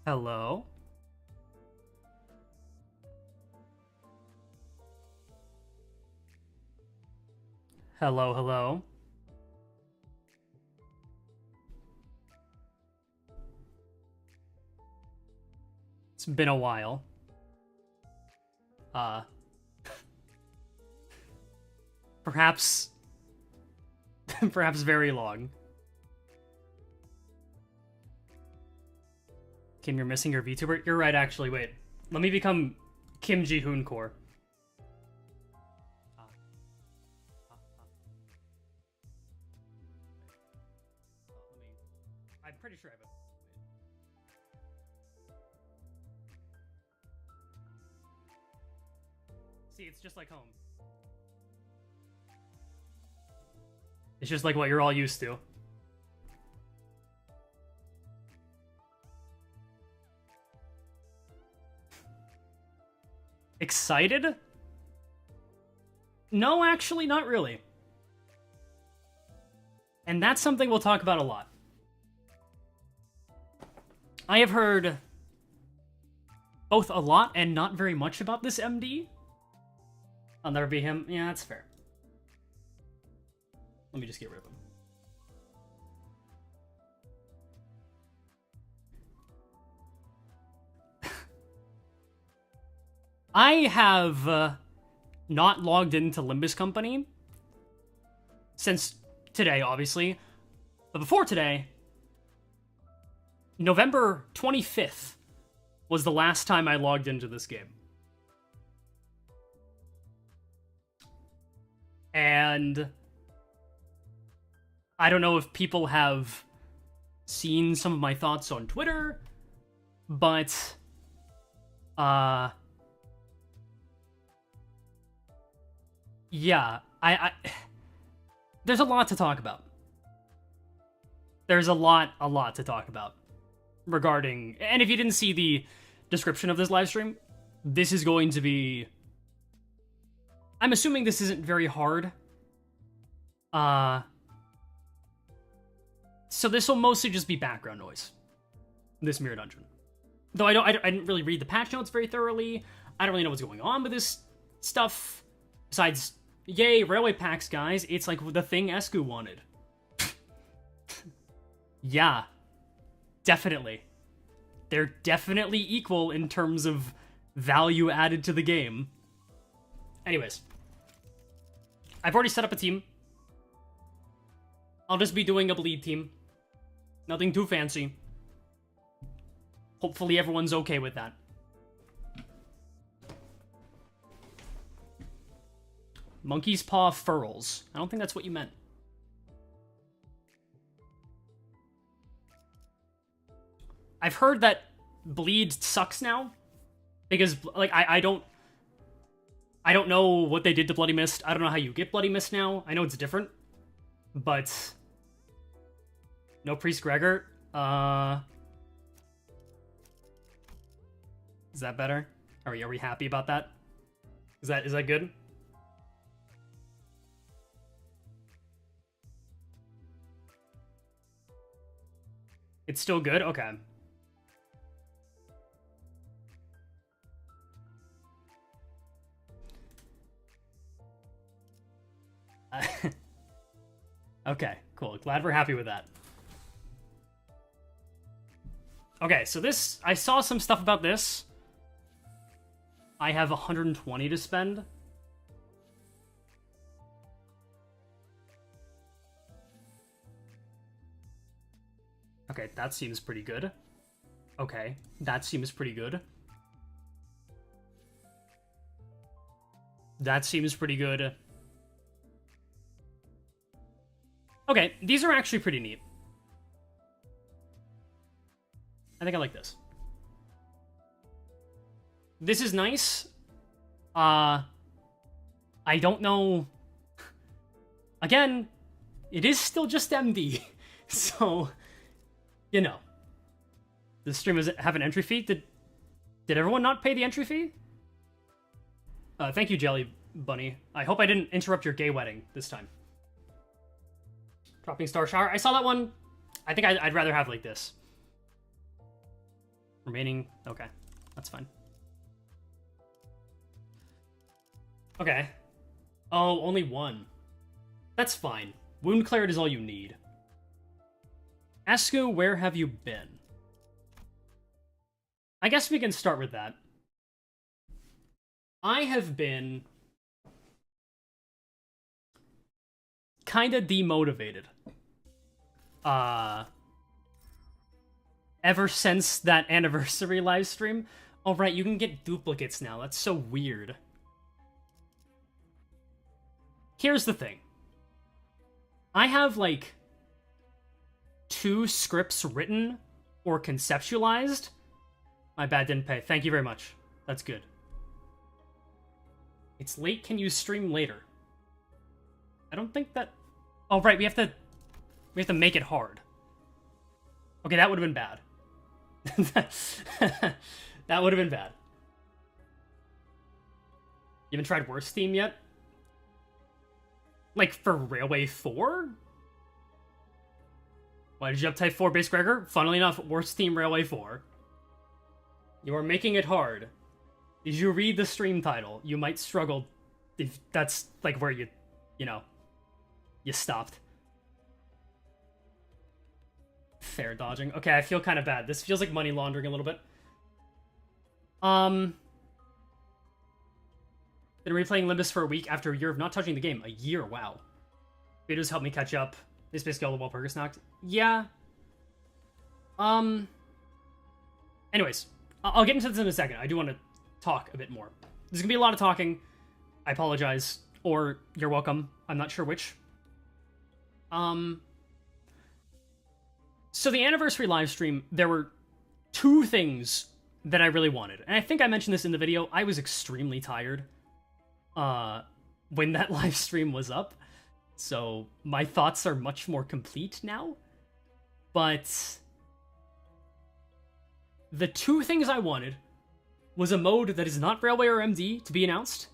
Hello? Hello, hello. It's been a while. Uh... Perhaps... perhaps very long. Kim, you're missing your VTuber? You're right, actually. Wait. Let me become Kim Ji-hoon Core. I'm pretty sure I have See, it's just like home. It's just like what you're all used to. Excited? No, actually, not really. And that's something we'll talk about a lot. I have heard both a lot and not very much about this MD. I'll never be him. Yeah, that's fair. Let me just get rid of him. I have not logged into Limbus Company since today, obviously. But before today, November 25th was the last time I logged into this game. And I don't know if people have seen some of my thoughts on Twitter, but yeah, I there's a lot to talk about. There's a lot to talk about regarding, and if you didn't see the description of this live stream, this is going to be, I'm assuming this isn't very hard. So this will mostly just be background noise. This mirror dungeon. Though I didn't really read the patch notes very thoroughly. I don't really know what's going on with this stuff. Besides, yay, railway packs, guys. It's like the thing Esku wanted. Yeah. Definitely. They're definitely equal in terms of value added to the game. Anyways. I've already set up a team. I'll just be doing a bleed team. Nothing too fancy. Hopefully everyone's okay with that. Monkey's paw furls. I don't think that's what you meant. I've heard that bleed sucks now. Because, like, I don't know what they did to Bloody Mist. I don't know how you get Bloody Mist now. I know it's different. But no Priest Gregor. Is that better? Are we happy about that? Is that good? It's still good? Okay. Okay, cool. Glad we're happy with that. Okay, so this, I saw some stuff about this. I have 120 to spend. Okay, that seems pretty good. Okay, that seems pretty good. That seems pretty good. Okay, these are actually pretty neat. I think I like this. This is nice. I don't know. Again, it is still just MD. So, you know. This stream does have an entry fee? Did everyone not pay the entry fee? Thank you, Jelly Bunny. I hope I didn't interrupt your gay wedding this time. Dropping Star Shower. I saw that one. I think I'd rather have like this. Remaining... Okay. That's fine. Okay. Oh, only one. That's fine. Wound cleared is all you need. Esku, where have you been? I guess we can start with that. I have been... kinda demotivated. Ever since that anniversary livestream. Oh, right, you can get duplicates now. That's so weird. Here's the thing. I have, like, 2 scripts written or conceptualized. My bad, didn't pay. Thank you very much. That's good. It's late, can you stream later? I don't think that... Oh, right, we have to make it hard. Okay, that would have been bad. That would have been bad. You haven't tried Worst Theme yet? Like, for Railway 4? Why did you uptype 4 base Gregor? Funnily enough, Worst Theme Railway 4. You are making it hard. Did you read the stream title? You might struggle if that's, like, where you know, you stopped. Fair dodging. Okay, I feel kind of bad. This feels like money laundering a little bit. Been replaying Limbus for a week after a year of not touching the game. A year, wow. Videos helped me catch up. This basically all the wall burgers knocked. Yeah. Anyways, I'll get into this in a second. I do want to talk a bit more. There's gonna be a lot of talking. I apologize. Or you're welcome. I'm not sure which. So the anniversary livestream, there were 2 things that I really wanted. And I think I mentioned this in the video. I was extremely tired when that live stream was up. So my thoughts are much more complete now. But the 2 things I wanted was a mode that is not Railway or MD to be announced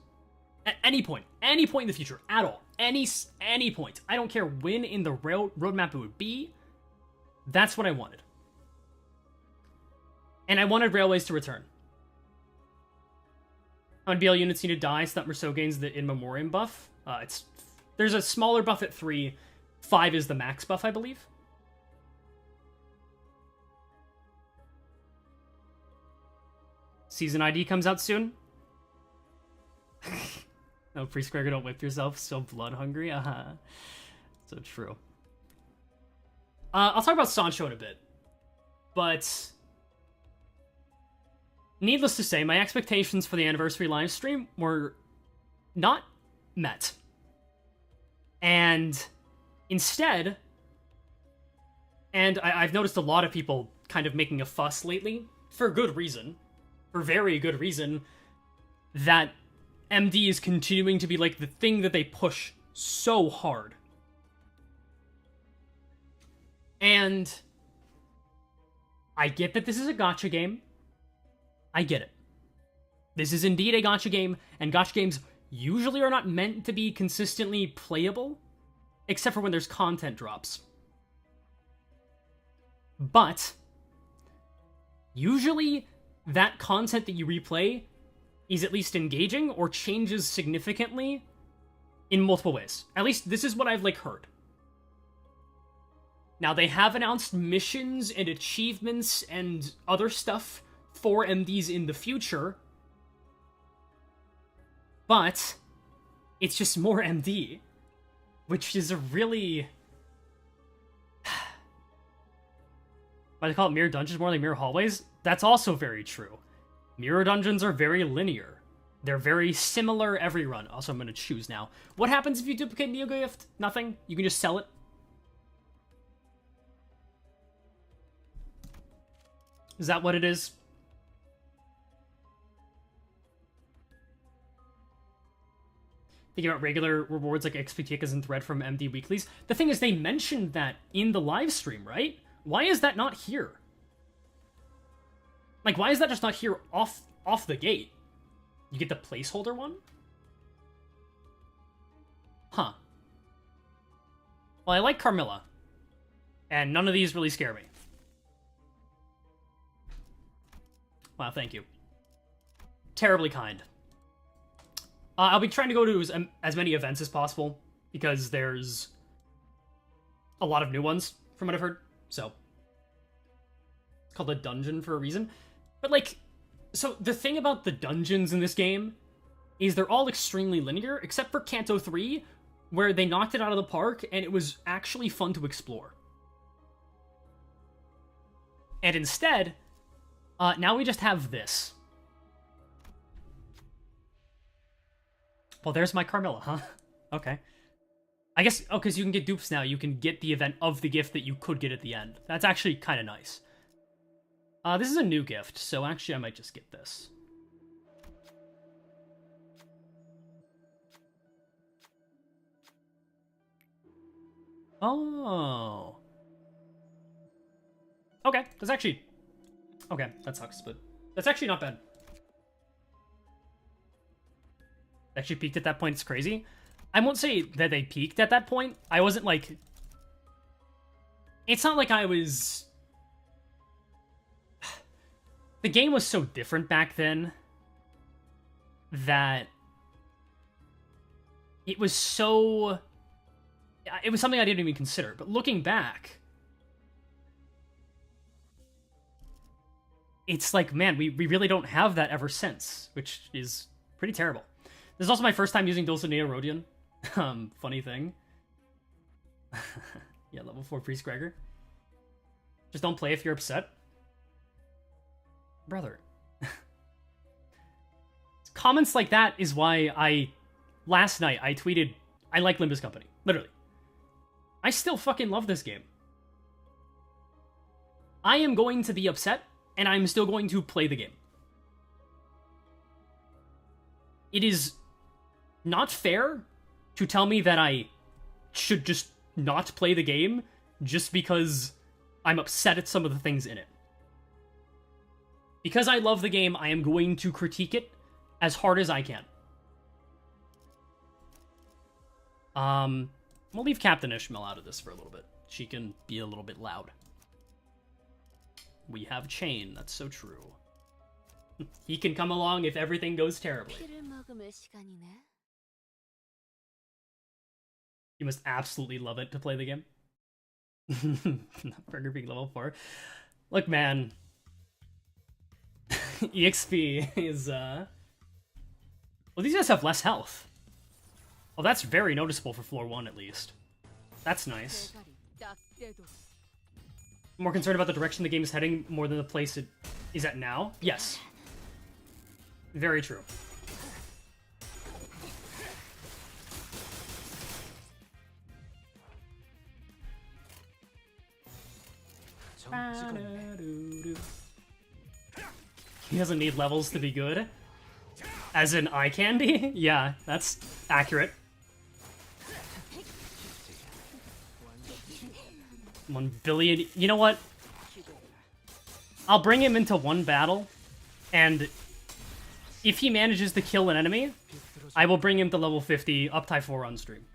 at any point in the future, at all. Any point. I don't care when in the roadmap it would be. That's what I wanted. And I wanted Railways to return. On BL units need to die so that Merceau gains the In Memoriam buff. There's a smaller buff at 3. 5 is the max buff, I believe. Season ID comes out soon. No, Priest Gregor, don't whip yourself. So blood hungry. So true. I'll talk about Sancho in a bit. But needless to say, my expectations for the anniversary live stream were not met. And instead, and I've noticed a lot of people kind of making a fuss lately, for good reason, for very good reason, that MD is continuing to be like the thing that they push so hard. And I get that this is a gacha game. I get it. This is indeed a gacha game, and gacha games usually are not meant to be consistently playable, except for when there's content drops. But usually that content that you replay is at least engaging or changes significantly in multiple ways. At least this is what I've heard. Now, they have announced missions and achievements and other stuff for MDs in the future, but it's just more MD, which is a really... Why they call it mirror dungeons more like mirror hallways? That's also very true. Mirror dungeons are very linear. They're very similar every run. Also, I'm going to choose now. What happens if you duplicate Neo Gift? Nothing. You can just sell it. Is that what it is? Thinking about regular rewards like XP tickets and thread from MD weeklies. The thing is, they mentioned that in the live stream, right? Why is that not here? Like, why is that just not here off the gate? You get the placeholder one? Huh. Well, I like Carmilla. And none of these really scare me. Wow, thank you. Terribly kind. I'll be trying to go to as many events as possible, because there's a lot of new ones, from what I've heard. So, it's called a dungeon for a reason. But, like, so the thing about the dungeons in this game is they're all extremely linear, except for Kanto 3, where they knocked it out of the park, and it was actually fun to explore. And instead, now we just have this. Well, there's my Carmilla, huh? Okay. I guess, oh, because you can get dupes now. You can get the event of the gift that you could get at the end. That's actually kind of nice. This is a new gift, so actually I might just get this. Oh. Okay, that's actually... Okay, that sucks, but that's actually not bad. Actually peaked at that point, it's crazy. I won't say that they peaked at that point. I wasn't like... It's not like I was... The game was so different back then that it was so... It was something I didn't even consider. But looking back, it's like, man, we really don't have that ever since, which is pretty terrible. This is also my first time using Dulcinea Rodion. Funny thing. Yeah, level 4 Priest Gregor. Just don't play if you're upset. Brother. Comments like that is why last night I tweeted, I like Limbus Company. Literally. I still fucking love this game. I am going to be upset, and I'm still going to play the game. It is not fair to tell me that I should just not play the game just because I'm upset at some of the things in it. Because I love the game, I am going to critique it as hard as I can. We'll leave Captain Ishmael out of this for a little bit. She can be a little bit loud. We have Chain, that's so true. He can come along if everything goes terribly. You must absolutely love it to play the game. Burger being level 4. Look, man. EXP is, Well, these guys have less health. Well, that's very noticeable for floor 1, at least. That's nice. More concerned about the direction the game is heading more than the place it is at now? Yes. Very true. He doesn't need levels to be good. As in eye candy? Yeah, that's accurate. 1 billion. You know what? I'll bring him into one battle, and if he manages to kill an enemy, I will bring him to level 50 up Type 4 on stream.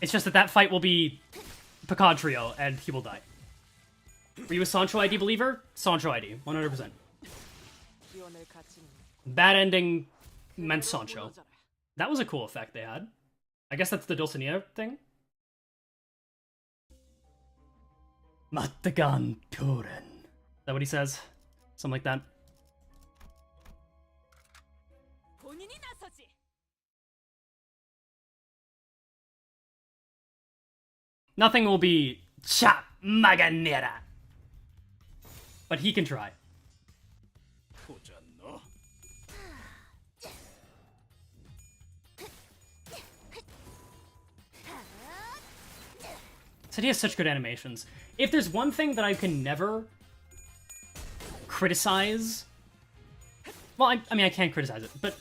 It's just that fight will be Picard Trio, and he will die. Were you a Sancho ID believer? Sancho ID, 100%. Bad ending meant Sancho. That was a cool effect they had. I guess that's the Dulcinea thing. Matagan Turen. Is that what he says? Something like that. Nothing will be Cha Maganera. But he can try. So he has such good animations. If there's one thing that I can never criticize... Well, I mean, I can't criticize it, but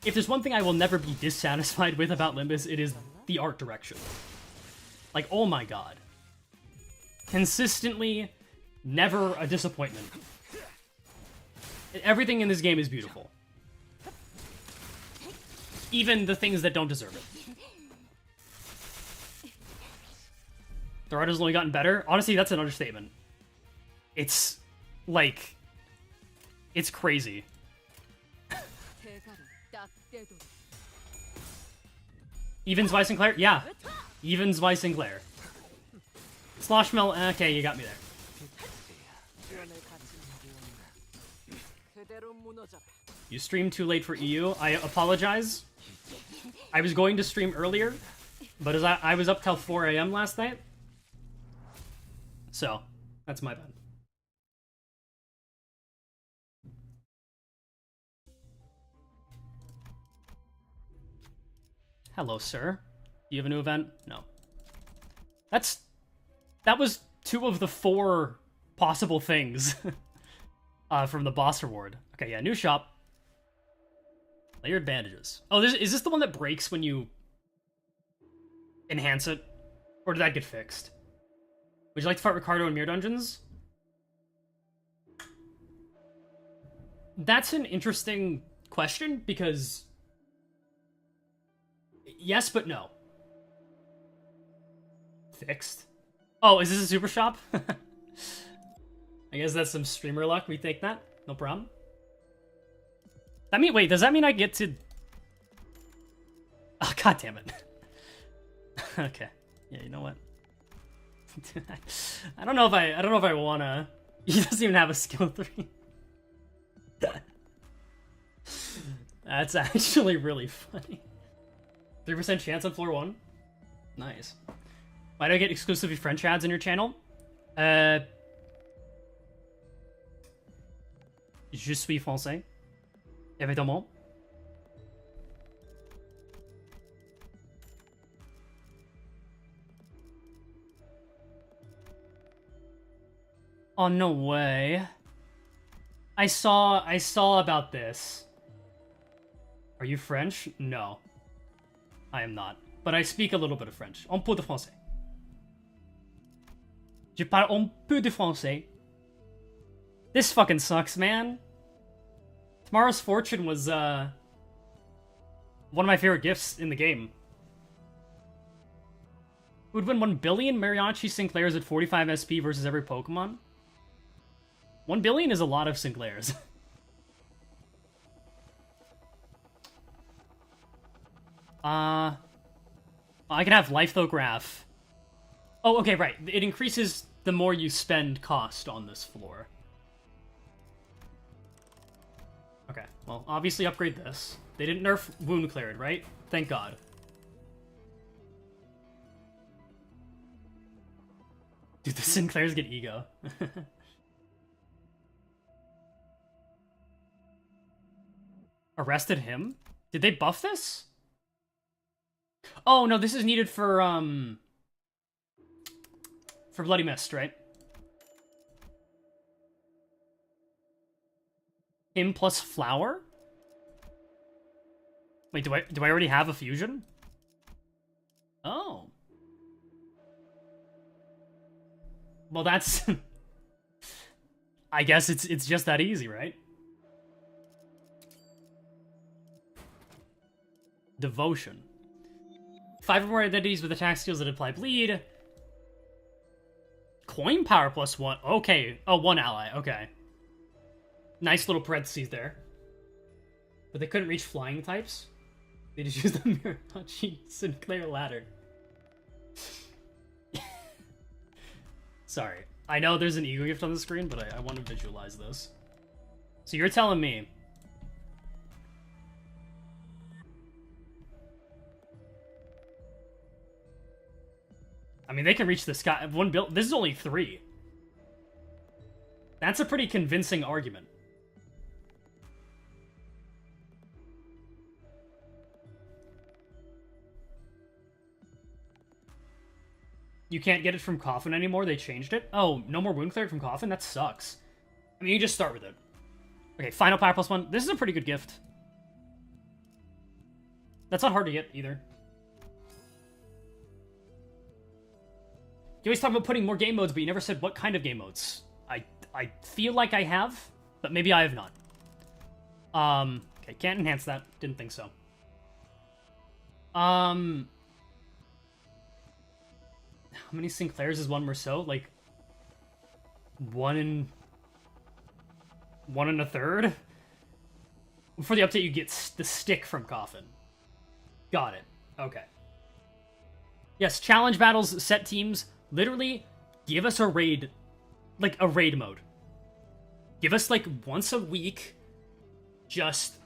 if there's one thing I will never be dissatisfied with about Limbus, it is the art direction. Like, oh my god. Consistently, never a disappointment. Everything in this game is beautiful. Even the things that don't deserve it. The art has only gotten better. Honestly, that's an understatement. It's, like, it's crazy. Evans, Vice, Sinclair? Yeah. Evans, Vice, Sinclair. Sloshmel, okay, you got me there. You streamed too late for EU. I apologize. I was going to stream earlier, but as I was up till 4 a.m. last night. So, that's my bad. Hello, sir. Do you have a new event? No. That was 2 of the 4 possible things from the boss reward. Okay, yeah, new shop. Layered bandages. Oh, is this the one that breaks when you enhance it? Or did that get fixed? Would you like to fight Ricardo in Mirror Dungeons? That's an interesting question, because... yes, but no. Fixed? Oh, is this a super shop? I guess that's some streamer luck. We take that. No problem. That mean, wait, does that mean I get to... oh, god damn it. Okay. Yeah, you know what? I don't know if I wanna... He doesn't even have a skill 3. That's actually really funny. 3% chance on floor 1. Nice. Why do I get exclusively French ads in your channel? Je suis français. Évidemment. Oh, no way. I saw about this. Are you French? No. I am not. But I speak a little bit of French. Un peu de français. Je parle un peu de français. This fucking sucks, man. Tomorrow's Fortune was, one of my favorite gifts in the game. Who would win 1 billion Mariachi Sinclairs at 45 SP versus every Pokemon? 1 billion is a lot of Sinclairs. I can have Lithograph. Oh, okay, right. It increases the more you spend cost on this floor. Okay, well, obviously upgrade this. They didn't nerf Wound Cleared, right? Thank God. Dude, the Sinclairs get ego. Arrested him? Did they buff this? Oh, no, this is needed for Bloody Mist, right? Him plus Flower? Wait, do I already have a fusion? Oh. Well, that's... I guess it's just that easy, right? Devotion. 5 or more identities with attack skills that apply bleed. Coin power plus 1. Okay. Oh, 1 ally. Okay. Nice little parentheses there. But they couldn't reach flying types. They just used the Mirachi Sinclair ladder. Sorry. I know there's an ego gift on the screen, but I want to visualize this. So you're telling me... I mean, they can reach the sky. This is only 3. That's a pretty convincing argument. You can't get it from Coffin anymore? They changed it? Oh, no more Wound Cleared from Coffin? That sucks. I mean, you just start with it. Okay, final power plus 1. This is a pretty good gift. That's not hard to get, either. You always talk about putting more game modes, but you never said what kind of game modes. I feel like I have, but maybe I have not. Okay, can't enhance that. Didn't think so. How many Sinclairs is 1 Merceau? Like, 1 1/3. For the update, you get the stick from Coffin. Got it. Okay. Yes, challenge battles, set teams. Literally, give us a raid, like a raid mode. Give us like once a week, just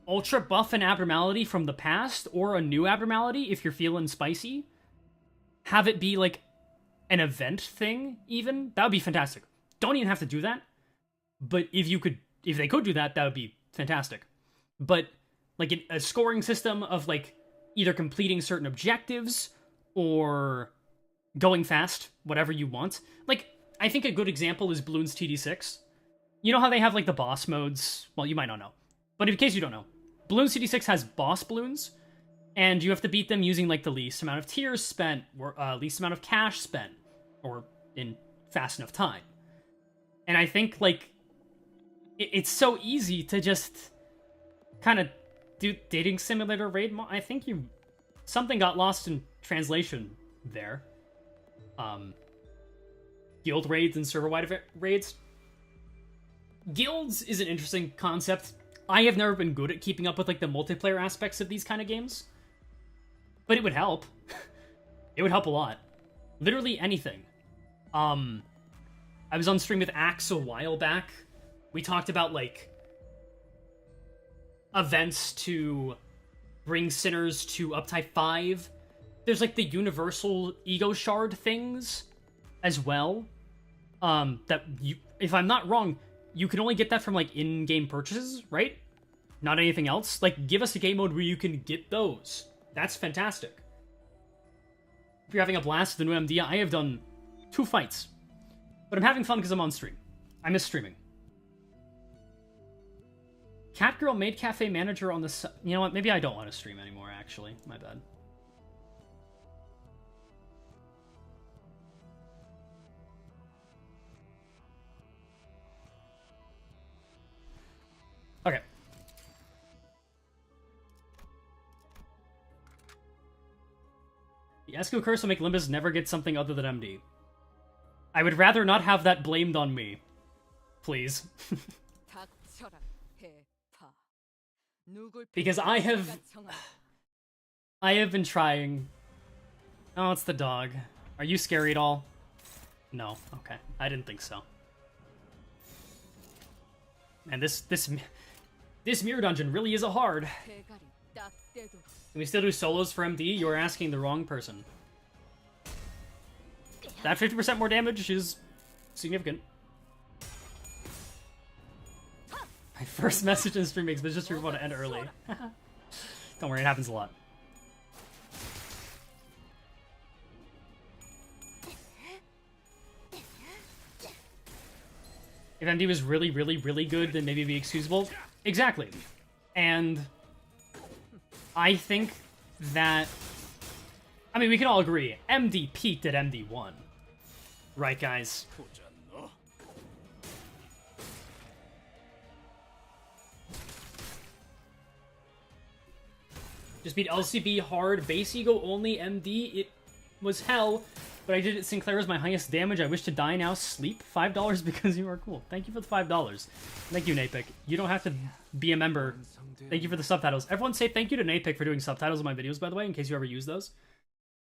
ultra buff an abnormality from the past or a new abnormality if you're feeling spicy. Have it be like an event thing, even. That would be fantastic. Don't even have to do that. But if they could do that, that would be fantastic. But like a scoring system of like either completing certain objectives or going fast, whatever you want. Like, I think a good example is Bloons TD6. You know how they have like the boss modes? Well, you might not know. But in case you don't know, Bloons TD6 has boss balloons, and you have to beat them using like the least amount of tears spent, or least amount of cash spent, or in fast enough time. And I think like it's so easy to just kind of do dating simulator raid. I think something got lost in translation there. Guild raids and server-wide raids. Guilds is an interesting concept. I have never been good at keeping up with like the multiplayer aspects of these kind of games, but it would help. It would help a lot. Literally anything. I was on stream with Axe a while back. We talked about like events to bring sinners to Uptype 5. There's like the universal ego shard things as well. That you, if I'm not wrong, you can only get that from like in-game purchases, right? Not anything else. Like, give us a game mode where you can get those. That's fantastic. If you're having a blast with the new MD, I have done 2 fights. But I'm having fun because I'm on stream. I miss streaming. Catgirl made cafe manager on the... You know what? Maybe I don't want to stream anymore, actually. My bad. Okay. The Esco curse will make Limbus never get something other than MD. I would rather not have that blamed on me. Please. Because I have been trying... Oh, it's the dog. Are you scary at all? No. Okay. I didn't think so. And this mirror dungeon really is a hard. Can we still do solos for MD? You're asking the wrong person. That 50% more damage is significant. My first message in stream makes just want to end early. Don't worry, it happens a lot. If MD was really, really, really good, then maybe it'd be excusable. Exactly. And I think that... I mean, we can all agree, MD peaked at MD1. Right, guys? Just beat LCB hard, base ego only, MD, it was hell, but I did it. Sinclair is my highest damage. I wish to die now. Sleep. $5 because you are cool. Thank you for the $5. Thank you, Napic. You don't have to be a member. Thank you for the subtitles. Everyone say thank you to Napic for doing subtitles on my videos, by the way, in case you ever use those.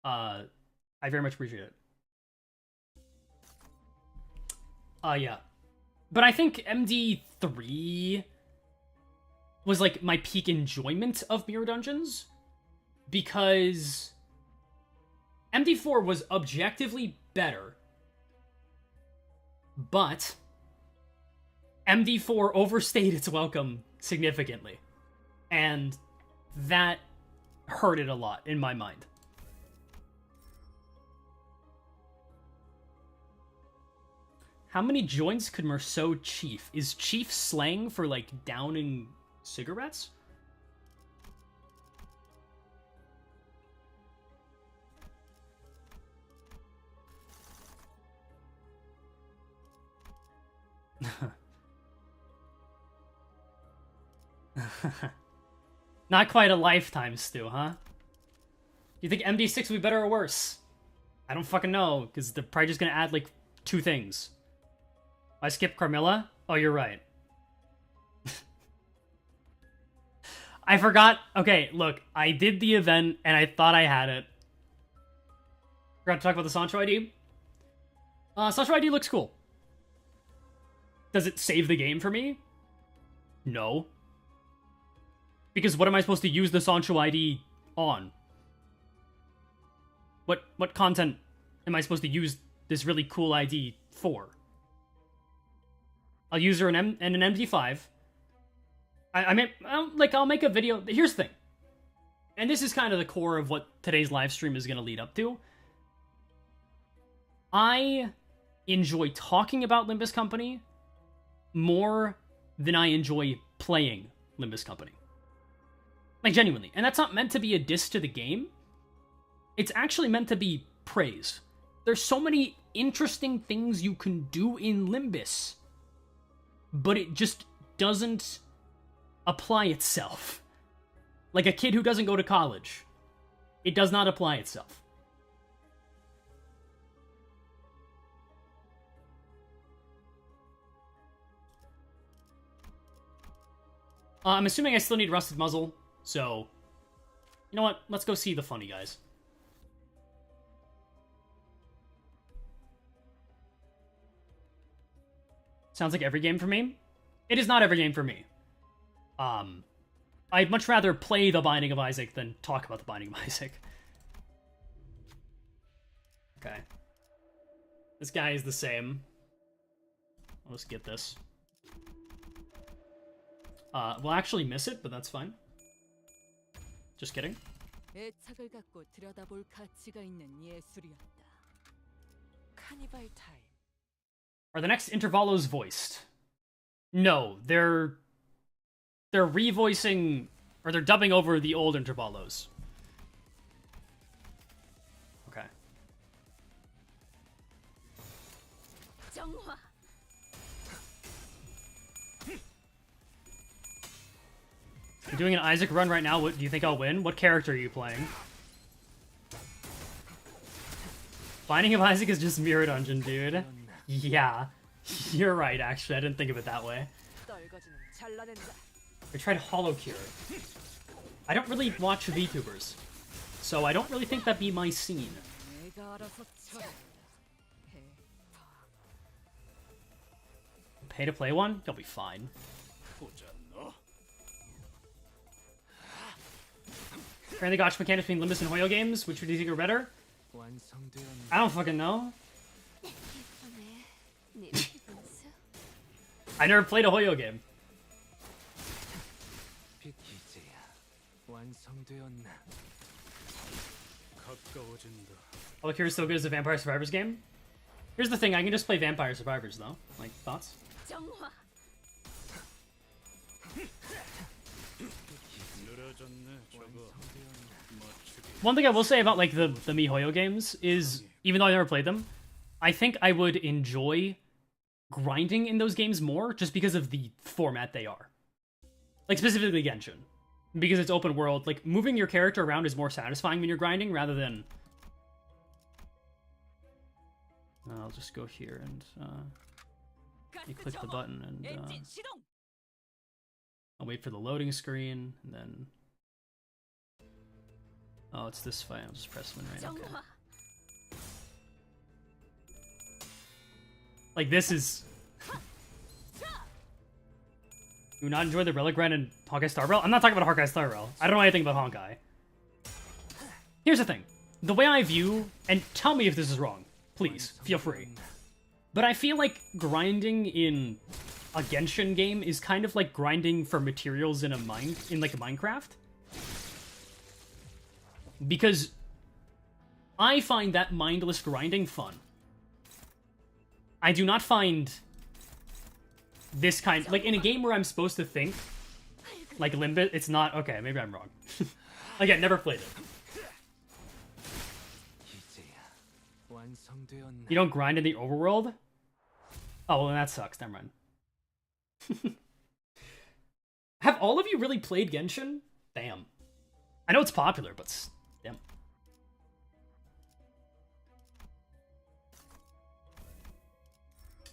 I very much appreciate it. Yeah. But I think MD3 was like my peak enjoyment of mirror dungeons, because MD4 was objectively better, but MD4 overstayed its welcome significantly, and that hurt it a lot in my mind. How many joints could Merceau Chief? Is Chief slang for, like, downing cigarettes? Not quite a lifetime, Stu, huh? You think MD6 would be better or worse? I don't fucking know, because they're probably just gonna add, like, 2 things. I skipped Carmilla? Oh, you're right. I forgot. Okay, look. I did the event, and I thought I had it. Forgot to talk about the Sancho ID. Sancho ID looks cool. Does it save the game for me? No. Because what am I supposed to use the Sancho ID on? What content am I supposed to use this really cool ID for? I'll use her in an MD5. I mean, I'll make a video. Here's the thing. And this is kind of the core of what today's live stream is going to lead up to. I enjoy talking about Limbus Company more than I enjoy playing Limbus Company. Like, genuinely. And that's not meant to be a diss to the game. It's actually meant to be praise. There's so many interesting things you can do in Limbus, but it just doesn't apply itself. Like a kid who doesn't go to college. It does not apply itself. I'm assuming I still need Rusted Muzzle, so... You know what? Let's go see the funny guys. Sounds like every game for me. It is not every game for me. I'd much rather play The Binding of Isaac than talk about The Binding of Isaac. Okay. This guy is the same. I'll just get this. We'll actually miss it, but that's fine. Just kidding. Are the next intervalos voiced? No, they're revoicing, or they're dubbing over the old intervalos. Okay. I'm doing an Isaac run right now. What do you think I'll win? What character are you playing? Binding of Isaac is just Mirror Dungeon, dude. Yeah, you're right, actually. I didn't think of it that way. I tried Hollow Cure. I don't really watch VTubers, so I don't really think that'd be my scene. Pay to play one? You'll be fine. Apparently the gotcha mechanics between Limbus and Hoyo games. Which would you think are better? I don't fucking know. I never played a Hoyo game. Hollow Cure is so good as a Vampire Survivors game. Here's the thing, I can just play Vampire Survivors though. Like, thoughts? One thing I will say about like the MiHoYo games is, even though I never played them, I think I would enjoy grinding in those games more just because of the format they are. Like specifically Genshin. Because it's open world, like moving your character around is more satisfying when you're grinding rather than... I'll just go here and you click the button and I'll wait for the loading screen and then... Oh, it's this fight. I'll just press win right. Okay. Like, this is... Do not enjoy the Relic Grind and Honkai Star Rail? I'm not talking about Honkai Star Rail. I don't know anything about Honkai. Here's the thing. The way I view... And tell me if this is wrong. Please, feel free. But I feel like grinding in a Genshin game is kind of like grinding for materials in like a Minecraft. Because I find that mindless grinding fun. I do not find this kind... Like, in a game where I'm supposed to think, like Limbus, it's not... Okay, maybe I'm wrong. Again, never played it. You don't grind in the overworld? Oh, well, then that sucks. Never mind. Have all of you really played Genshin? Damn. I know it's popular, but... Damn.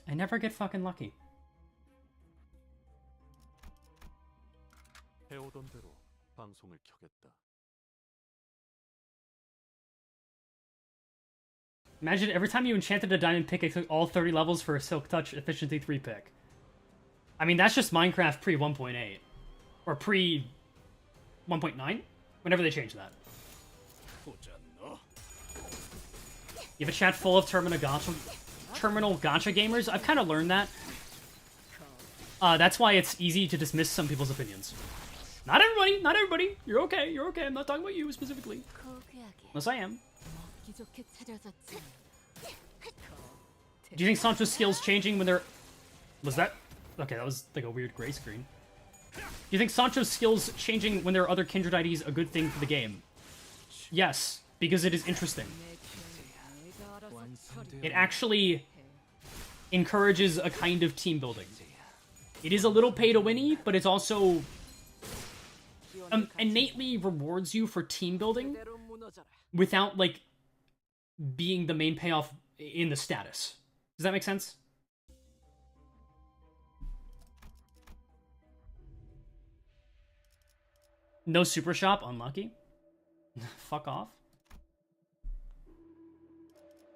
I never get fucking lucky. 해오던 대로 방송을 켜겠다. Imagine every time you enchanted a diamond pick, it took all 30 levels for a Silk Touch Efficiency 3 pick. I mean, that's just Minecraft pre 1.8. Or pre 1.9? Whenever they change that. You have a chat full of terminal gacha gamers? I've kind of learned that. That's why it's easy to dismiss some people's opinions. Not everybody, not everybody. You're okay, you're okay. I'm not talking about you specifically. Unless I am. Do you think Sancho's skills changing when they're... Was that... Okay, that was like a weird gray screen. Do you think Sancho's skills changing when there are other kindred IDs a good thing for the game? Yes, because it is interesting. It actually encourages a kind of team building. It is a little pay-to-winny, but it's also... innately rewards you for team building without, like, being the main payoff in the status. Does that make sense? No super shop? Unlucky. Fuck off.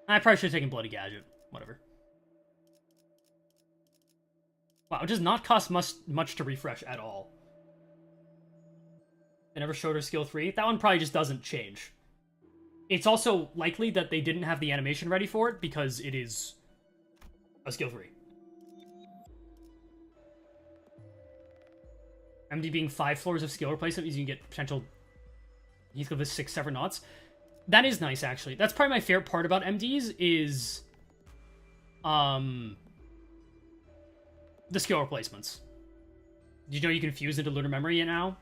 I probably should have taken Bloody Gadget. Whatever. Wow, it does not cost much to refresh at all. I never showed her skill 3. That one probably just doesn't change. It's also likely that they didn't have the animation ready for it because it is a skill 3. MD being 5 floors of skill replacement means you can get potential... He's got this 6-7 knots. That is nice, actually. That's probably my favorite part about MDs is... the skill replacements. Did you know you can fuse into Lunar Memory now?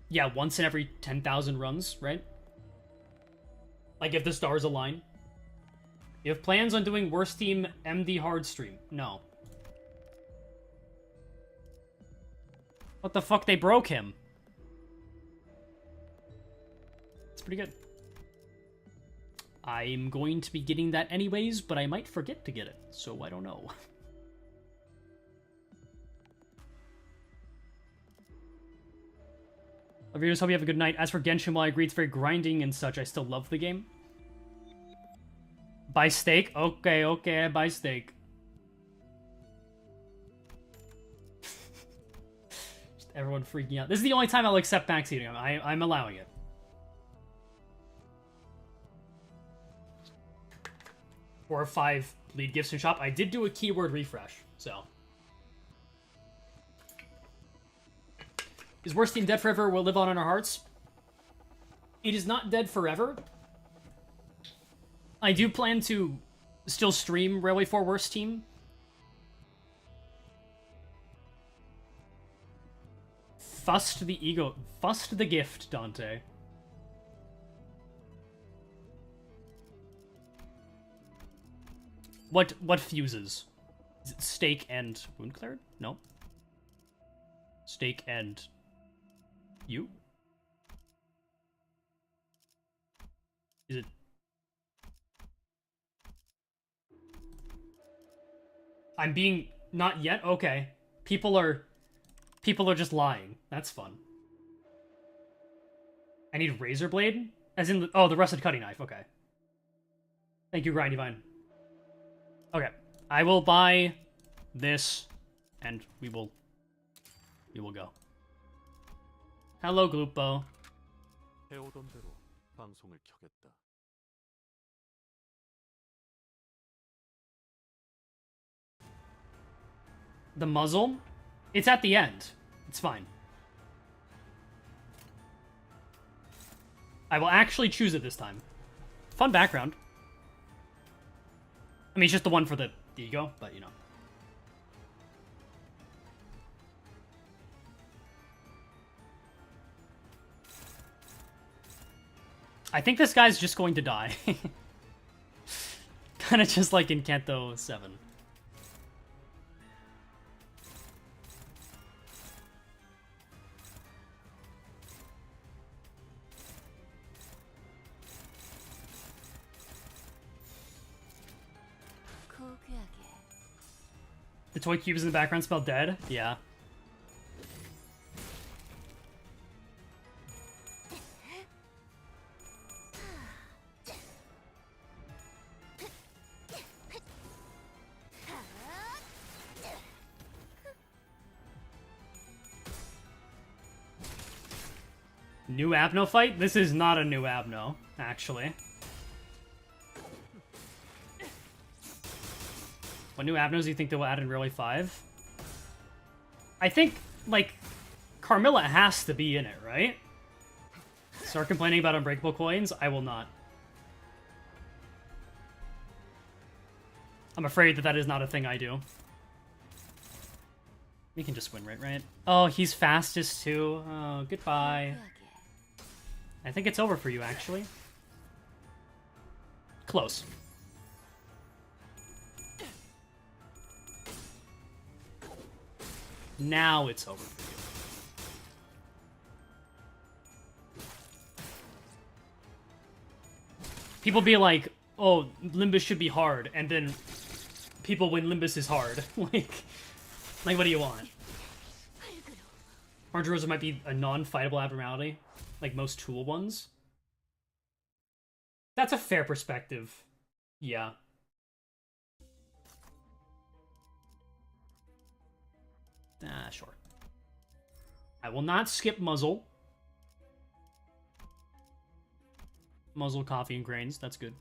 Yeah, once in every 10,000 runs, right? Like if the stars align. You have plans on doing Worst Team MD hard stream? No. What the fuck? They broke him. It's pretty good. I'm going to be getting that anyways, but I might forget to get it, so I don't know. I just hope you have a good night. As for Genshin, while I agree it's very grinding and such, I still love the game. Buy steak? Okay, okay, buy steak. Just everyone freaking out. This is the only time I'll accept backseating. I'm allowing it. Four or 5 lead gifts in shop. I did do a keyword refresh, so... Is Worst Team dead forever? Will live on in our hearts? It is not dead forever. I do plan to still stream Railway 4 Worst Team. Fussed the ego. Fussed the gift, Dante. What fuses? Is it Steak and Wound Cleared? No. Steak and... You? Is it... I'm being... Not yet? Okay. People are just lying. That's fun. I need Razor Blade? As in... Oh, the Rusted Cutting Knife. Okay. Thank you, Grindy Vine. Okay. I will buy this, and we will go. Hello, Glupo. 해오던 대로 방송을 켜겠다. The muzzle? It's at the end. It's fine. I will actually choose it this time. Fun background. I mean, it's just the one for the ego, but you know. I think this guy's just going to die. Kind of just like in Kanto 7. toy cubes in the background spell dead? Yeah. New Abno fight? This is not a new Abno, actually. What new Abnos do you think they will add in Really 5? I think, like, Carmilla has to be in it, right? Start complaining about unbreakable coins? I will not. I'm afraid that that is not a thing I do. We can just win right? Oh, he's fastest too. Oh, goodbye. I think it's over for you, actually. Close. Now it's over for you. People be like, oh, Limbus should be hard, and then people when Limbus is hard. like, what do you want? Orange Rosa might be a non-fightable abnormality, like most tool ones. That's a fair perspective. Yeah. Sure. I will not skip Muzzle. Muzzle, coffee, and grains. That's good.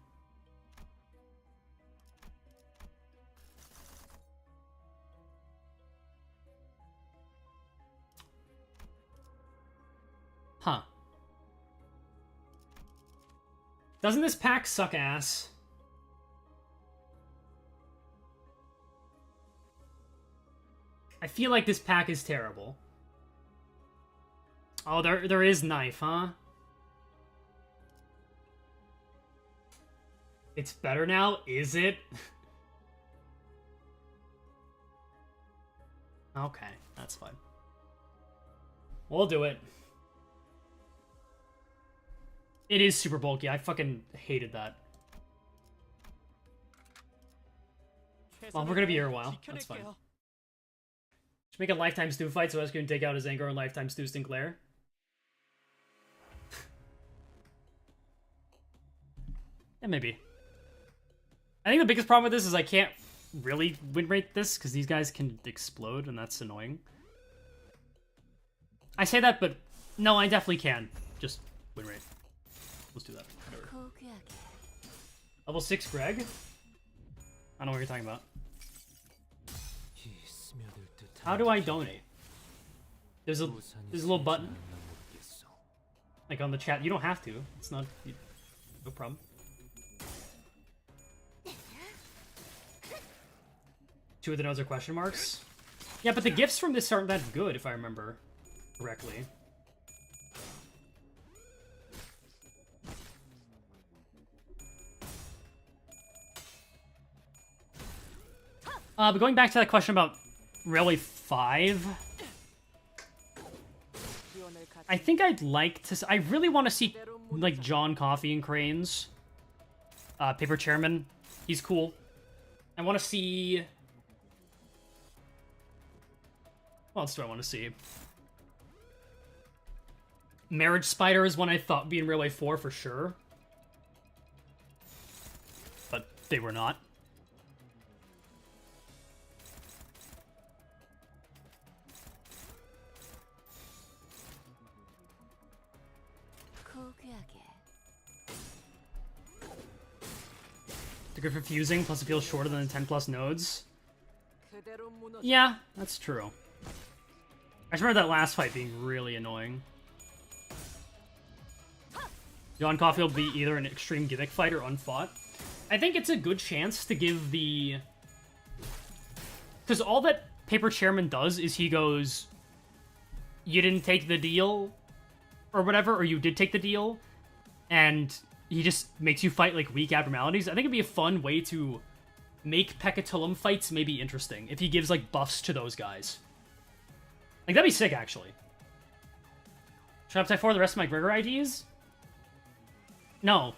Huh. Doesn't this pack suck ass? I feel like this pack is terrible. Oh, there is knife, huh? It's better now? Is it? Okay, that's fine. We'll do it. It is super bulky. I fucking hated that. Well, we're gonna be here a while. That's fine. Should make a Lifetime Stew fight so I can take out his anger on Lifetime Stew Stinclair. Yeah, maybe. I think the biggest problem with this is I can't really win rate this because these guys can explode and that's annoying. I say that, but no, I definitely can. Just win rate. Let's do that. Whatever. Level 6 Greg? I don't know what you're talking about. How do I donate? There's a little button. Like on the chat. You don't have to. It's not... no problem. Two of the nodes are question marks. Yeah, but the gifts from this aren't that good, if I remember correctly. But going back to that question about Rally 5, I think I'd like to... I really want to see, like, John Coffee and Cranes. Paper Chairman. He's cool. I want to see... What else do I want to see? Marriage Spider is one I thought would be in Relay 4 for sure. But they were not. The good for fusing, plus it feels shorter than the 10 plus nodes. Yeah, that's true. I just remember that last fight being really annoying. John Coffee will be either an extreme gimmick fight or unfought. I think it's a good chance to give the... Because all that Paper Chairman does is he goes, you didn't take the deal, or whatever, or you did take the deal, and he just makes you fight, like, weak abnormalities. I think it'd be a fun way to make Pekatulum fights maybe interesting, if he gives, like, buffs to those guys. Like, that'd be sick, actually. Should I upside for the rest of my Gregor IDs? No.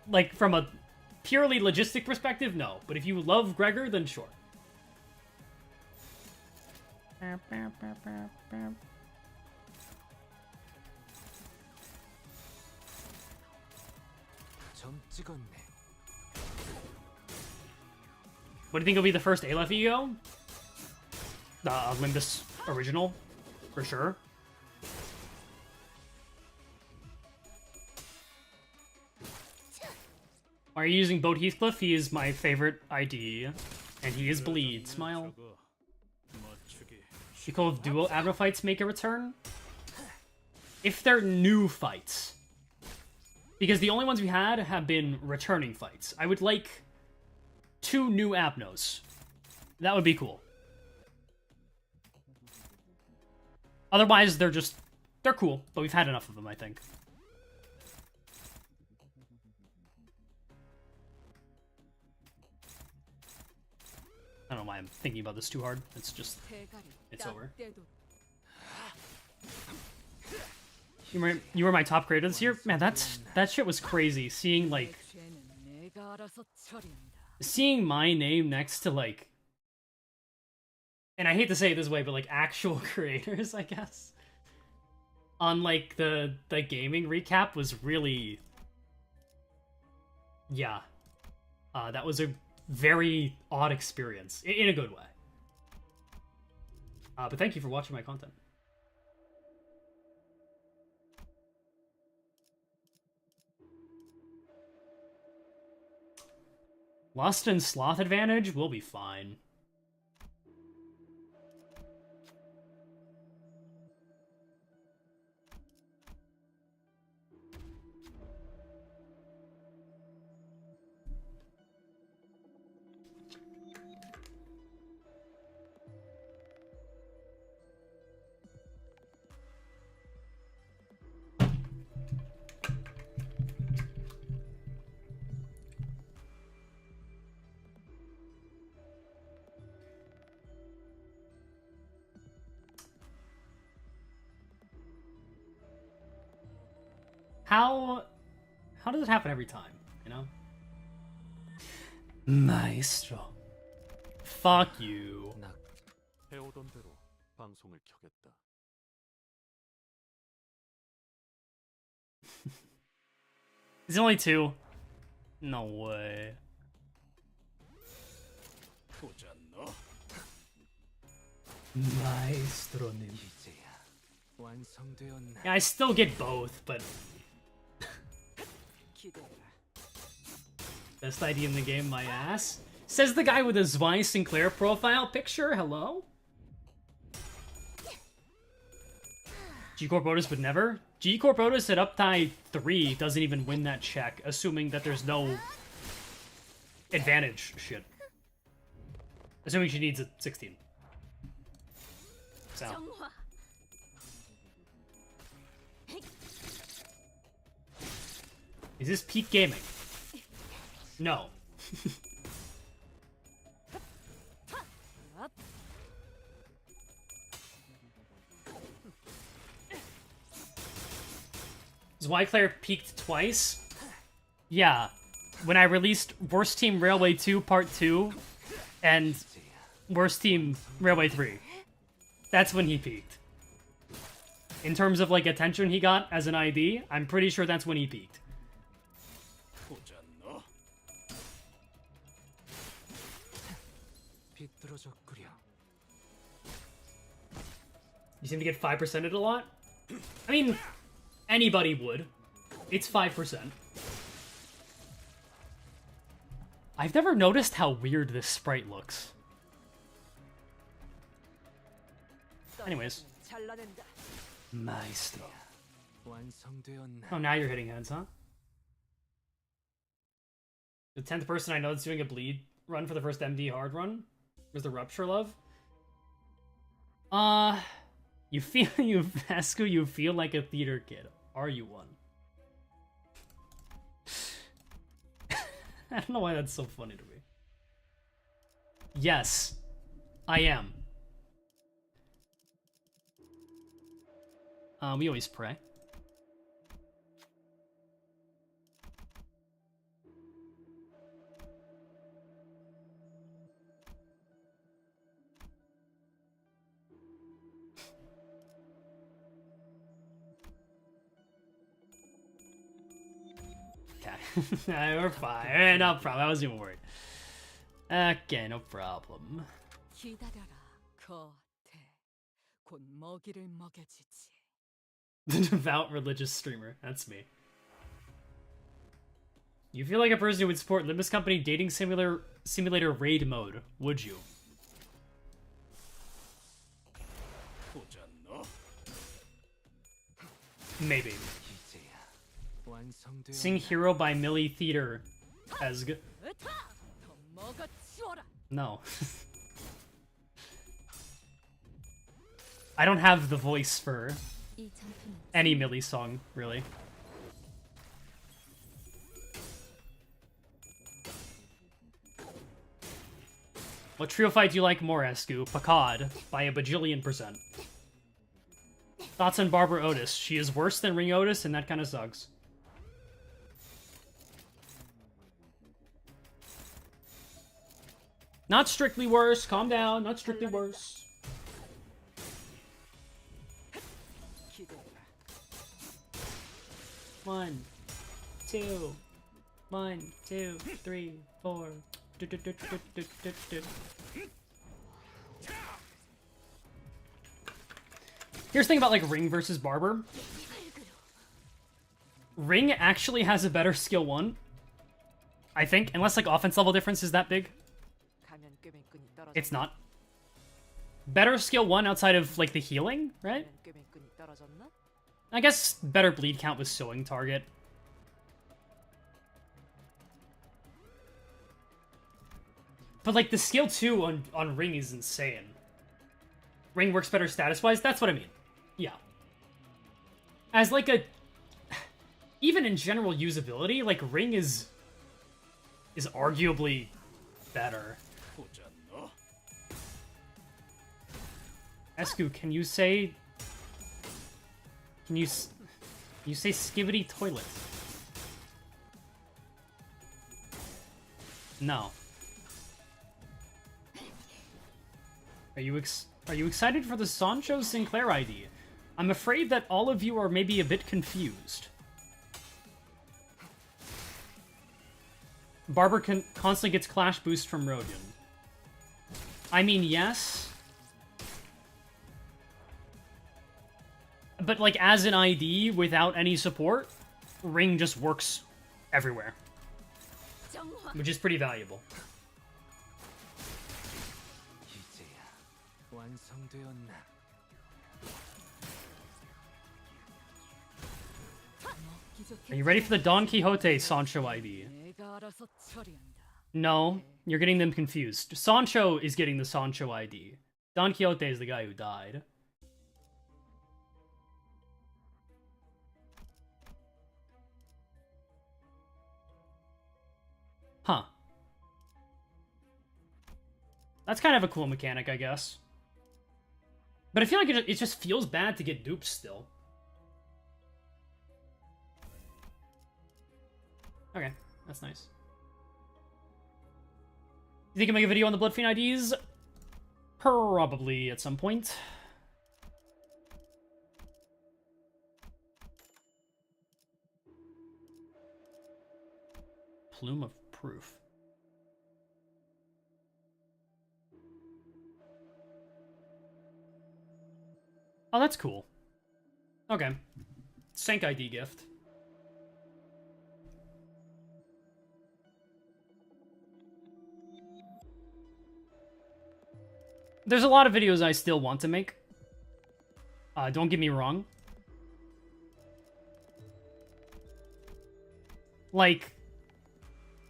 Like, from a purely logistic perspective, no. But if you love Gregor, then sure. What do you think will be the first Aleph EO? The Limbus original, for sure. Are you using Boat Heathcliff? He is my favorite ID, and he is Bleed. Smile. You call if duo Abra fights make a return? If they're new fights. Because the only ones we had have been returning fights. I would like 2 new Abnos. That would be cool. Otherwise, they're cool, but we've had enough of them, I think. I don't know why I'm thinking about this too hard. It's over. You were my top creator this year? Man, that shit was crazy. Seeing, like... Seeing my name next to, like... And I hate to say it this way, but, like, actual creators, I guess. On, like, the gaming recap was really... Yeah. That was a very odd experience. In a good way. But thank you for watching my content. Lust and Sloth advantage? We'll be fine. How does it happen every time, you know? Maestro. Fuck you. 해오던 대로 방송을 켜겠다. Is it only 2? No way. Maestro님. Yeah, I still get both, but... Best idea in the game, my ass. Says the guy with a Zwei Sinclair profile picture. Hello? G-Corp Otis would never? G-Corp Otis at Uptie 3 doesn't even win that check, assuming that there's no advantage shit. Assuming she needs a 16. So. Is this peak gaming? No. Zwyclair peaked twice? Yeah. When I released Worst Team Railway 2 Part 2 and Worst Team Railway 3. That's when he peaked. In terms of, like, attention he got as an ID, I'm pretty sure that's when he peaked. You seem to get 5%ed a lot? I mean, anybody would. It's 5%. I've never noticed how weird this sprite looks. Anyways. Maestro. Oh, now you're hitting heads, huh? The 10th person I know that's doing a bleed run for the first MD hard run was the Rupture Love. You feel, Vasco, you feel like a theater kid. Are you one? I don't know why that's so funny to me. Yes, I am. We always pray. Okay. We're fine. No problem. I wasn't even worried. Okay, no problem. 기다려라, 거태. 곧 먹이를 먹여주지. The devout religious streamer. That's me. You feel like a person who would support Limbus Company dating simulator raid mode, would you? Maybe. Sing Hero by Millie Theater as good. No. I don't have the voice for any Millie song, really. What trio fight do you like more, Escu? Pakad, by a bajillion%. Thoughts on Barbara Otis? She is worse than Ring Otis, and that kind of sucks. Not strictly worse. Calm down. Not strictly worse. One, two, 1, 2, 3, 4. Here's the thing about like Ring versus Barber. Ring actually has a better skill 1, I think, unless like offense level difference is that big. It's not. Better skill 1 outside of like the healing, right? I guess better bleed count with sewing target. But like the skill 2 on Ring is insane. Ring works better status-wise, that's what I mean. Yeah. As like a... Even in general usability, like Ring is arguably better. Escu, can you say... Can you say skibbity toilet? No. Are you excited for the Sancho Sinclair ID? I'm afraid that all of you are maybe a bit confused. Barber constantly gets Clash Boost from Rodion. I mean, yes. But, like, as an ID, without any support, Ring just works everywhere. Which is pretty valuable. Are you ready for the Don Quixote Sancho ID? No, you're getting them confused. Sancho is getting the Sancho ID. Don Quixote is the guy who died. Huh. That's kind of a cool mechanic, I guess. But I feel like it just feels bad to get duped still. Okay, that's nice. You think I'll make a video on the Bloodfiend IDs? Probably at some point. Plume of Proof. Oh, that's cool. Okay. Sank ID gift. There's a lot of videos I still want to make. Don't get me wrong. Like...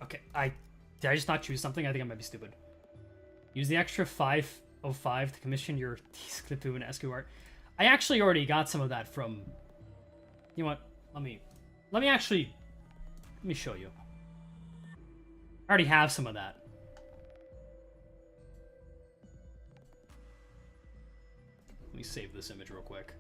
Okay, did I just not choose something? I think I might be stupid. Use the extra 505 to commission your Clippu and Escu art. I actually already got some of that from... You know what? Let me show you. I already have some of that. Let me save this image real quick.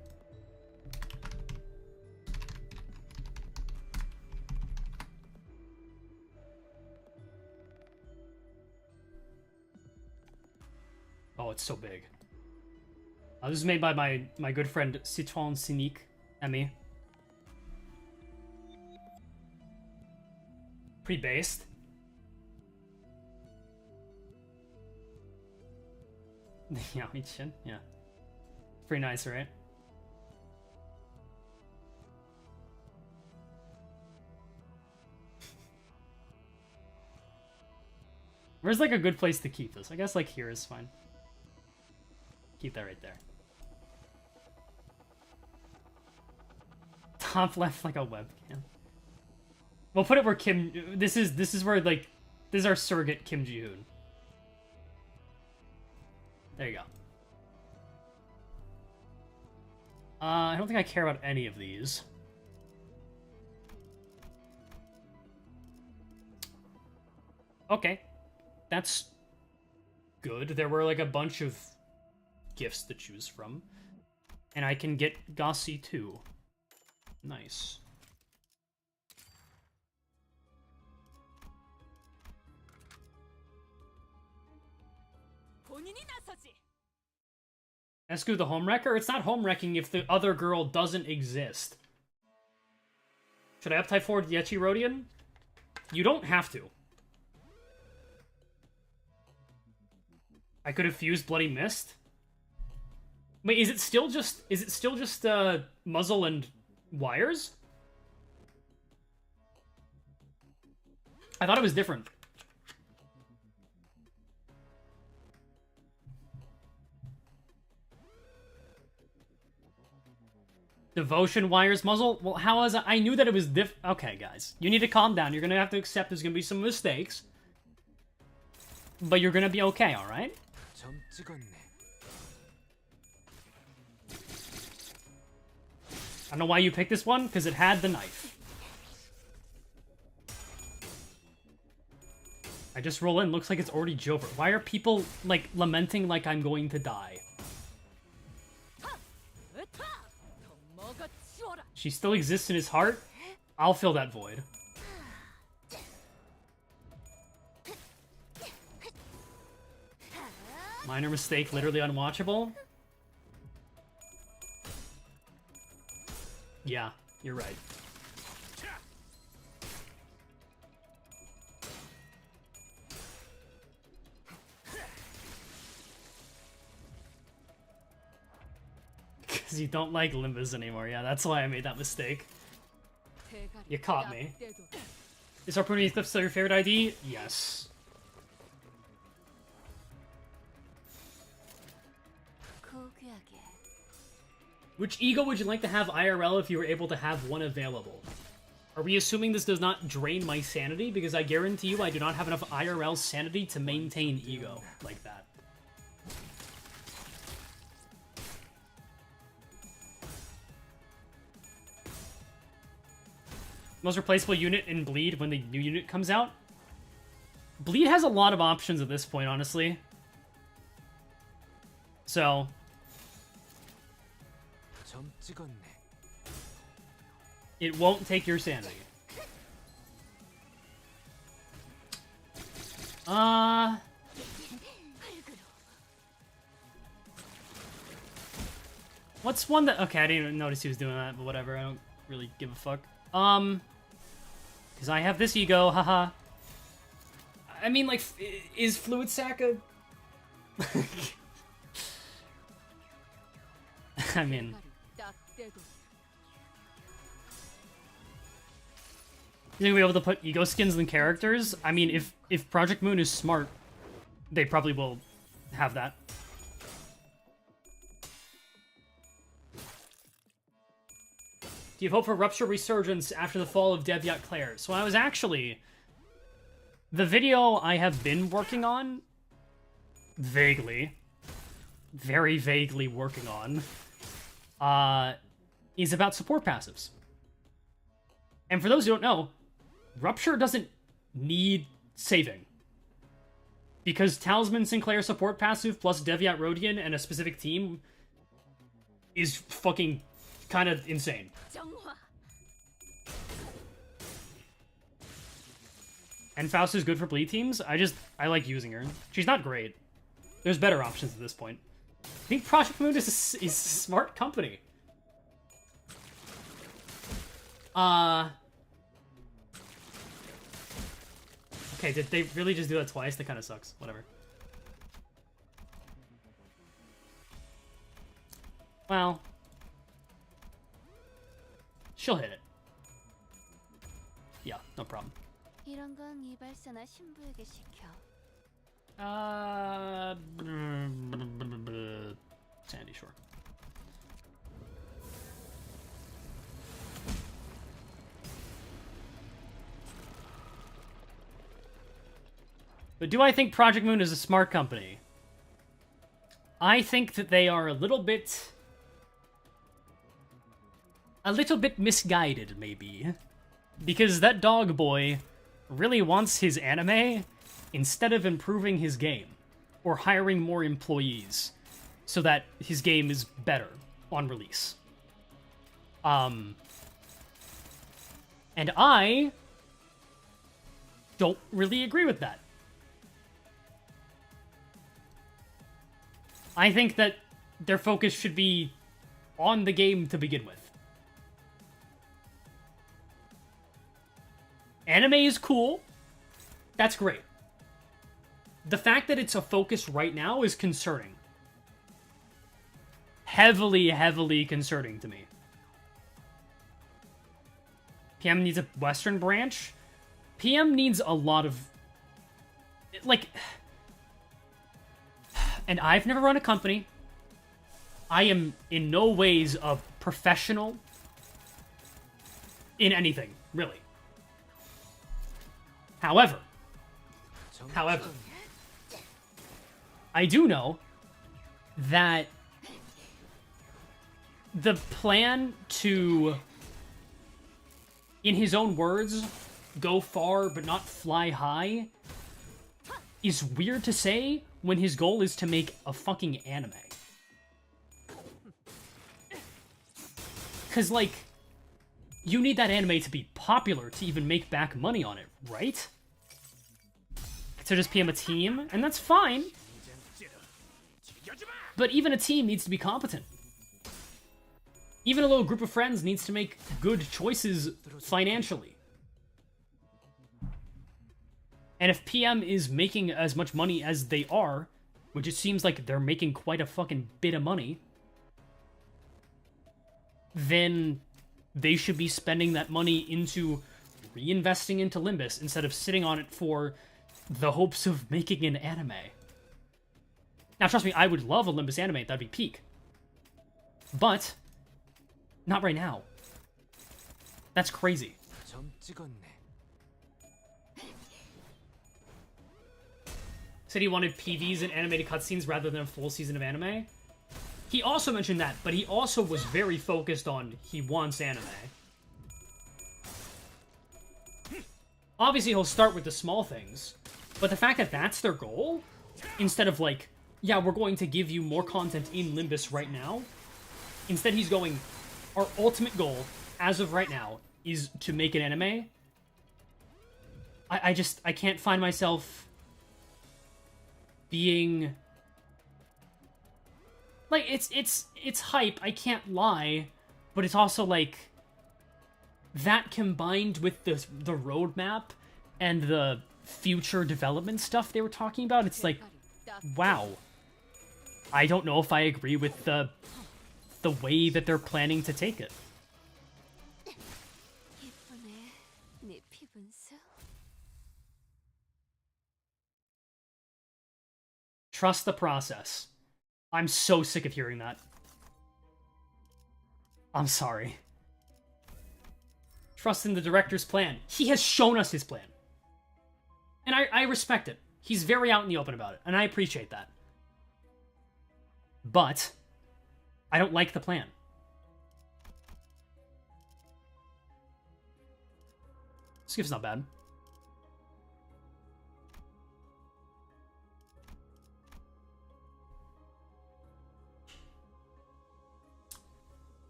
Oh, it's so big. This is made by my good friend Citron Cynique, Emmy. Pretty based. Yeah, Michin, yeah. Pretty nice, right? Where's like a good place to keep this? I guess like here is fine. Keep that right there. Top left like a webcam. We'll put it where Kim. This is where like this is our surrogate Kim Ji-hoon. There you go. I don't think I care about any of these. Okay. That's good. There were like a bunch of gifts to choose from. And I can get Gossi too. Nice. Escu the home wrecker? It's not home wrecking if the other girl doesn't exist. Should I up type forward Yechi Rodian? You don't have to. I could have fused Bloody Mist. Wait, is it still just muzzle and wires? I thought it was different. Devotion wires muzzle? Well, how is it? I knew that it was okay, guys. You need to calm down. You're gonna have to accept there's gonna be some mistakes. But you're gonna be okay, alright? I don't know why you picked this one, because it had the knife. I just roll in, looks like it's already Jover. Why are people, like, lamenting like I'm going to die? She still exists in his heart? I'll fill that void. Minor mistake, literally unwatchable? Yeah, you're right. Because you don't like Limbus anymore. Yeah, that's why I made that mistake. You caught me. Is Harpoon Cliff still your favorite ID? Yes. Which ego would you like to have IRL if you were able to have one available? Are we assuming this does not drain my sanity? Because I guarantee you I do not have enough IRL sanity to maintain ego like that. Most replaceable unit in Bleed when the new unit comes out? Bleed has a lot of options at this point, honestly. So... it won't take your sanity. What's one that... okay, I didn't even notice he was doing that, but whatever, I don't really give a fuck. Because I have this ego, haha. I mean, like, is Fluid Sack a... I mean... you think we'll be able to put ego skins in characters? I mean, if Project Moon is smart, they probably will have that. Do you have hope for Rupture Resurgence after the fall of Deviat Claire? So I was actually... the video I have been working on, vaguely, very vaguely working on, is about support passives. And for those who don't know, Rupture doesn't need saving. Because Talisman Sinclair support passive plus Deviat Rodian and a specific team is fucking kind of insane. And Faust is good for bleed teams. I like using her. She's not great. There's better options at this point. I think Project Moon is a smart company. Okay, did they really just do that twice? That kind of sucks. Whatever. Well, she'll hit it. Yeah, no problem. 이런 건 이발사나 신부에게 시켜. Sandy, sure. But do I think Project Moon is a smart company? I think that they are a little bit misguided, maybe. Because that dog boy really wants his anime instead of improving his game or hiring more employees so that his game is better on release. And I don't really agree with that. I think that their focus should be on the game to begin with. Anime is cool. That's great. The fact that it's a focus right now is concerning. Heavily, heavily concerning to me. PM needs a Western branch. PM needs a lot of... like... And I've never run a company. I am in no ways a professional in anything, really. However, I do know that the plan to, in his own words, go far but not fly high is weird to say when his goal is to make a fucking anime. Because, like, you need that anime to be popular to even make back money on it, right? So just PM a team, and that's fine. But even a team needs to be competent. Even a little group of friends needs to make good choices financially. And if PM is making as much money as they are, which it seems like they're making quite a fucking bit of money, then they should be spending that money into reinvesting into Limbus instead of sitting on it for the hopes of making an anime. Now, trust me, I would love a Limbus anime. That'd be peak. But not right now. That's crazy. Said he wanted PVs and animated cutscenes rather than a full season of anime. He also mentioned that, but he also was very focused on he wants anime. Obviously, he'll start with the small things, but the fact that that's their goal, instead of like, yeah, we're going to give you more content in Limbus right now, instead he's going, our ultimate goal, as of right now, is to make an anime. I can't find myself being... like, it's hype, I can't lie, but it's also like, that combined with the roadmap and the future development stuff they were talking about, it's like, wow. I don't know if I agree with the way that they're planning to take it. Trust the process. I'm so sick of hearing that. I'm sorry. Trust in the director's plan. He has shown us his plan. And I respect it. He's very out in the open about it, and I appreciate that. But I don't like the plan. Skiff's not bad.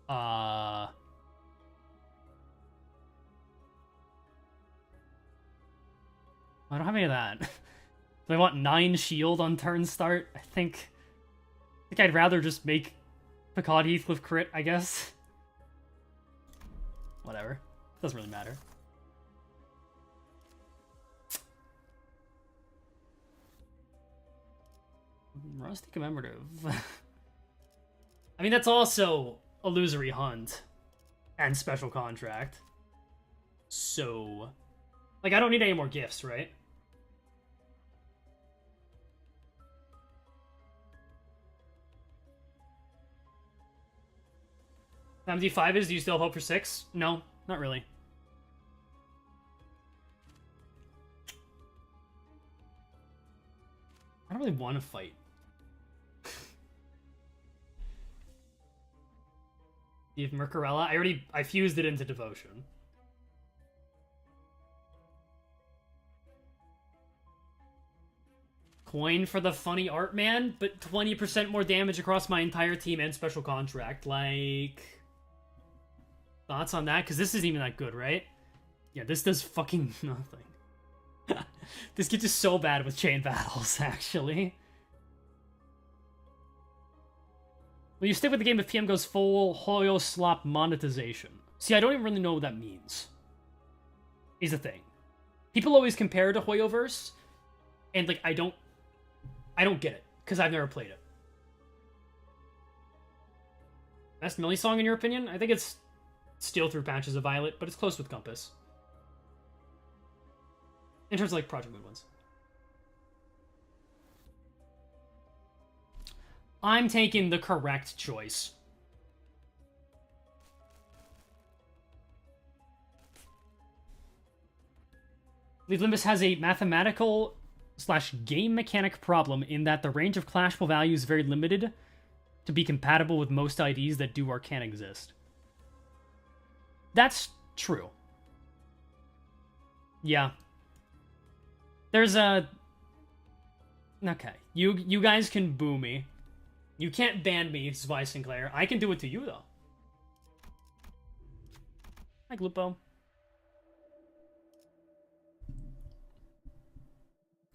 I don't have any of that. Do I want 9 shield on turn start? I think I'd rather just make Picard Heathcliff crit, I guess. Whatever. Doesn't really matter. Rusty commemorative. I mean, that's also Illusory Hunt and Special Contract. So, like, I don't need any more gifts, right? MD5 is, do you still have hope for 6? No, not really. I don't really want to fight. You have Mercarella? I fused it into Devotion. Coin for the funny art man, but 20% more damage across my entire team and Special Contract. Like, thoughts on that? Because this isn't even that good, right? Yeah, this does fucking nothing. This gets just so bad with chain battles, actually. Will you stick with the game if PM goes full Hoyo slop monetization? See, I don't even really know what that means. Is the thing. People always compare to Hoyoverse, and like I don't get it, because I've never played it. Best Millie song in your opinion? I think it's Steal Through Patches of Violet, but it's close with Compass. In terms of like Project Moon ones. I'm taking the correct choice. Limbus has a mathematical / game mechanic problem in that the range of clashable values is very limited to be compatible with most IDs that do or can exist. That's true. Yeah. There's a... Okay. You guys can boo me. You can't ban me, Zwei Sinclair. I can do it to you, though. Hi, Glupo.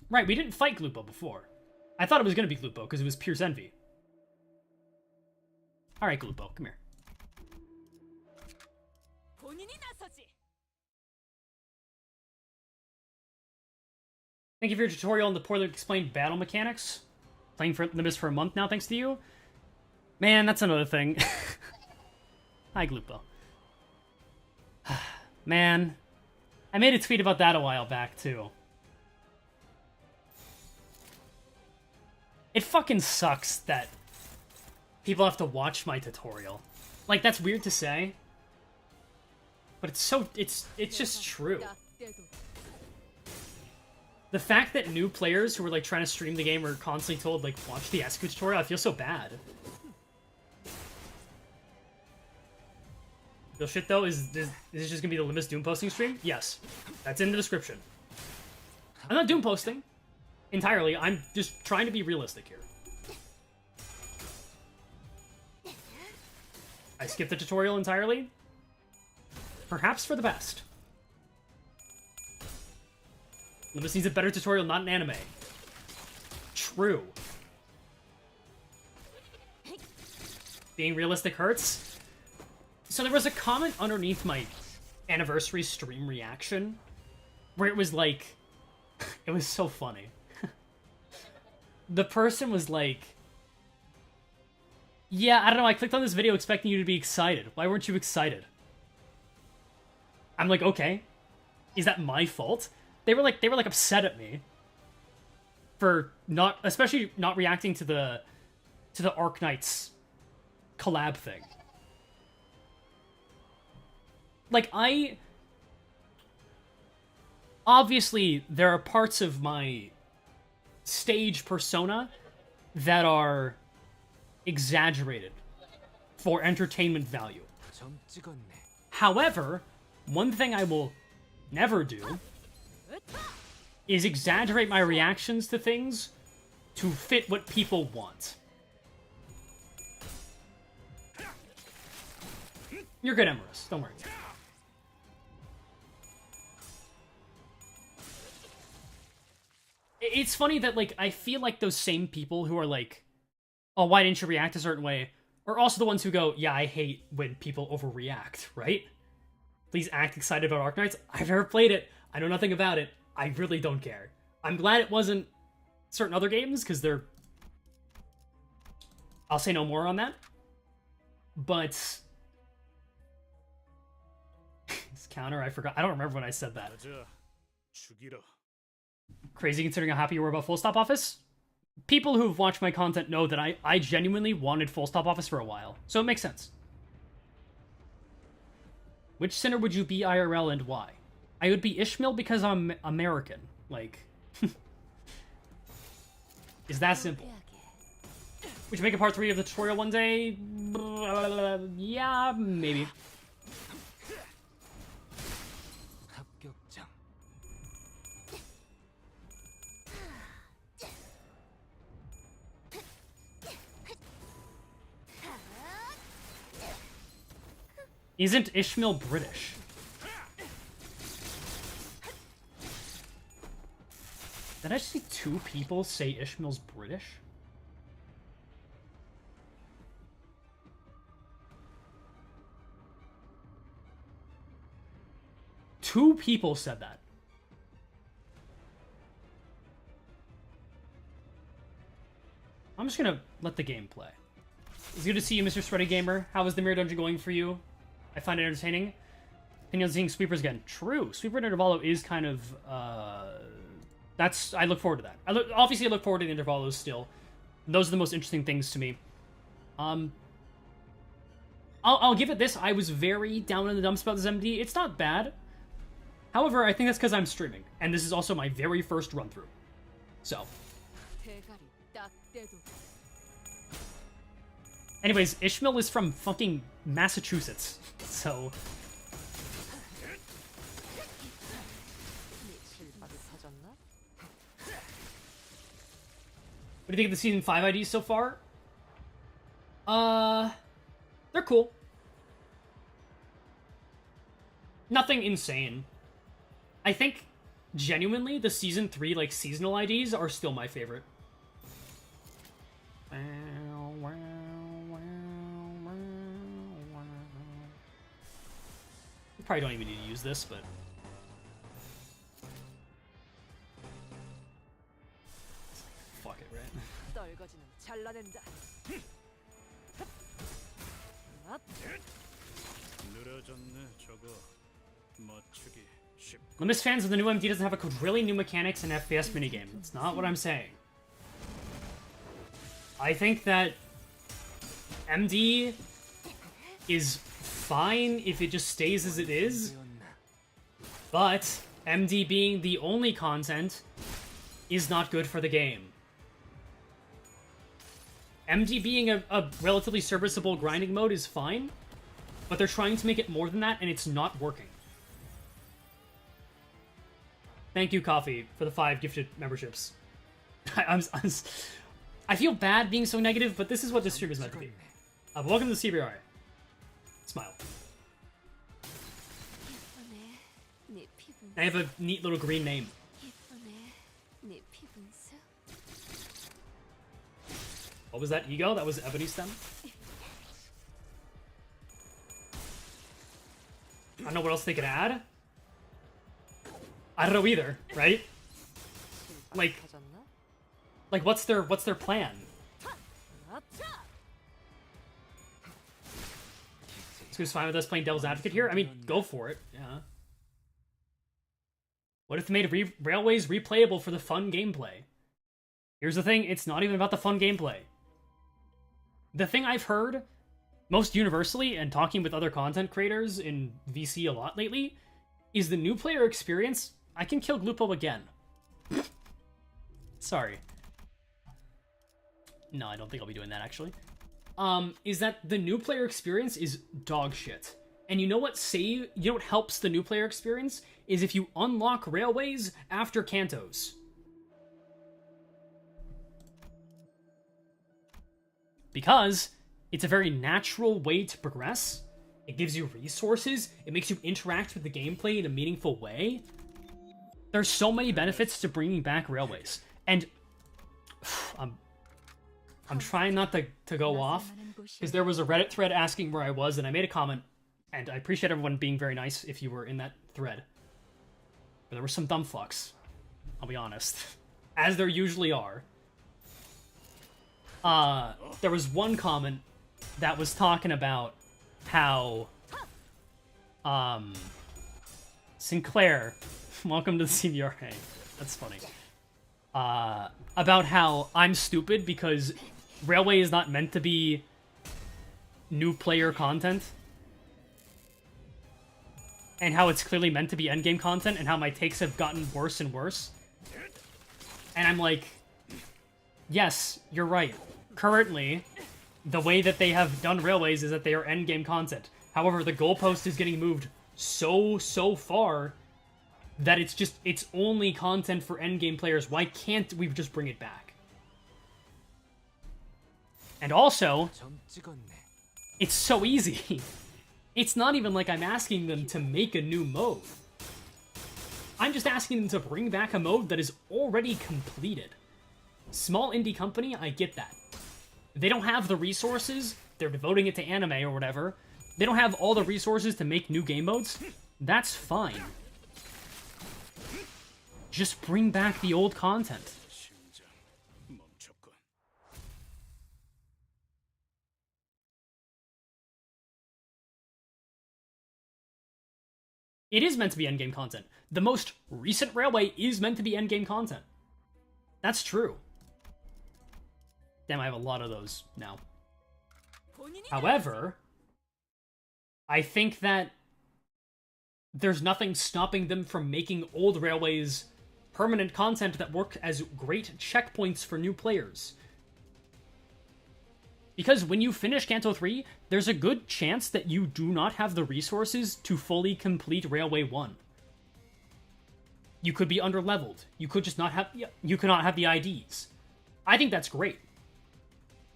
Right, we didn't fight Glupo before. I thought it was going to be Glupo, because it was Pierce Envy. Alright, Glupo, come here. Thank you for your tutorial on the poorly explained battle mechanics. Playing for Limbus for a month now, thanks to you. Man, that's another thing. Hi, Glupo. Man, I made a tweet about that a while back, too. It fucking sucks that people have to watch my tutorial. Like, that's weird to say. But it's just true. The fact that new players who are, like, trying to stream the game are constantly told, like, watch the SQ tutorial, I feel so bad. Real shit, though, is this just gonna be the Limbus Doom posting stream? Yes. That's in the description. I'm not Doom posting entirely, I'm just trying to be realistic here. I skipped the tutorial entirely? Perhaps for the best. Limbus needs a better tutorial, not an anime. True. Being realistic hurts. So there was a comment underneath my anniversary stream reaction where it was like, it was so funny. The person was like, yeah, I don't know, I clicked on this video expecting you to be excited. Why weren't you excited? I'm like, okay. Is that my fault? They were like upset at me for not, especially not reacting to the Arknights collab thing. Like, obviously there are parts of my stage persona that are exaggerated for entertainment value. However, one thing I will never do is exaggerate my reactions to things to fit what people want. You're good, Emerus. Don't worry. It's funny that, like, I feel like those same people who are like, oh, why didn't you react a certain way, are also the ones who go, yeah, I hate when people overreact, right? Please act excited about Arknights. I've never played it. I know nothing about it. I really don't care. I'm glad it wasn't certain other games, because they're I'll say no more on that. But this counter, I forgot. I don't remember when I said that. 가자. 죽이라. Crazy considering how happy you were about Full Stop Office. People who've watched my content know that I genuinely wanted Full Stop Office for a while, so it makes sense. Which sinner would you be IRL and why? I would be Ishmael because I'm American. Like, is that simple? Would you make a part 3 of the tutorial one day? Yeah, maybe. 합격장. Isn't Ishmael British? Did I see 2 people say Ishmael's British? Two people said that. I'm just gonna let the game play. It's good to see you, Mr. Sweaty Gamer. How is the Mirror Dungeon going for you? I find it entertaining. Opinion on seeing Sweepers again. True. Sweeper and Intervalo is kind of, I look forward to that. Obviously, I look forward to the Intervalos still. Those are the most interesting things to me. I'll give it this. I was very down in the dumps about this MD. It's not bad. However, I think that's because I'm streaming. And this is also my very first run-through. So. 대가리 딱 떼도 Anyways, Ishmael is from fucking Massachusetts. So. 실밥이 터졌나? What do you think of the Season 5 IDs so far? They're cool. Nothing insane. I think, genuinely, the Season 3, like, seasonal IDs are still my favorite. We probably don't even need to use this, but... fuck it, right? 떨거지는 잘라낸다. 앞. 늘어졌네 저거. 맞추기 쉽. Limbus fans of the new MD doesn't have a quadrillion new mechanics and FPS minigame. That's not what I'm saying. I think that MD is fine if it just stays as it is, but MD being the only content is not good for the game. MD being a relatively serviceable grinding mode is fine, but they're trying to make it more than that, and it's not working. Thank you, Coffee, for the 5 gifted memberships. I feel bad being so negative, but this is what this stream is meant to be. Welcome to the CBR. Smile. I have a neat little green name. What was that, Ego? That was Ebony Stem? I don't know what else they could add. I don't know either, right? Like what's their plan? Who's fine with us playing Devil's Advocate here? I mean, go for it. Yeah. What if they made Railways replayable for the fun gameplay? Here's the thing, it's not even about the fun gameplay. The thing I've heard most universally, and talking with other content creators in VC a lot lately, is the new player experience. I can kill Glupo again. Sorry. No, I don't think I'll be doing that, actually. Is that the new player experience is dog shit. And you know what helps the new player experience? Is if you unlock Railways after Cantos. Because it's a very natural way to progress. It gives you resources. It makes you interact with the gameplay in a meaningful way. There's so many benefits to bringing back Railways. And I'm trying not to go off, because there was a Reddit thread asking where I was, and I made a comment, and I appreciate everyone being very nice if you were in that thread. But there were some dumb fucks, I'll be honest. As there usually are. there was one comment that was talking about how, Sinclair, welcome to the CVRA, that's funny, about how I'm stupid because Railway is not meant to be new player content, and how it's clearly meant to be endgame content, and how my takes have gotten worse and worse. And I'm like, yes, you're right. Currently, the way that they have done Railways is that they are endgame content. However, the goalpost is getting moved so far that it's only content for endgame players. Why can't we just bring it back? And also, it's so easy. It's not even like I'm asking them to make a new mode. I'm just asking them to bring back a mode that is already completed. Small indie company, I get that. They don't have the resources, they're devoting it to anime or whatever. They don't have all the resources to make new game modes. That's fine. Just bring back the old content. 심장 멈췄군. It is meant to be endgame content. The most recent Railway is meant to be endgame content. That's true. Damn, I have a lot of those now. However, I think that there's nothing stopping them from making old Railways permanent content that work as great checkpoints for new players. Because when you finish Kanto 3, there's a good chance that you do not have the resources to fully complete Railway 1. You could be underleveled. You could just not have... You could not have the IDs. I think that's great.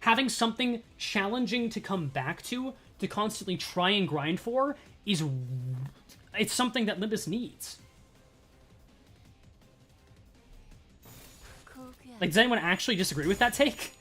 Having something challenging to come back to constantly try and grind for, is... It's something that Limbus needs. Like, does anyone actually disagree with that take?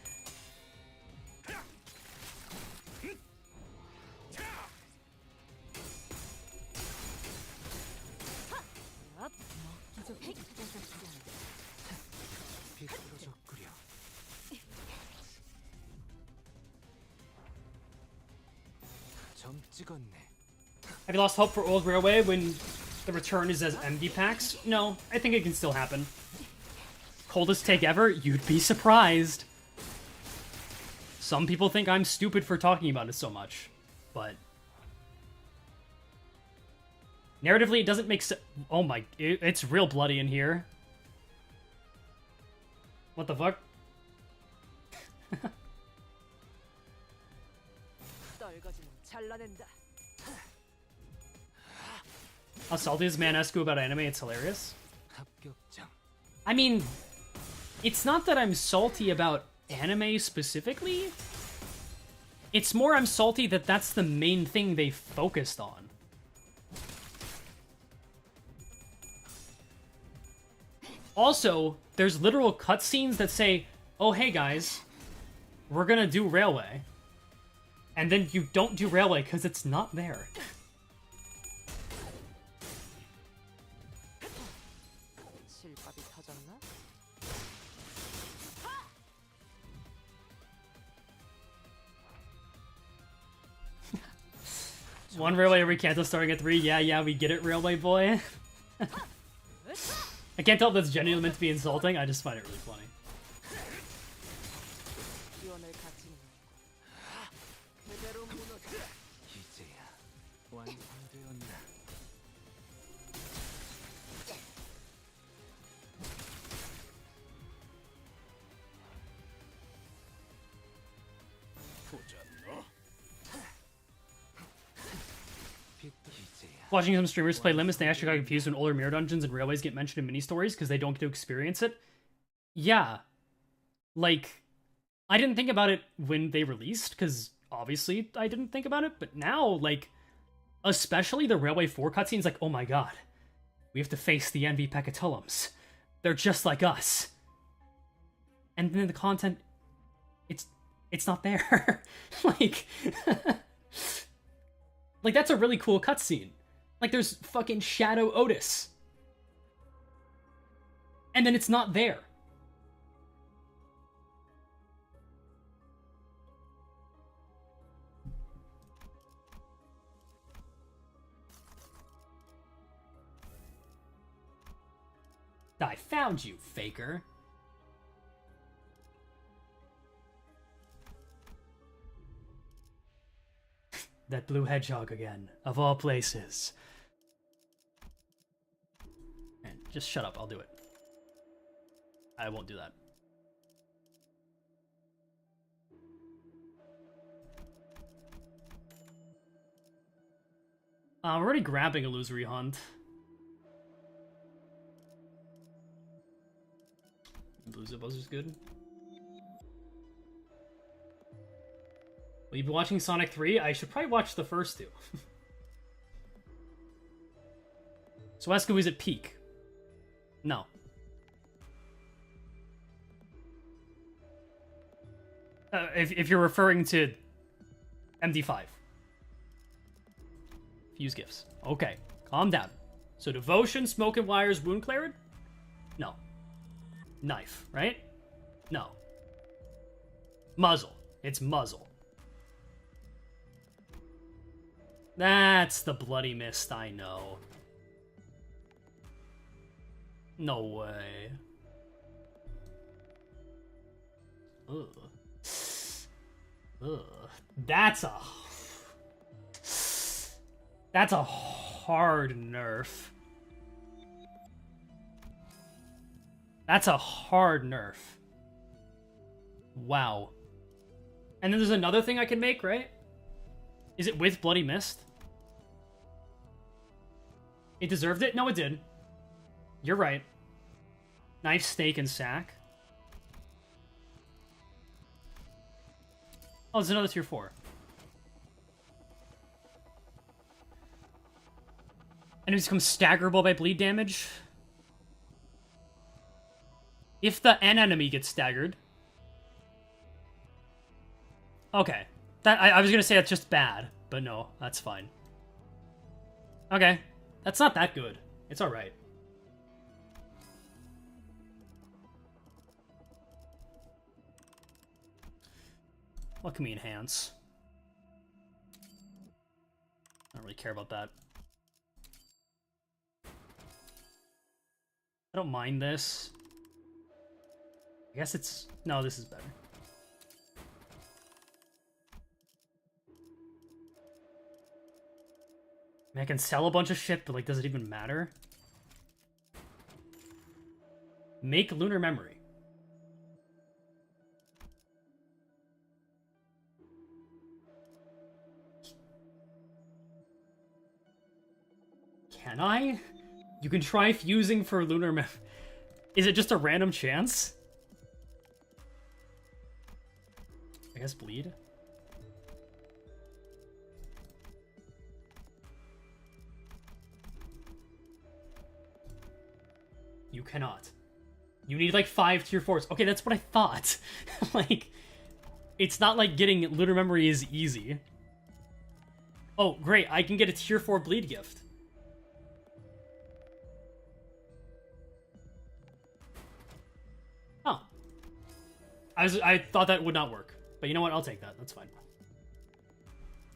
Have you lost hope for Old Railway when the return is as MD packs? No, I think it can still happen. Coldest take ever? You'd be surprised. Some people think I'm stupid for talking about it so much, but... narratively, it doesn't make sense. Oh my... It's real bloody in here. What the fuck? How salty is Manescu about anime? It's hilarious. I mean, it's not that I'm salty about anime specifically. It's more I'm salty that that's the main thing they focused on. Also, there's literal cutscenes that say, oh hey guys, we're gonna do Railway. And then you don't do Railway because it's not there. One Railway every Kanto starting at 3. Yeah, we get it, Railway boy. I can't tell if that's genuinely meant to be insulting. I just find it really funny. Watching some streamers play Limbus, they actually got confused when older mirror dungeons and railways get mentioned in mini-stories because they don't get to experience it. Yeah. Like, I didn't think about it when they released, because obviously I didn't think about it, but now, like, especially the Railway 4 cutscenes, like, oh my god, we have to face the Envy Pecatillums. They're just like us. And then the content, it's not there. like, like, that's a really cool cutscene. Like, there's fucking Shadow Otis. And then it's not there. I found you, faker. That blue hedgehog again, of all places. Man, just shut up, I'll do it. I won't do that. We're already grabbing Illusory Hunt. Blues of Buzzer's good. Will you be watching Sonic 3? I should probably watch the first two. So Esco is at peak. No. If you're referring to MD5. Fuse gifts. Okay, calm down. So Devotion, Smoke and Wires, Wound Cleared? No. Knife, right? No. Muzzle. It's muzzle. That's the Bloody Mist, I know. No way. Ugh. Ugh. That's a hard nerf. That's a hard nerf. Wow. And then there's another thing I can make, right? Is it with Bloody Mist? It deserved it? No, it did. You're right. Knife, Snake, and Sack. Oh, there's another tier 4. Enemies become staggerable by bleed damage. If the N enemy gets staggered. Okay. I was gonna say that's just bad, but no, that's fine. Okay. That's not that good. It's alright. What can we enhance? I don't really care about that. I don't mind this. I guess it's... No, this is better. I mean, I can sell a bunch of shit, but, like, does it even matter? Make Lunar Memory. Can I? You can try fusing for Lunar Memory. Is it just a random chance? I guess bleed. You cannot. You need like 5 tier 4s. Okay, that's what I thought. Like, it's not like getting Lunar Memory is easy. Oh, great. I can get a tier 4 bleed gift. Oh. I thought that would not work. But you know what? I'll take that. That's fine.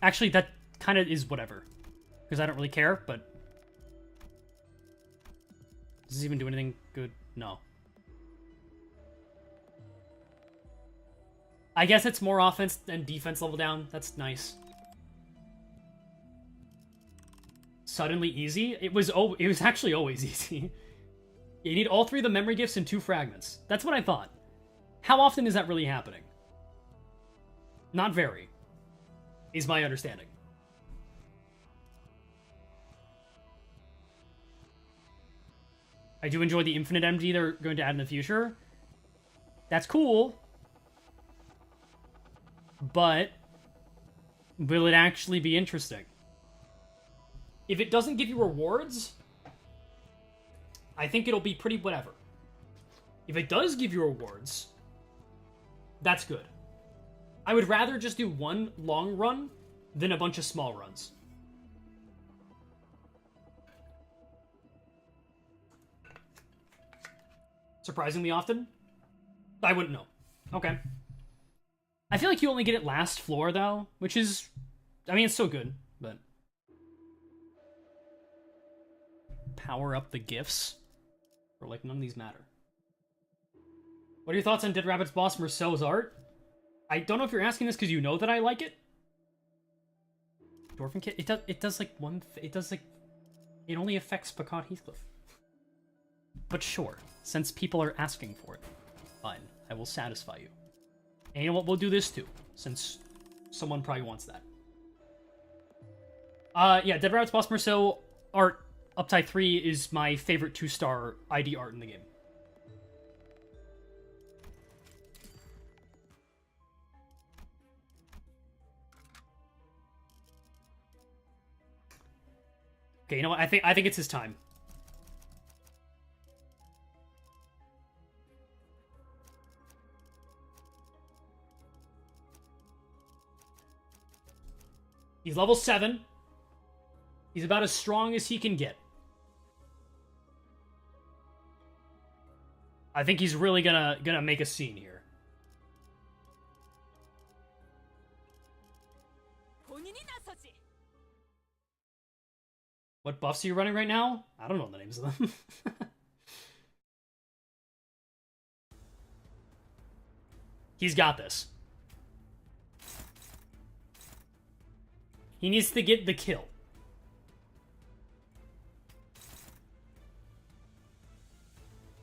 Actually, that kind of is whatever. Because I don't really care, but... Does this even do anything good? No. I guess it's more offense and defense level down. That's nice. Suddenly easy? It was actually always easy. You need all 3 of the memory gifts and 2 fragments. That's what I thought. How often is that really happening? Not very, is my understanding. I do enjoy the infinite MD they're going to add in the future. That's cool. But will it actually be interesting? If it doesn't give you rewards, I think it'll be pretty whatever. If it does give you rewards, that's good. I would rather just do one long run than a bunch of small runs. Surprisingly often? I wouldn't know. Okay. I feel like you only get it last floor, though, which is... I mean, it's still good, but... Power up the gifts. Or, like, none of these matter. What are your thoughts on Dead Rabbit's boss Merceau's art? I don't know if you're asking this because you know that I like it. Dwarven Kit? It does like one... It does like... It only affects Pecan Heathcliff. But sure, since people are asking for it, fine, I will satisfy you. And you know what, we'll do this too, since someone probably wants that. Yeah, Dead Rabbit's boss Merceau art, Uptide 3, is my favorite 2-star ID art in the game. Okay, you know what? I think it's his time. He's level 7. He's about as strong as he can get. I think he's really gonna make a scene here. What buffs are you running right now? I don't know the names of them. He's got this. He needs to get the kill.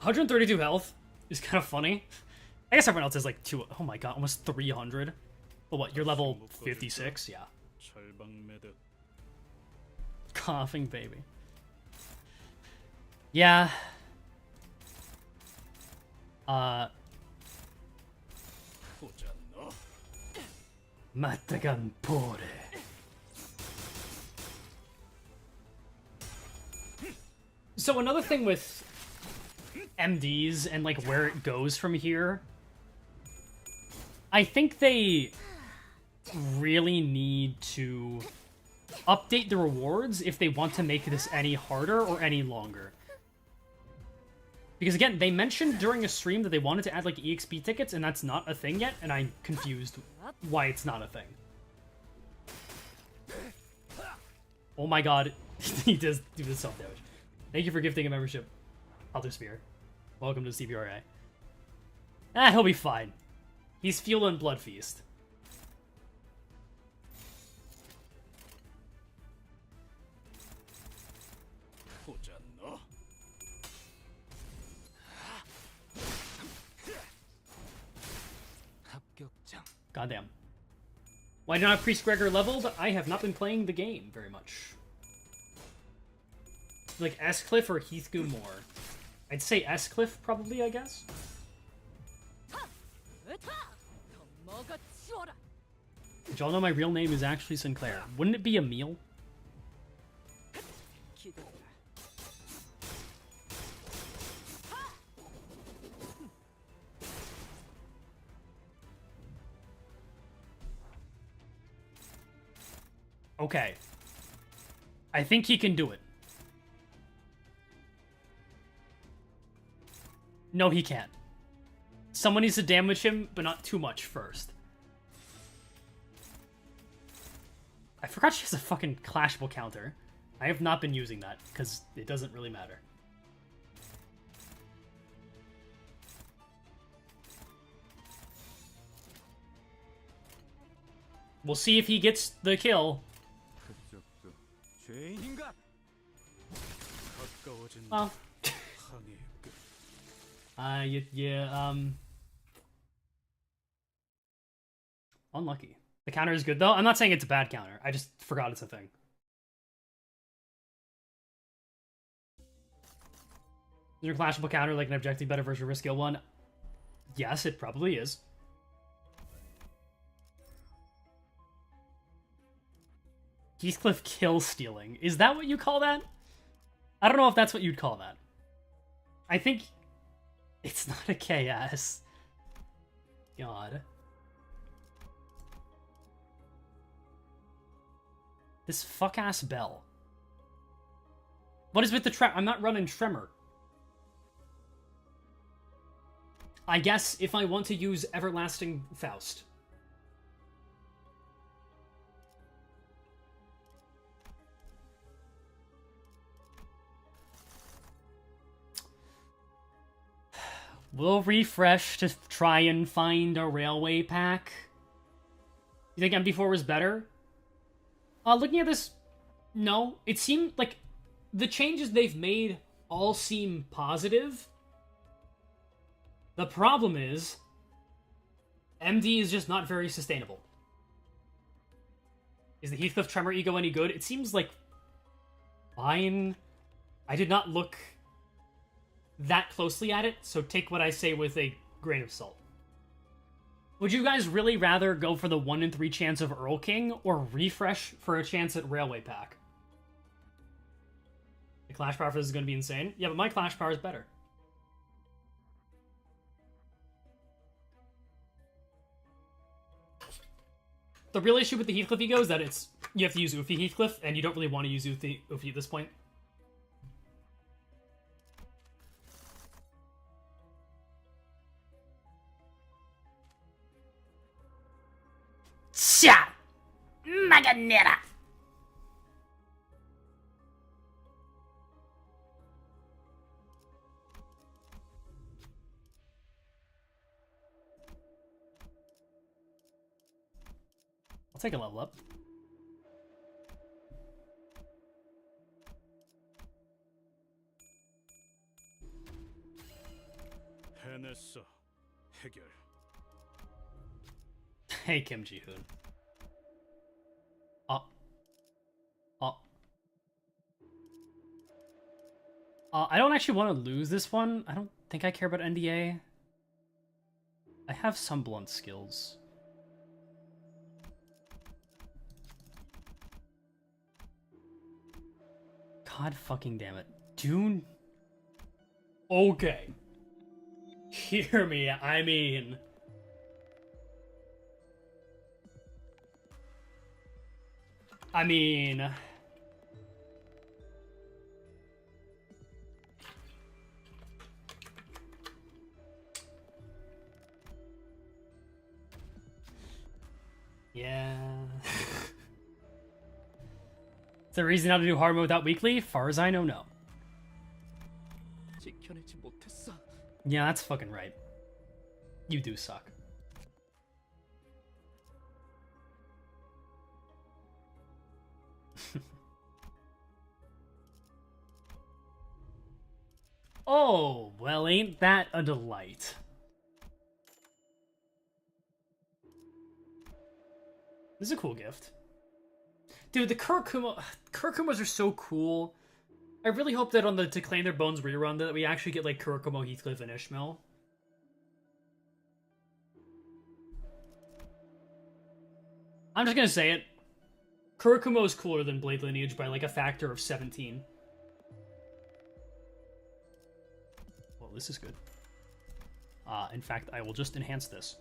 $132 health is kind of funny. I guess everyone else is like oh my god, almost 300. But what, you're level 56? Yeah. Coughing baby. Yeah. Matagan pore. So another thing with MDs and like where it goes from here, I think they really need to update the rewards if they want to make this any harder or any longer. Because again, they mentioned during a stream that they wanted to add like EXP tickets, and that's not a thing yet, and I'm confused why it's not a thing. Oh my god, he does do the self-damage. Thank you for gifting a membership, Alter Spear. Welcome to CBRA. He'll be fine. He's fueling Blood Feast. Goddamn. Why do not have Priest Gregor leveled? I have not been playing the game very much. Like S-Cliff or Heathgoon more? I'd say S-Cliff probably, I guess. Did y'all know my real name is actually Sinclair? Wouldn't it be a meal? Okay. I think he can do it. No, he can't. Someone needs to damage him, but not too much first. I forgot she has a fucking clashable counter. I have not been using that, because it doesn't really matter. We'll see if he gets the kill. Well. Unlucky. The counter is good, though. I'm not saying it's a bad counter. I just forgot it's a thing. Is your clashable counter like an objective better version of a skill one? Yes, it probably is. Heathcliff kill stealing. Is that what you call that? I don't know if that's what you'd call that. I think it's not a KS. God. This fuck-ass bell. What is with the trap? I'm not running Tremor. I guess if I want to use Everlasting Faust. We'll refresh to try and find a railway pack. You think MD4 was better? Looking at this, no. It seemed like the changes they've made all seem positive. The problem is, MD is just not very sustainable. Is the Heathcliff Tremor Ego any good? It seems like fine. I did not look that closely at it, so take what I say with a grain of salt. Would you guys really rather go for the 1 in 3 chance of Earl King, or refresh for a chance at Railway Pack? The Clash Power for this is going to be insane. Yeah, but my Clash Power is better. The real issue with the Heathcliff Ego is that you have to use Ufi Heathcliff, and you don't really want to use Ufi at this point. Sha! Maganera! I'll take a level up. 해냈어. 해결. Hey, Kim Ji-hoon. I don't actually want to lose this one. I don't think I care about NDA. I have some blunt skills. God fucking damn it. Dune? Okay. Hear me, I mean... Yeah. Is there a reason not to do hard mode without weekly? Far as I know, no. Yeah, that's fucking right. You do suck. Oh, well, ain't that a delight. This is a cool gift. Dude, the Kurkumos are so cool. I really hope that on the To Claim Their Bones rerun that we actually get, like, Kurkumo, Heathcliff, and Ishmael. I'm just gonna say it. Kurkumo is cooler than Blade Lineage by, like, a factor of 17. Well, this is good. In fact, I will just enhance this.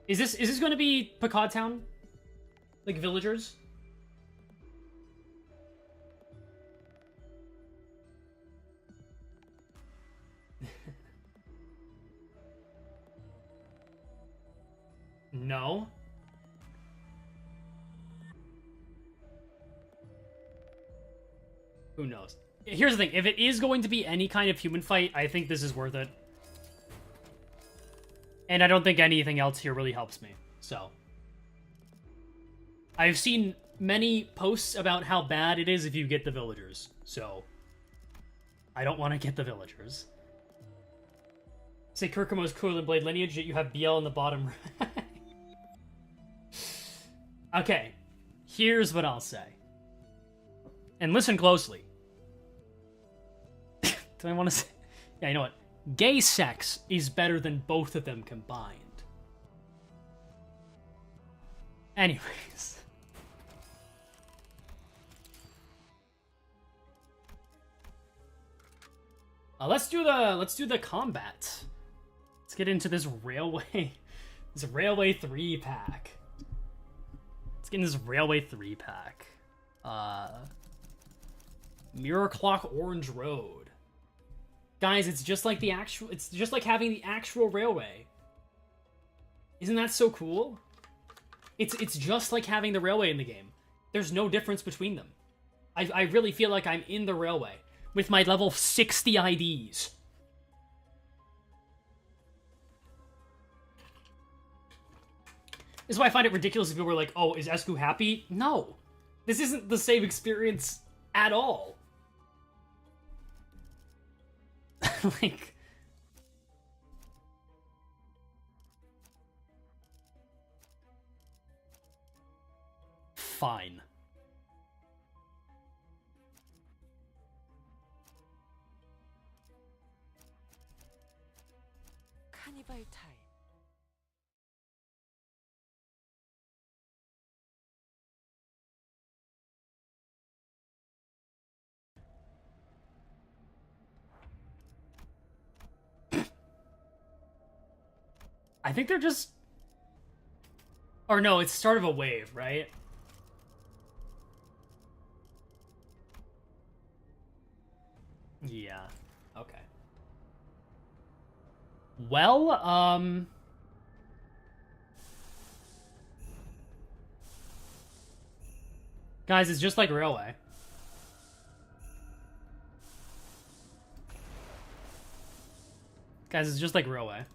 Is this going to be Picard Town? Like, villagers? No. Who knows? Here's the thing. If it is going to be any kind of human fight, I think this is worth it. And I don't think anything else here really helps me. So. I've seen many posts about how bad it is if you get the villagers. So. I don't want to get the villagers. Say Kurkumo's cooler than Blade Lineage, yet you have BL in the bottom right. Okay. Here's what I'll say. And listen closely. Do I want to say... Yeah, you know what? Gay sex is better than both of them combined. Anyways. Let's do the combat. Let's get into this railway 3 pack. Let's get into this railway 3 pack. Mirror Clock Orange Road. Guys, it's just like having the actual railway. Isn't that so cool? It's just like having the railway in the game. There's no difference between them. I really feel like I'm in the railway with my level 60 IDs. This is why I find it ridiculous if people were like, oh, is Esku happy? No. This isn't the same experience at all. Like... Fine. 카니발 타임. I think they're just... Or no, it's start of a wave, right? Yeah. Okay. Well, guys, it's just like Railway. Guys, it's just like Railway.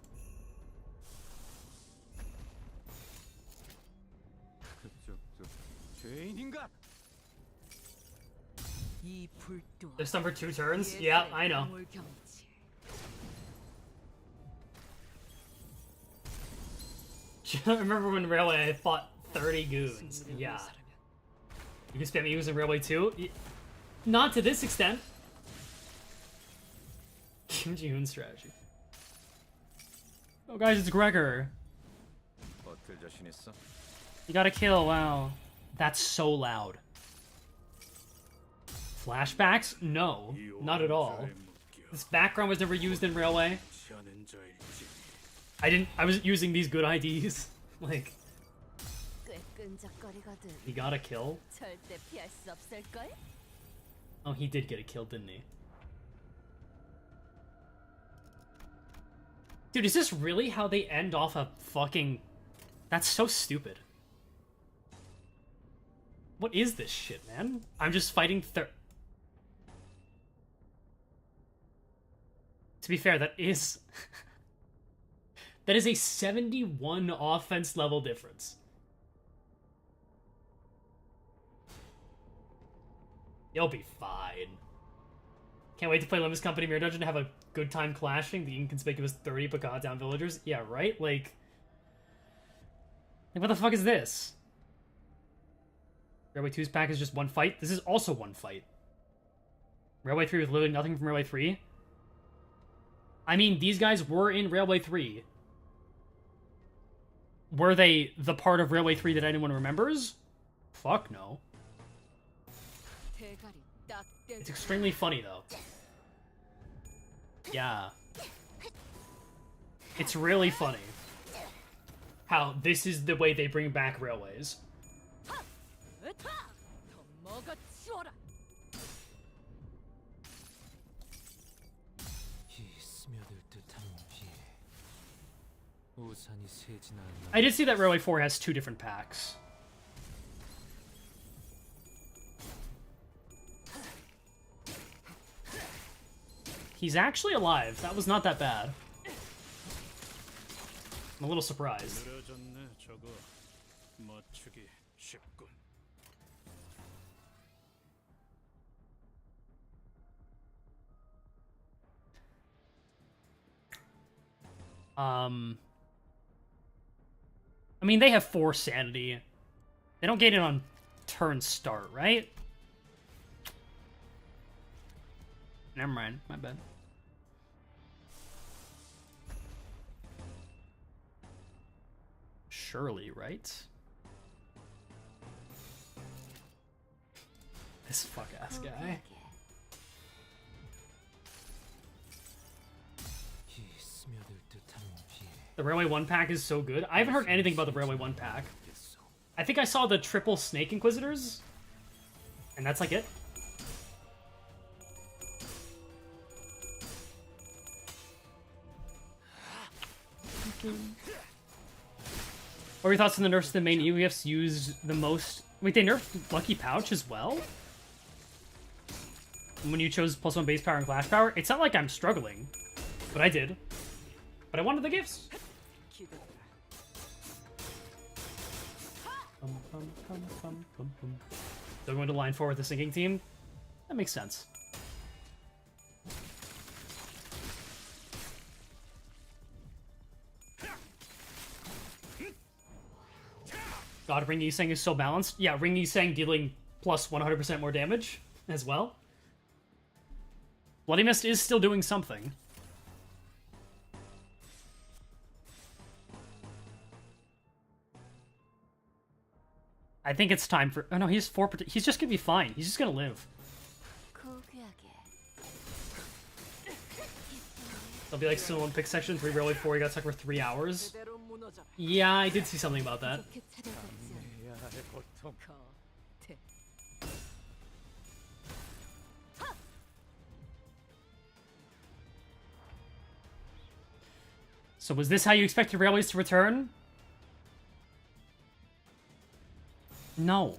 이 불도. There's some for 2 turns? Yeah, I know. I remember when Railway I fought 30 goons. Yeah. You can spam use in Railway 2? Not to this extent. Kim Ji-hoon strategy. Oh guys, it's Gregor. You got a kill, wow. That's so loud. Flashbacks? No, not at all. This background was never used in Railway. I was using these good IDs. Like, he got a kill? Oh, he did get a kill, didn't he? Dude, is this really how they end off a fucking... That's so stupid. What is this shit, man? I'm just fighting To be fair, that is... that is a 71 offense level difference. You'll be fine. Can't wait to play Limbus Company Mirror Dungeon to have a good time clashing the inconspicuous 30 Paka down villagers. Yeah, right? Like, what the fuck is this? Railway 2's pack is just one fight? This is also one fight. Railway 3 with literally nothing from Railway 3? I mean, these guys were in Railway 3. Were they the part of Railway 3 that anyone remembers? Fuck no. It's extremely funny, though. Yeah. It's really funny how this is the way they bring back railways. I did see that Railway 4 has 2 different packs. He's actually alive. That was not that bad. I'm a little surprised. I mean, they have 4 sanity. They don't get it on turn start, right? Never mind. My bad. Surely, right? This fuck-ass guy. The Railway 1 pack is so good. I haven't heard anything about the Railway 1 pack. I think I saw the triple Snake Inquisitors, and that's like it. What are your thoughts on the nerfs the main EUFs use the most? Wait, they nerfed Lucky Pouch as well? When you chose +1 base power and clash power? It's not like I'm struggling, but I did. But I wanted the gifts. They're going to line 4 with the sinking team. That makes sense. God, Ring Yiseng is so balanced. Yeah, Ring Yiseng dealing plus 100% more damage as well. Bloody Mist is still doing something. I think it's time for... Oh no, he's 4... He's just gonna be fine. He's just gonna live. It'll be like some Olympic section 3 Railway 4, he got stuck for 3 hours. Yeah, I did see something about that. So was this how you expected Railways to return? No.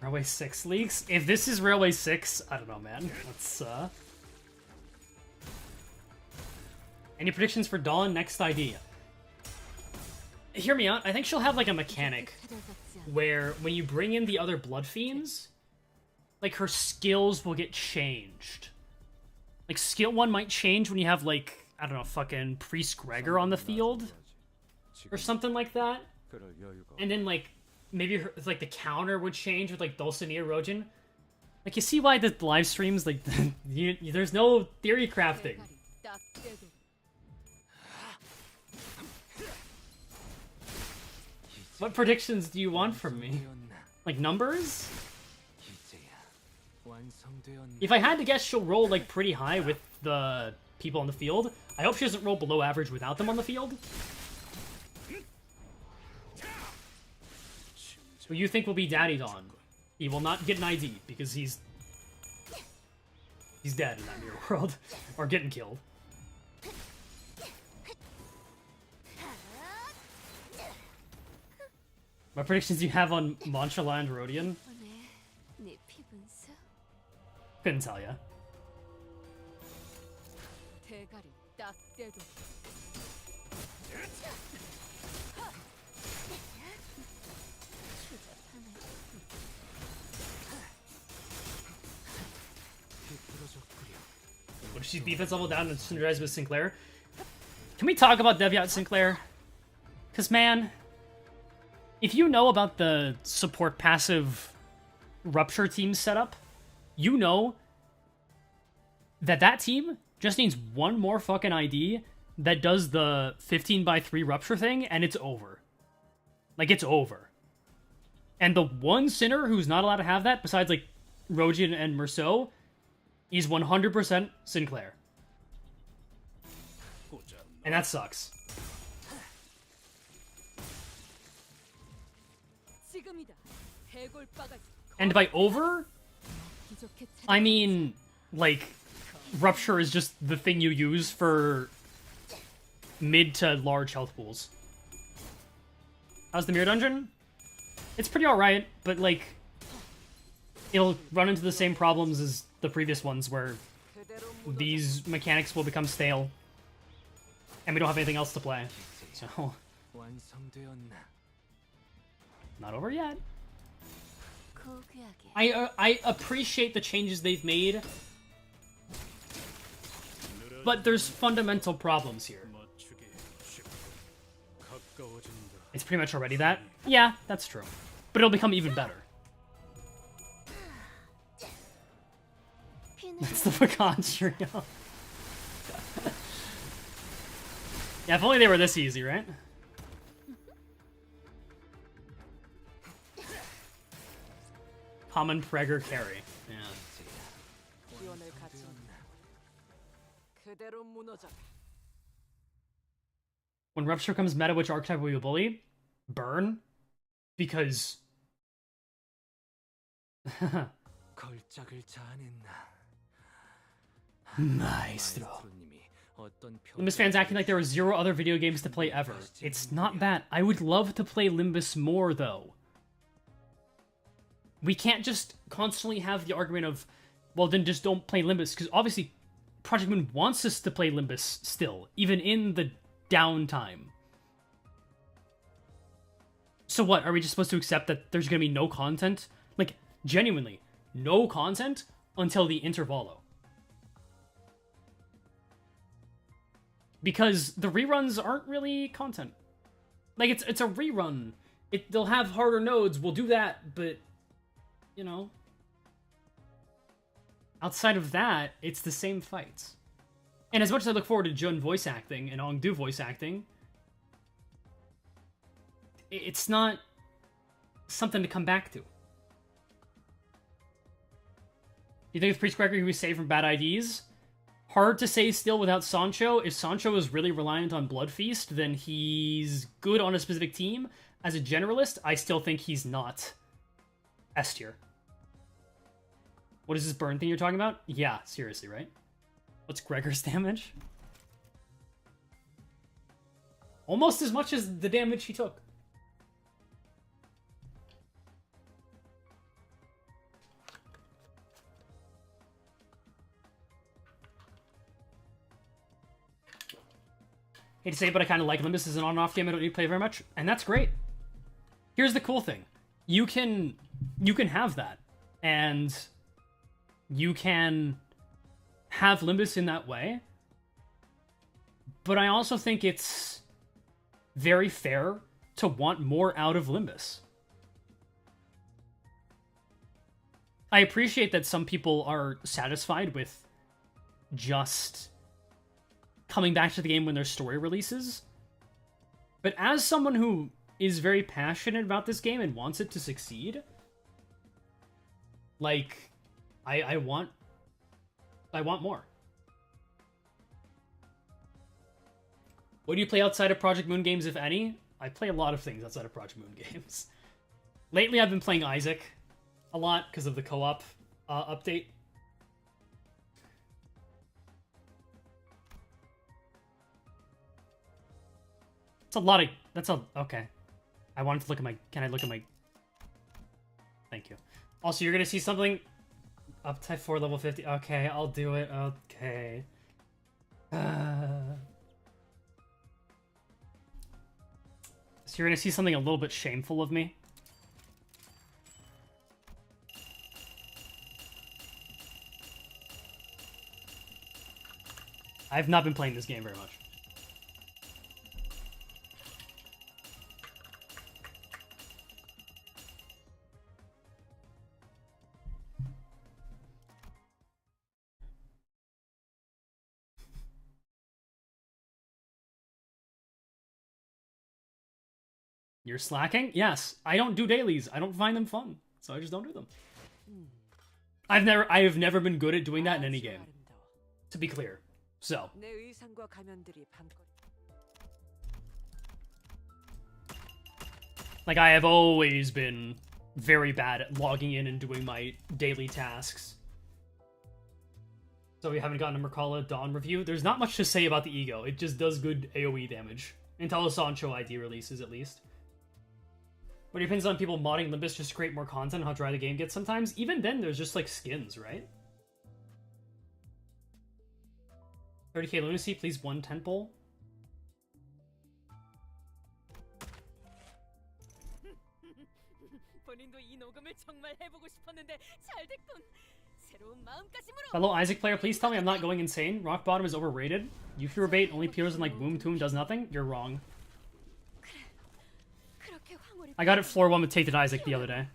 Railway 6 leaks? If this is Railway 6, I don't know, man. Let's, Any predictions for Dawn next ID? Hear me out. I think she'll have, like, a mechanic where when you bring in the other Blood Fiends, like, her skills will get changed. Like, skill 1 might change when you have, like, I don't know, fucking Priest Gregor on the field? Or something like that. And then, like, maybe her, like, the counter would change with, like, Dulcinea Rojin. Like, you see why the live streams, like, there's no theory crafting. What predictions do you want from me? Like, numbers? If I had to guess, she'll roll, like, pretty high with the people on the field. I hope she doesn't roll below average without them on the field. Who you think will be Daddy Dawn? He will not get an ID, because he's dead in that mirror world. Or getting killed. What predictions do you have on Monchala and Rodian? Couldn't tell ya. What if she's defense level down and synergize with Sinclair? Can we talk about Devyat Sinclair? Because, man, if you know about the support passive Rupture team setup, you know that that team just needs one more fucking ID that does the 15x3 Rupture thing, and it's over. Like, it's over. And the one Sinner who's not allowed to have that, besides, like, Rojin and Merceau, is 100% Sinclair. And that sucks. And by over, I mean, like, Rupture is just the thing you use for mid to large health pools. How's the Mirror Dungeon? It's pretty alright, but, like, it'll run into the same problems as the previous ones, where these mechanics will become stale, and we don't have anything else to play. So, not over yet. I appreciate the changes they've made, but there's fundamental problems here. It's pretty much already that. Yeah, that's true. But it'll become even better. That's the Pecan trio. Yeah, if only they were this easy, right? Common Pregger carry. Yeah. When Rupture comes meta, which archetype will you bully? Burn? Because... Maestro. Limbus fans acting like there are 0 other video games to play ever. It's not that. I would love to play Limbus more, though. We can't just constantly have the argument of, well, then just don't play Limbus, because obviously Project Moon wants us to play Limbus still, even in the downtime. So what, are we just supposed to accept that there's gonna be no content? Like, genuinely, no content until the intervalo. Because the reruns aren't really content. Like, it's a rerun. They'll have harder nodes, we'll do that, but, you know. Outside of that, it's the same fights. And as much as I look forward to Jun voice acting and Ongdu voice acting, it's not something to come back to. You think it's Priest Gregory who was saved from bad IDs? Hard to say still without Sancho. If Sancho is really reliant on Blood Feast, then he's good on a specific team. As a generalist, I still think he's not S tier. What is this burn thing you're talking about? Yeah, seriously, right? What's Gregor's damage? Almost as much as the damage he took. Hate to say it, but I kind of like Limbus as an on-off game I don't need to play very much, and that's great. Here's the cool thing. You can have that, and you can have Limbus in that way, but I also think it's very fair to want more out of Limbus. I appreciate that some people are satisfied with just coming back to the game when their story releases. But as someone who is very passionate about this game and wants it to succeed, like, I want more. What do you play outside of Project Moon games, if any? I play a lot of things outside of Project Moon games. Lately, I've been playing Isaac a lot because of the co-op update. It's a lot of... Okay. I wanted to look at my... Can I look at my... Thank you. Also, you're gonna see something... Up type 4, level 50. Okay, I'll do it. Okay. So you're gonna see something a little bit shameful of me. I've not been playing this game very much. You're slacking? Yes. I don't do dailies. I don't find them fun. So I just don't do them. I have never been good at doing that in any game. To be clear. So. Like, I have always been very bad at logging in and doing my daily tasks. So we haven't gotten a Mercala Dawn review. There's not much to say about the ego. It just does good AoE damage. Until the Sancho ID releases, at least. But it depends on people modding Limbus just to create more content, how dry the game gets sometimes. Even then, there's just, like, skins, right? 30k Lunacy, please 1 tentpole. Fellow Isaac player, please tell me I'm not going insane. Rock Bottom is overrated. YouTuber bait only appears in, like, Womb Tomb does nothing. You're wrong. I got it floor 1 with Tainted Isaac the other day.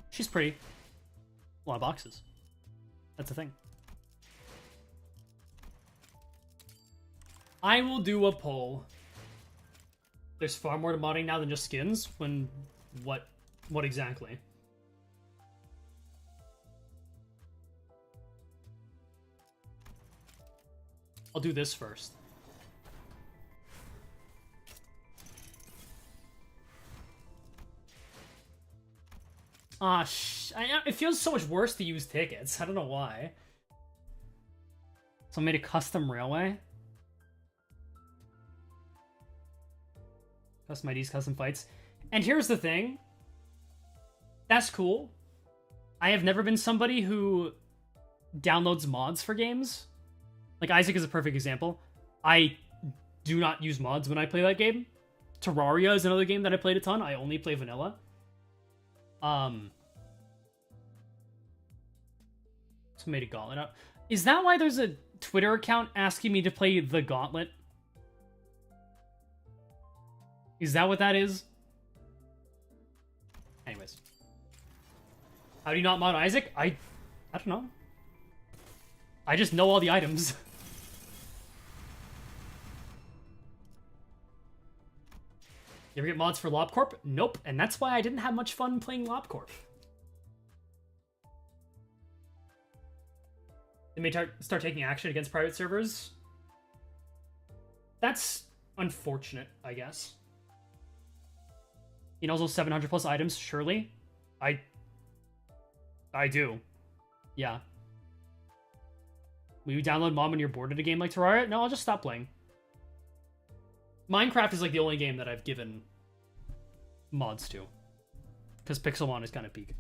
She's pretty. A lot of boxes. That's the thing. I will do a poll. There's far more to modding now than just skins. When... What exactly? I'll do this first. It feels so much worse to use tickets. I don't know why. So I made a custom railway. Custom IDs, custom fights. And here's the thing. That's cool. I have never been somebody who downloads mods for games. Like, Isaac is a perfect example. I do not use mods when I play that game. Terraria is another game that I played a ton. I only play vanilla. So made a gauntlet out. Is that why there's a Twitter account asking me to play the gauntlet? Is that what that is? Anyways. How do you not mod Isaac? I don't know. I just know all the items. You ever get mods for LobCorp? Nope, and that's why I didn't have much fun playing LobCorp. They may start taking action against private servers. That's unfortunate, I guess. He knows those 700 plus items, surely. I do. Yeah. Will you download Mom when you're bored at a game like Terraria? No, I'll just stop playing. Minecraft is like the only game that I've given mods to. Because Pixelmon is kind of peak.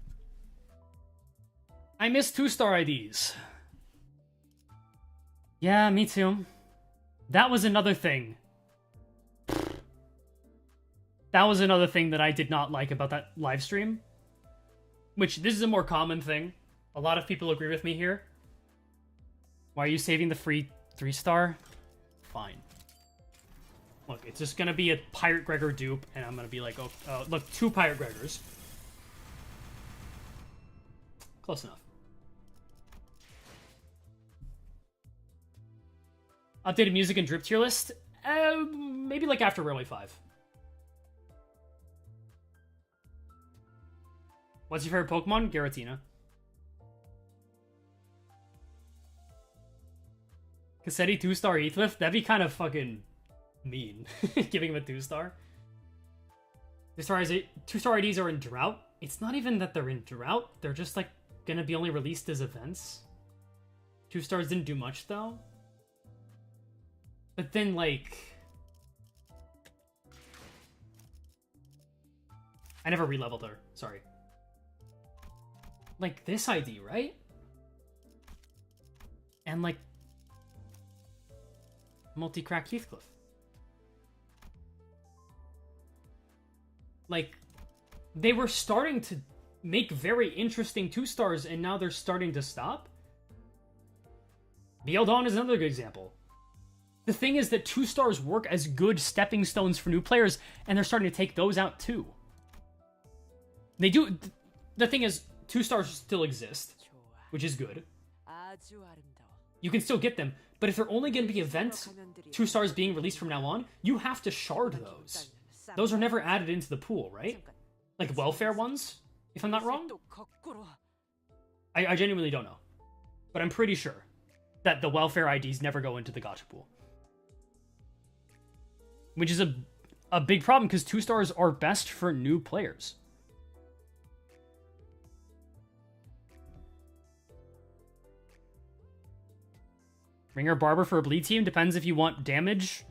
I miss 2-star IDs. Yeah, me too. That was another thing. That was another thing that I did not like about that live stream. Which, this is a more common thing. A lot of people agree with me here. Why are you saving the free 3-star? Fine. Look, it's just gonna be a Pirate Gregor dupe, and I'm gonna be like, oh, look, 2 Pirate Gregors. Close enough. Updated music and drip tier list? Maybe like after Railway 5. What's your favorite Pokemon? Giratina. Cassetti 2-star Heathcliff? That'd be kind of fucking mean. Giving him a 2-star. 2-star IDs are in drought. It's not even that they're in drought. They're just like gonna be only released as events. 2 stars didn't do much though. But then like... I never re-leveled her. Sorry. Like this ID, right? And like... Multi-crack Heathcliff. Like, they were starting to make very interesting 2-stars, and now they're starting to stop. Beeldon is another good example. The thing is that 2-stars work as good stepping stones for new players, and they're starting to take those out too. They do... The thing is, 2-stars still exist, which is good. You can still get them, but if they're only going to be event 2-stars being released from now on, you have to shard those. Those are never added into the pool, right? Like welfare ones, if I'm not wrong? I genuinely don't know. But I'm pretty sure that the welfare IDs never go into the gacha pool. Which is a big problem, because 2-stars are best for new players. Ringer Barber for a bleed team depends if you want damage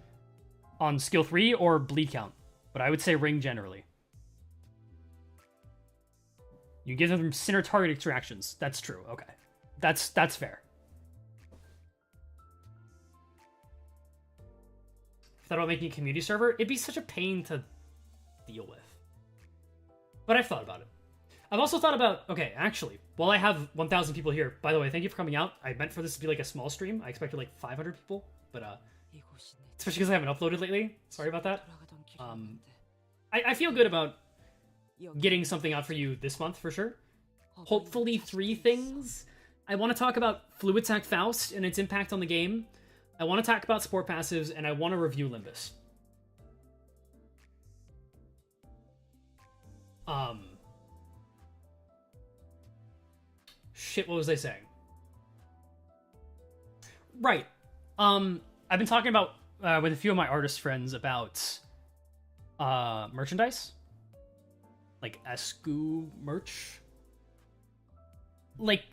on skill 3 or bleed count. But I would say ring generally. You give them center target extractions. That's true. Okay. That's fair. Thought about making a community server? It'd be such a pain to deal with. But I've thought about it. I've also thought about... Okay, actually, while I have 1,000 people here... By the way, thank you for coming out. I meant for this to be like a small stream. I expected like 500 people. But, especially because I haven't uploaded lately. Sorry about that. I feel good about getting something out for you this month, for sure. Hopefully 3 things. I want to talk about Fluid Attack Faust and its impact on the game. I want to talk about Sport Passives, and I want to review Limbus. Shit, what was I saying? Right. I've been talking about, with a few of my artist friends about, merchandise. Like, Escu merch. like,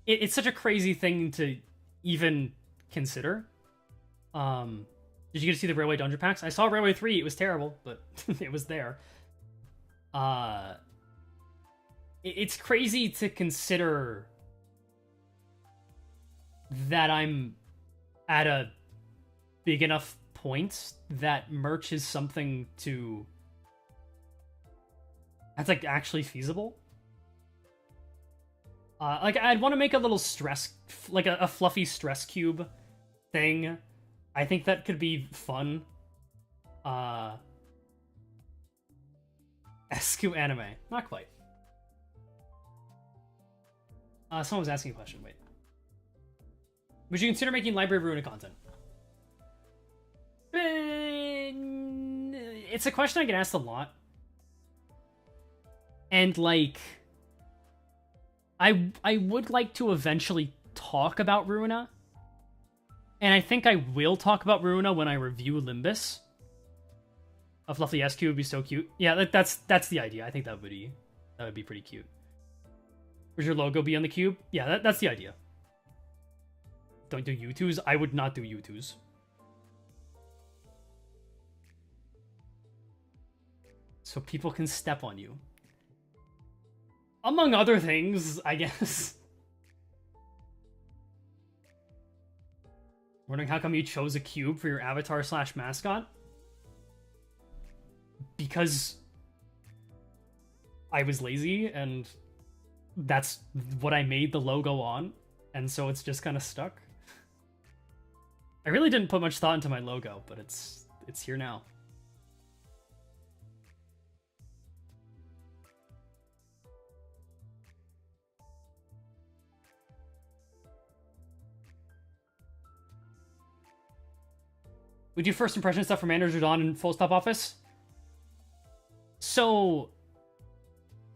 it's such a crazy thing to even consider. Did you get to see the Railway Dungeon Packs? I saw Railway 3, it was terrible, but it was there. It's crazy to consider that I'm at a big enough point that merch is something that's like actually feasible. Like I'd want to make a little stress, like a fluffy stress cube thing. I think that could be fun. SQ anime, not quite. Someone was asking a question. Wait. Would you consider making library Runa content? It's a question I get asked a lot. And, like, I would like to eventually talk about Runa. And I think I will talk about Runa when I review Limbus. A fluffy SQ would be so cute. Yeah, that's the idea. I think that would be pretty cute. Would your logo be on the cube? Yeah, that's the idea. Don't do U2s? I would not do U2s. So people can step on you. Among other things, I guess. Wondering how come you chose a cube for your avatar / mascot? Because I was lazy and that's what I made the logo on, and so it's just kind of stuck. I really didn't put much thought into my logo, but it's here now. We do first impression stuff for Manager Dawn and Full Stop Office. So,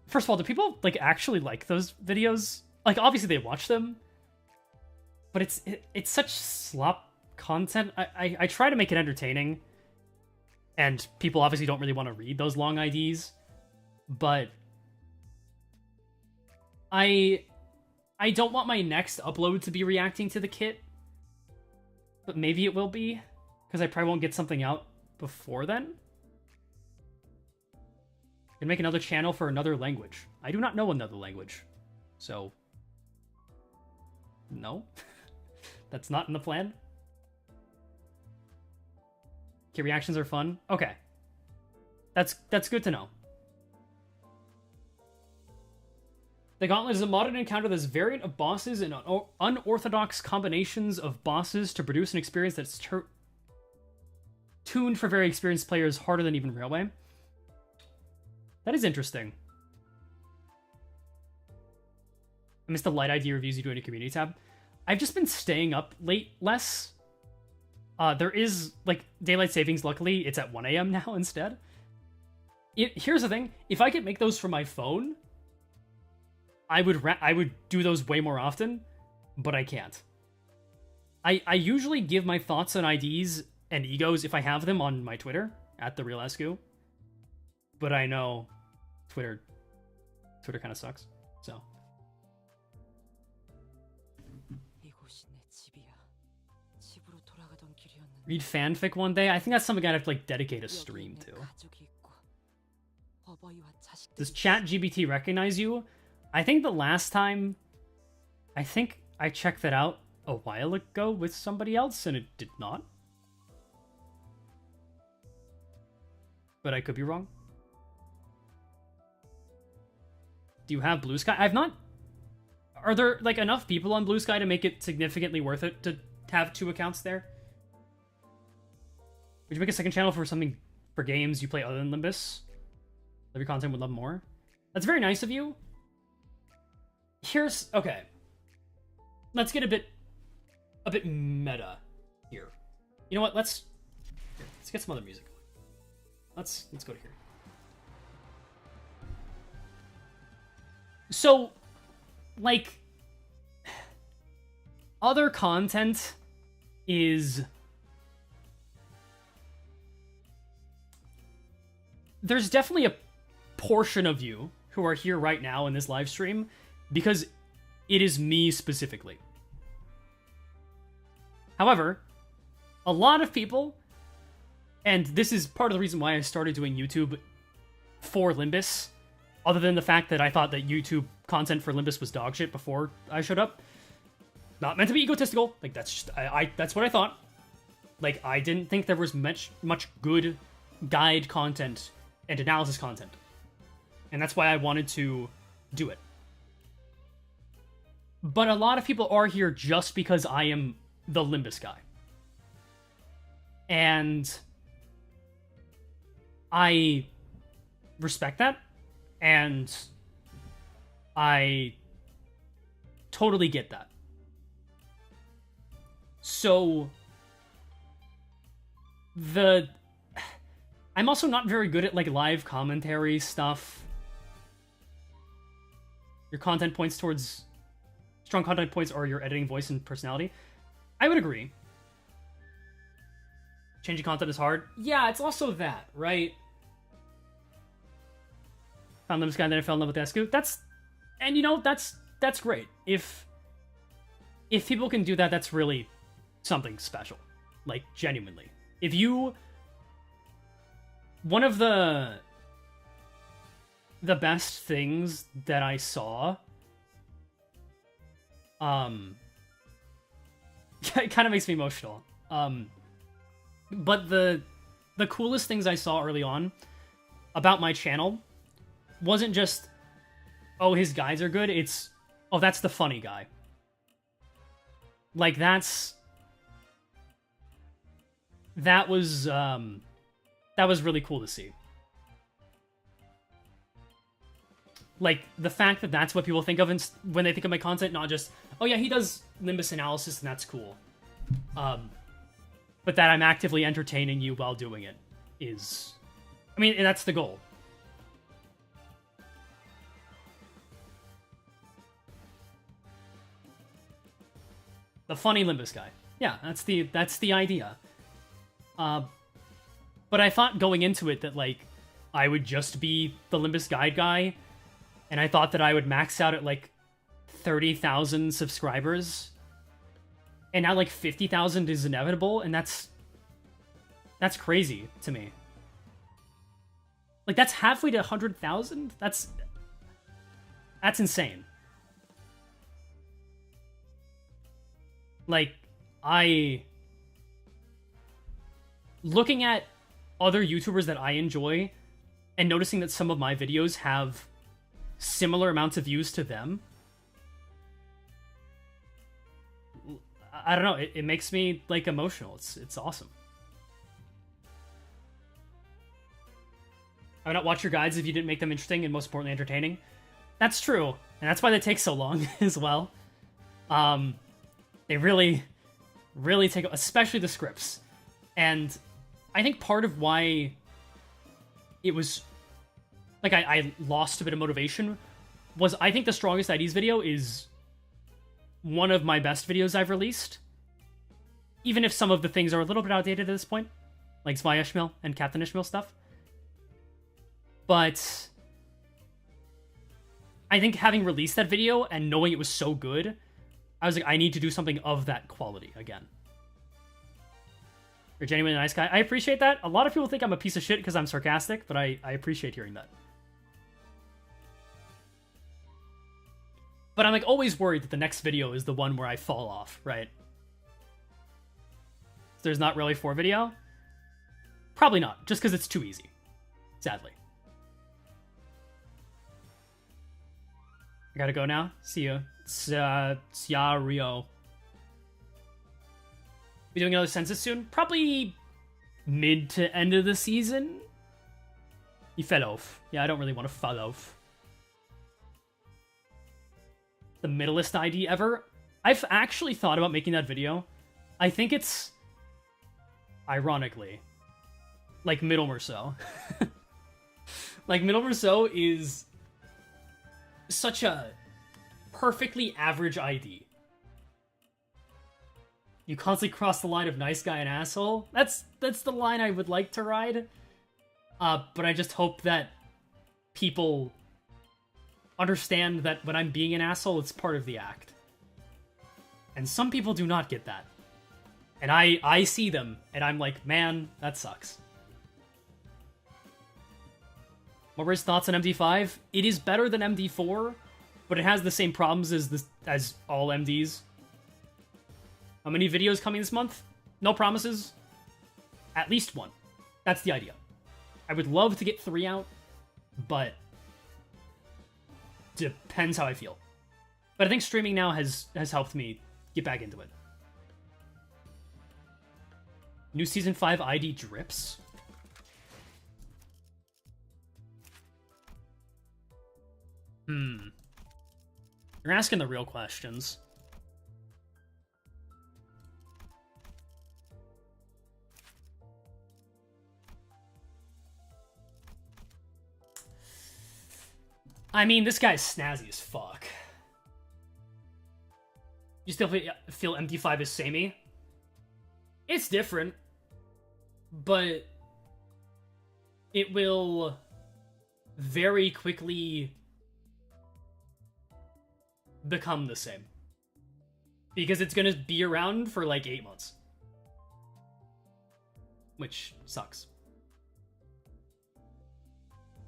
first of all, do people like actually like those videos? Like, obviously they watch them, but it's such slop content. I try to make it entertaining, and people obviously don't really want to read those long IDs, but I don't want my next upload to be reacting to the kit, but maybe it will be, because I probably won't get something out before then. Can make another channel for another language. I do not know another language, so no. That's not in the plan. Okay, reactions are fun. Okay. That's good to know. The Gauntlet is a modern encounter that's variant of bosses and unorthodox combinations of bosses to produce an experience that's tuned for very experienced players, harder than even Railway. That is interesting. I missed the light ID reviews you do in a community tab. I've just been staying up late less. There is, like, daylight savings. Luckily, it's at 1 a.m. now instead. Here's the thing. If I could make those from my phone, I would do those way more often, but I can't. I usually give my thoughts on IDs and egos if I have them on my Twitter, @TheRealEscu. But I know Twitter kind of sucks, so. Read fanfic one day? I think that's something I'd have to, like, dedicate a stream to. Does ChatGPT recognize you? I think the last time... I think I checked that out a while ago with somebody else, and it did not. But I could be wrong. Do you have Blue Sky? I've not... Are there, like, enough people on Blue Sky to make it significantly worth it to have 2 accounts there? Would you make a second channel for something for games you play other than Limbus? Love your content, would love more. That's very nice of you. Here's... Okay. Let's get a bit meta here. You know what? Let's get some other music. Let's go to here. So, like, other content is... There's definitely a portion of you who are here right now in this live stream because It is me specifically. However, a lot of people, and this is part of the reason why I started doing YouTube for Limbus, other than the fact that I thought that YouTube content for Limbus was dog shit before I showed up. Not meant to be egotistical. Like, that's just, that's what I thought. Like, I didn't think there was much good guide content and analysis content. And that's why I wanted to do it. But a lot of people are here just because I am the Limbus guy. And I respect that. And I totally get that. So I'm also not very good at like live commentary stuff. Your content points towards strong content points or your editing voice and personality. I would agree. Changing content is hard. Yeah, it's also that, right? Found Limbus guy, then I fell in love with Escu. And you know, that's great. If people can do that, that's really something special. Like, genuinely. If you... One of the best things that I saw... it kind of makes me emotional. But the coolest things I saw early on about my channel wasn't just, oh, his guides are good, it's, oh, that's the funny guy. Like, that was really cool to see. Like, the fact that that's what people think of when they think of my content, not just, oh yeah, he does Limbus analysis and that's cool. But that I'm actively entertaining you while doing it is... I mean, that's the goal. The funny Limbus guy. Yeah, that's the idea. But I thought going into it that, like, I would just be the Limbus guide guy, and I thought that I would max out at, like, 30,000 subscribers, and now, like, 50,000 is inevitable, and that's crazy to me. Like, that's halfway to 100,000? That's insane. Like, looking at other YouTubers that I enjoy and noticing that some of my videos have similar amounts of views to them, I don't know, it makes me, like, emotional. It's awesome. I would not watch your guides if you didn't make them interesting and, most importantly, entertaining. That's true, and that's why they take so long as well. They really, really take, especially the scripts. And I think part of why it was, like, I lost a bit of motivation was I think the Strongest IDs video is one of my best videos I've released. Even if some of the things are a little bit outdated at this point, like Spy Ishmael and Captain Ishmael stuff. But I think having released that video and knowing it was so good, I was like, I need to do something of that quality again. You're genuinely a nice guy. I appreciate that. A lot of people think I'm a piece of shit because I'm sarcastic, but I appreciate hearing that. But I'm, like, always worried that the next video is the one where I fall off, right? There's not really 4 video? Probably not, just because it's too easy. Sadly. I gotta go now. See you. Rio. Be doing another census soon? Probably mid to end of the season? You fell off. Yeah, I don't really want to fall off. The middlest ID ever? I've actually thought about making that video. I think it's, ironically, like Middle Merceau. Like, Middle Merceau is such a perfectly average ID. You constantly cross the line of nice guy and asshole. That's the line I would like to ride. But I just hope that people understand that when I'm being an asshole, it's part of the act. And some people do not get that. And I see them, and I'm like, man, that sucks. What were his thoughts on MD5? It is better than MD4, but it has the same problems as all MDs. How many videos coming this month? No promises. At least one. That's the idea. I would love to get 3 out, but depends how I feel. But I think streaming now has helped me get back into it. New Season 5 ID drips? You're asking the real questions. I mean, this guy's snazzy as fuck. You still feel MD5 is samey? It's different, but it will very quickly become the same. Because it's gonna be around for like 8 months. Which sucks.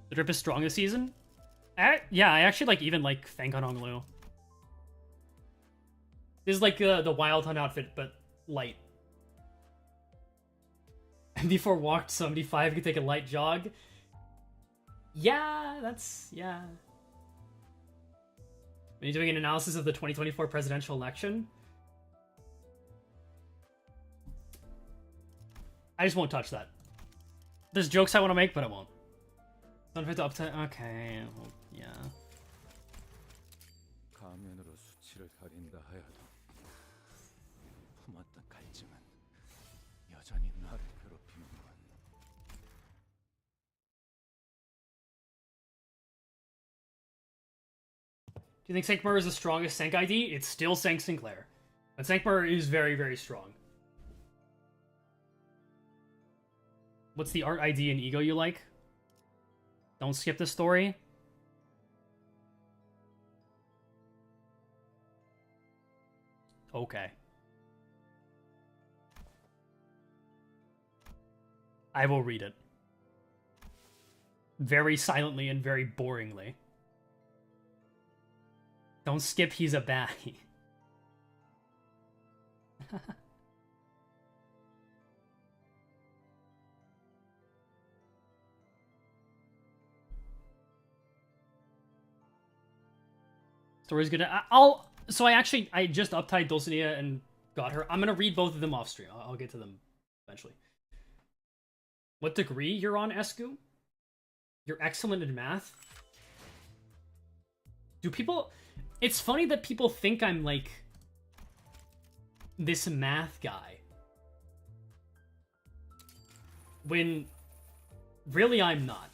The drip is strong this season? Yeah, I actually even like Fangkon Honglu. This is like the Wild Hunt outfit, but light. MD4 walked, so MD5 could take a light jog. Yeah, yeah. Are you doing an analysis of the 2024 presidential election? I just won't touch that. There's jokes I want to make, but I won't. Don't fit to uptime. Okay, well, yeah. 가면으로 수치를 가린다 하여도 품었던 갈증은 여전히 나를 괴롭히는군. Do you think Sankmer is the strongest Sank ID? It's still Sank Sinclair. But Sankmer is very, very strong. What's the art ID and ego you like? Don't skip the story. Okay. I will read it. Very silently and very boringly. Don't skip, he's a baddie. Story's good. So I just uptied Dulcinea and got her. I'm gonna read both of them off stream. I'll get to them eventually. What degree you're on, Esku? You're excellent in math? Do people... It's funny that people think I'm, like, this math guy. When, really, I'm not.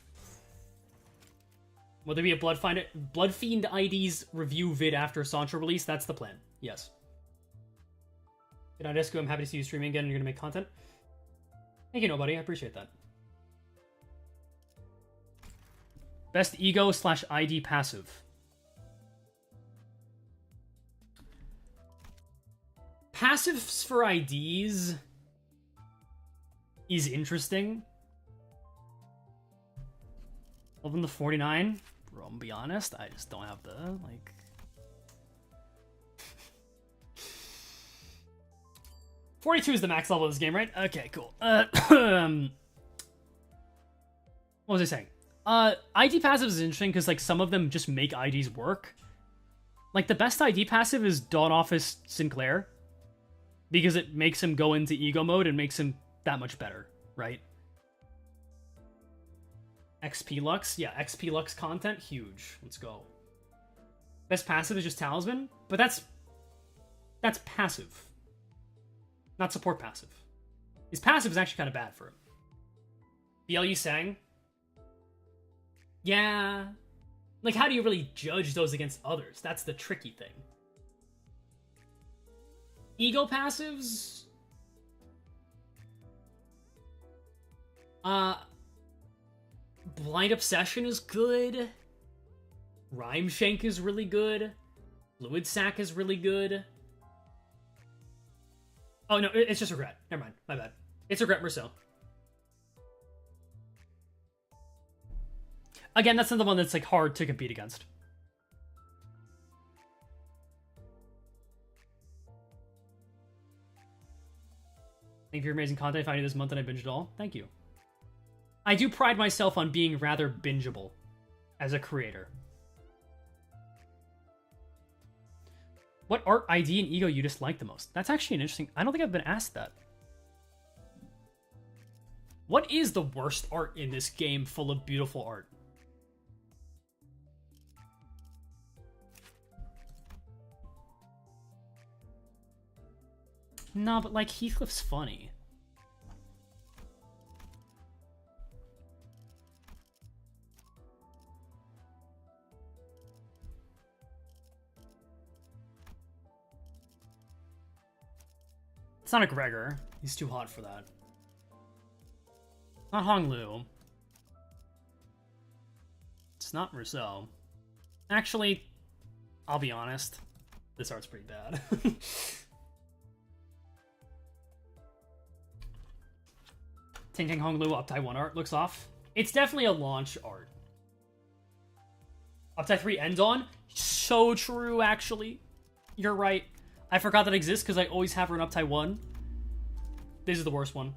Will there be a Blood Fiend IDs review vid after Sancho release? That's the plan. Yes. Good night, Esco. I'm happy to see you streaming again and you're gonna make content. Thank you, nobody. I appreciate that. Best ego / ID passive. Passives for IDs is interesting. Other than the 49, bro, I'm gonna be honest, I just don't have the, like... 42 is the max level of this game, right? Okay, cool. What was I saying? ID passive is interesting because, like, some of them just make IDs work. Like, the best ID passive is Dawn Office Sinclair. Because it makes him go into ego mode and makes him that much better, right? XP Lux? Yeah, XP Lux content, huge. Let's go. Best passive is just Talisman, but that's passive. Not support passive. His passive is actually kind of bad for him. BLU Sang? Yeah. Like, how do you really judge those against others? That's the tricky thing. Ego passives? Blind Obsession is good. Rhyme Shank is really good. Fluid Sack is really good. Oh, no, it's just Regret. Never mind. My bad. It's Regret Merceau. Again, that's another one that's, like, hard to compete against. Thank you for your amazing content. I found you this month and I binged it all. Thank you. I do pride myself on being rather bingeable as a creator. What art, ID, and ego you dislike the most? That's actually an interesting... I don't think I've been asked that. What is the worst art in this game full of beautiful art? No, but, like, Heathcliff's funny. It's not a Gregor. He's too hot for that. Not Hong Lu. It's not Rousseau. Actually, I'll be honest. This art's pretty bad. Ting Ting Hong Lu Uptie 1 art looks off. It's definitely a launch art. Uptie 3 ends on? So true, actually. You're right. I forgot that exists because I always have her in Uptie 1. This is the worst one.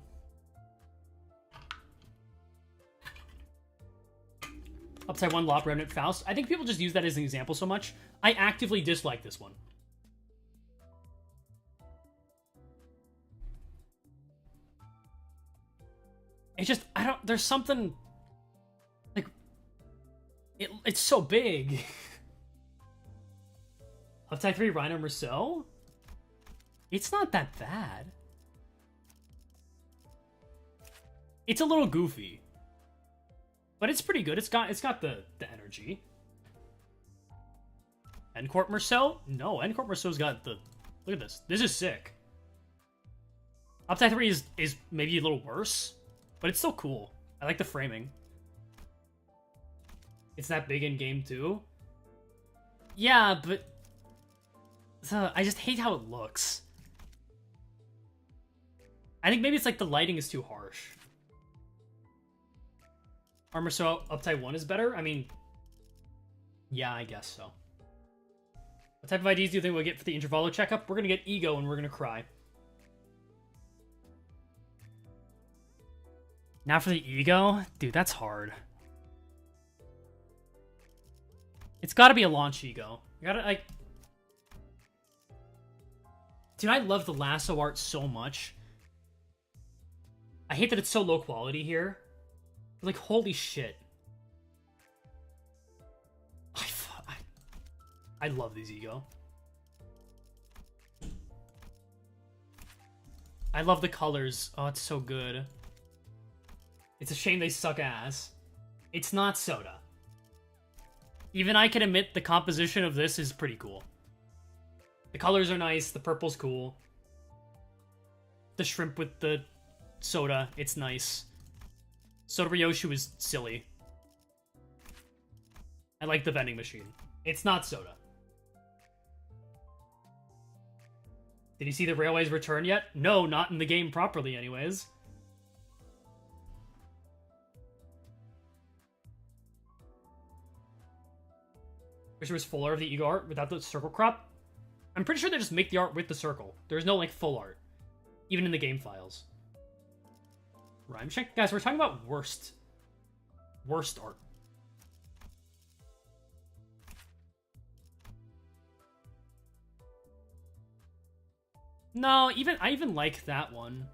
Uptie 1 Lop Remnant Faust. I think people just use that as an example so much. I actively dislike this one. It's just, I don't, there's something, like, it's so big. Uptie 3 Rhino Merceau? It's not that bad. It's a little goofy. But it's pretty good. It's got the energy. Encore Merceau? No, Encore Merceau's got the... Look at this. This is sick. Uptie 3 is maybe a little worse, but it's still cool. I like the framing. It's that big in game too. Yeah, but... I just hate how it looks. I think maybe it's like the lighting is too harsh. Armor So Uptie 1 is better? I mean... Yeah, I guess so. What type of IDs do you think we'll get for the Intervalo checkup? We're gonna get Ego and we're gonna cry. Now for the Ego? Dude, that's hard. It's gotta be a launch Ego. You gotta, like... Dude, I love the lasso art so much. I hate that it's so low quality here. Like, holy shit. I love these Ego. I love the colors. Oh, it's so good. It's a shame they suck ass. It's not Soda. Even I can admit the composition of this is pretty cool. The colors are nice. The purple's cool. The shrimp with the soda, it's nice. Soda Ryoshu is silly. I like the vending machine. It's not Soda. Did you see the Railways return yet? No, not in the game properly anyways. Wish there was full art of the Ego art without the circle crop. I'm pretty sure they just make the art with the circle. There's no, like, full art. Even in the game files. Rhyme check? Guys, we're talking about worst art. No, I even like that one.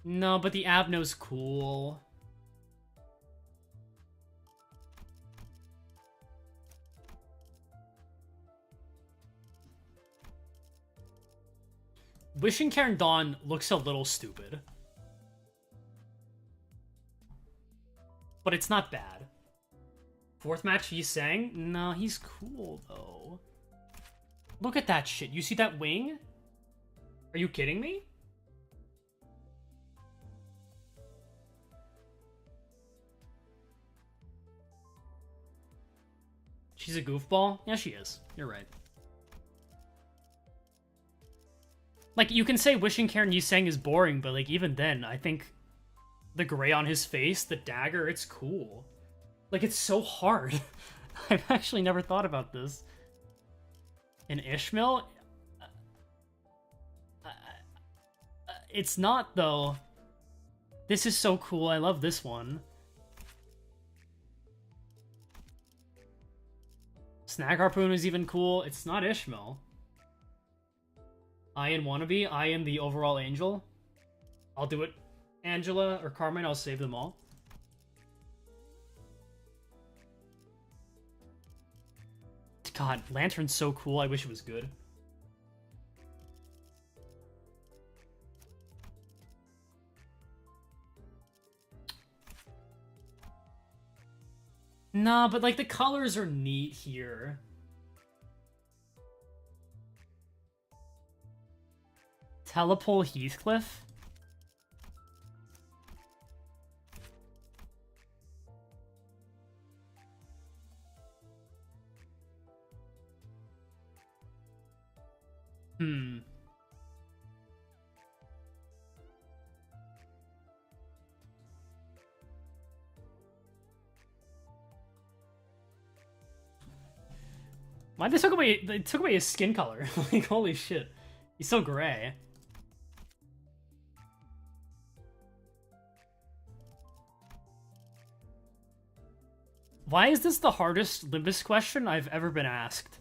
No, but the Abno's cool. Wishing Karen Dawn looks a little stupid. But it's not bad. Fourth match, he's sang? No, he's cool, though. Look at that shit. You see that wing? Are you kidding me? She's a goofball? Yeah, she is. You're right. Like, you can say wishing Karen Yuseng is boring, but, like, even then, I think the gray on his face, the dagger, it's cool. Like, it's so hard. I've actually never thought about this. In Ishmael? It's not, though. This is so cool. I love this one. Snag Harpoon is even cool. It's not Ishmael. I am Wannabe. I am the overall angel. I'll do it. Angela or Carmine, I'll save them all. God, Lantern's so cool. I wish it was good. Nah, but like the colors are neat here. Telepole Heathcliff? Why they took away his skin color? Like, holy shit. He's so gray. Why is this the hardest Limbus question I've ever been asked?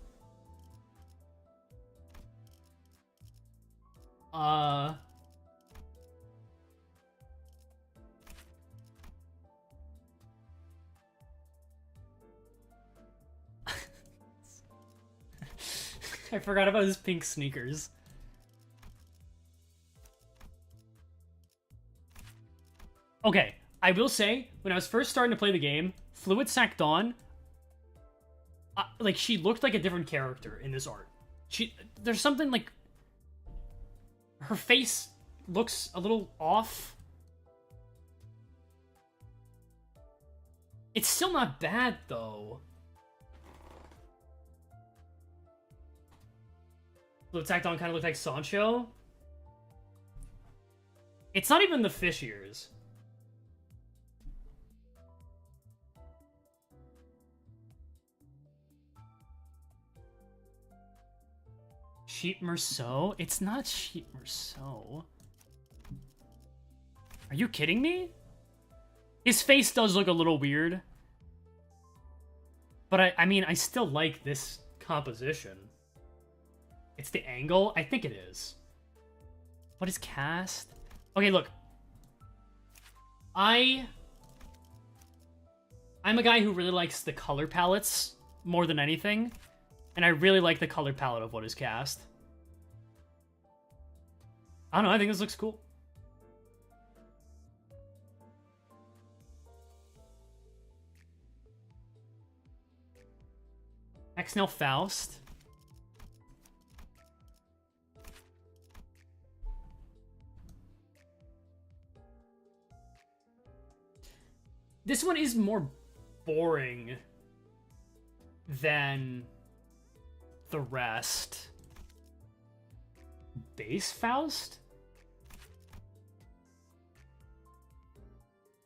I forgot about his pink sneakers. Okay, I will say, when I was first starting to play the game, Fluid Sack Dawn, like, she looked like a different character in this art. There's something, like, her face looks a little off. It's still not bad, though. Fluid Sack Dawn kind of looked like Sancho. It's not even the fish ears. Sheep Merceau? It's not Sheep Merceau. Are you kidding me? His face does look a little weird. But I mean, I still like this composition. It's the angle? I think it is. What is cast? Okay, look. I'm a guy who really likes the color palettes more than anything. And I really like the color palette of what is cast. I don't know, I think this looks cool. Exnel Faust. This one is more boring than the rest. Base Faust?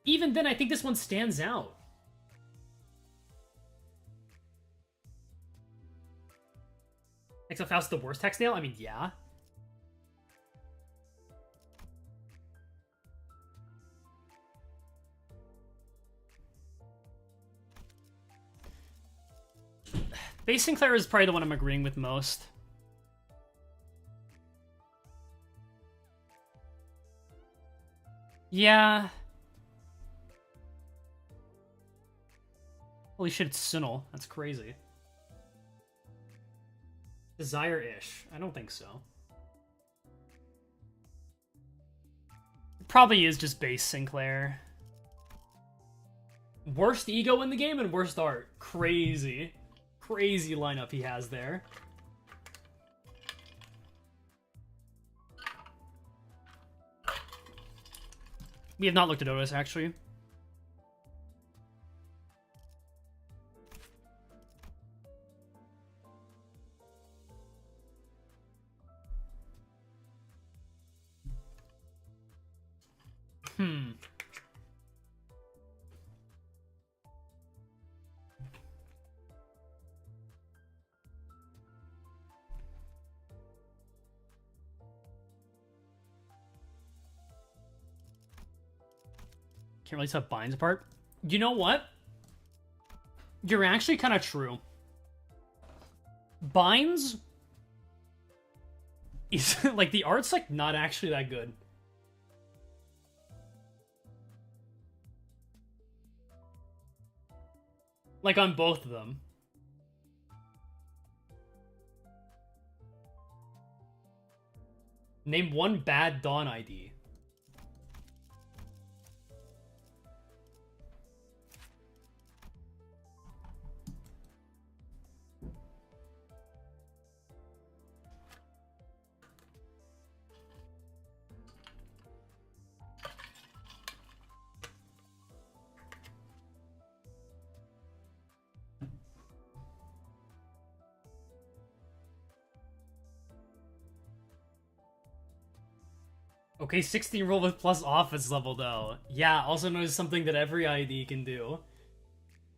Even then, I think this one stands out. Except Faust the worst Hexnail? I mean, yeah. Base Sinclair is probably the one I'm agreeing with most. Yeah. Holy shit, it's Sinnoh. That's crazy. Desire-ish. I don't think so. It probably is just base Sinclair. Worst ego in the game and worst art. Crazy. Crazy lineup he has there. We have not looked at Otis, actually. Can't really tell binds apart. You know what? You're actually kind of true. Binds is like the art's like not actually that good. Like on both of them. Name one bad Dawn ID. Okay, 16 roll with plus office level though. Yeah, also knows something that every ID can do.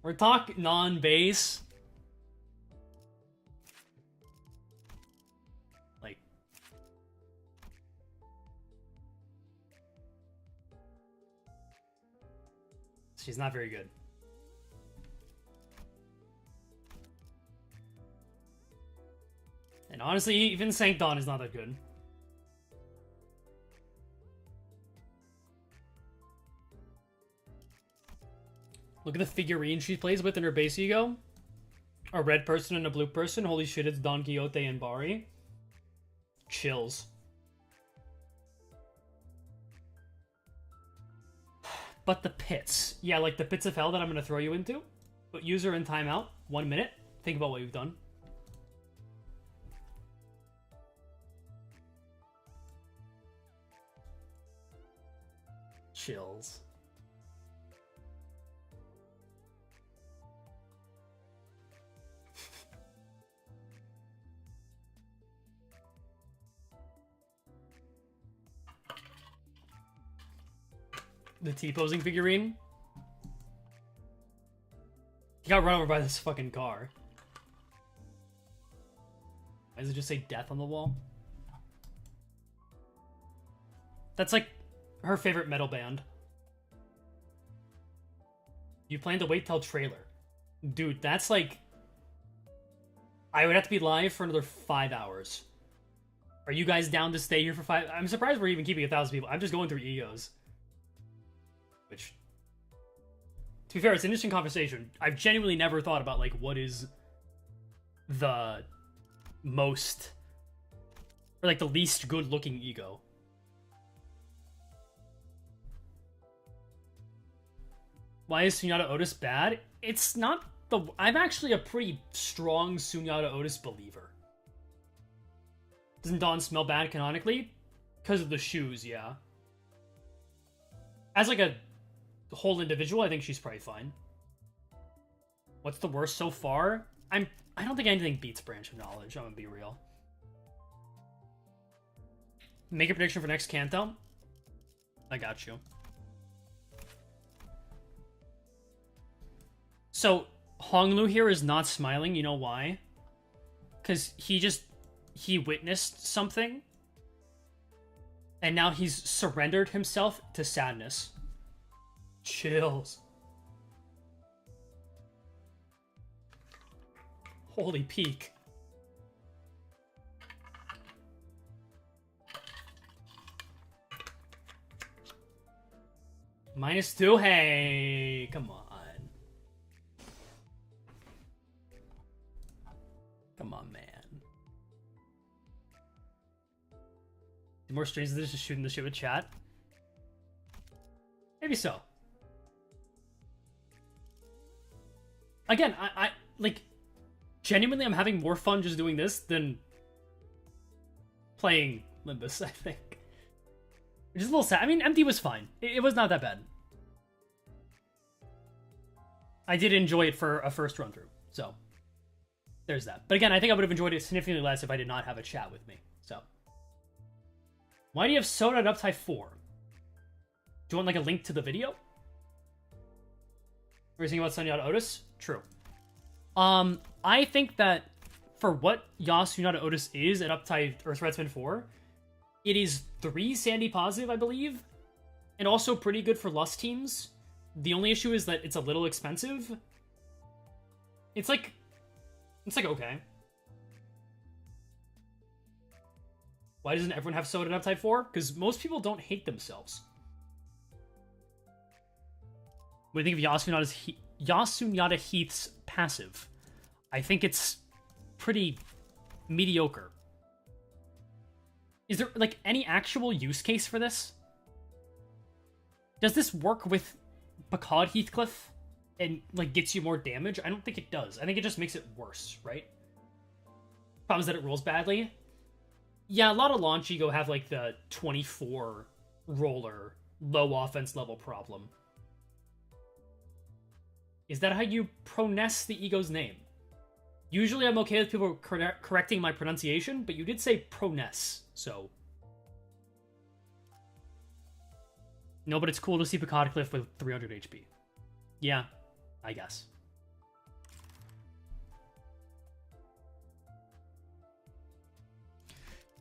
We're talking non-base. Like... She's not very good. And honestly, even Saint Dawn is not that good. Look at the figurine she plays with in her base ego. A red person and a blue person. Holy shit, it's Don Quixote and Bari. Chills. But the pits. Yeah, like the pits of hell that I'm going to throw you into. Put user in timeout. 1 minute. Think about what you've done. Chills. The T-posing figurine. He got run over by this fucking car. Why does it just say death on the wall? That's like her favorite metal band. You plan to wait till trailer. Dude, that's like... I would have to be live for another 5 hours. Are you guys down to stay here for 5? I'm surprised we're even keeping 1,000 people. I'm just going through egos. Which, to be fair, it's an interesting conversation. I've genuinely never thought about, like, what is the most, or, like, the least good-looking ego. Why is Sunyata Otis bad? It's not the... I'm actually a pretty strong Sunyata Otis believer. Doesn't Dawn smell bad canonically? Because of the shoes, yeah. As, like, a whole individual, I think she's probably fine. What's the worst so far? I don't think anything beats Branch of Knowledge, I'm gonna be real. Make a prediction for next Kanto? I got you. So, Honglu here is not smiling, you know why? Because he witnessed something, and now he's surrendered himself to sadness. Chills. Holy peak. -2? Hey, come on. Come on, man. More streams than just shooting the shit with chat? Maybe so. Again, I like, genuinely, I'm having more fun just doing this than playing Limbus, I think. Which is a little sad. I mean, Empty was fine. It was not that bad. I did enjoy it for a first run through, so there's that. But again, I think I would have enjoyed it significantly less if I did not have a chat with me, so. Why do you have Soda at Uptide 4? Do you want like a link to the video? Are you thinking about Sunyata Otis? True. I think that for what Yasunada Otis is at Uptide Earth Red Spin 4, it is 3 Sandy positive, I believe, and also pretty good for Lust teams. The only issue is that it's a little expensive. It's like okay. Why doesn't everyone have Soda at Uptide 4? Because most people don't hate themselves. What do you think of Yasunada Heath's passive? I think it's pretty mediocre. Is there, like, any actual use case for this? Does this work with Bakad Heathcliff and, like, gets you more damage? I don't think it does. I think it just makes it worse, right? Problem is that it rolls badly. Yeah, a lot of launch ego have, like, the 24 roller, low offense level problem. Is that how you pronounce the ego's name? Usually I'm okay with people correcting my pronunciation, but you did say proness, so... No, but it's cool to see Picard Cliff with 300 HP. Yeah, I guess.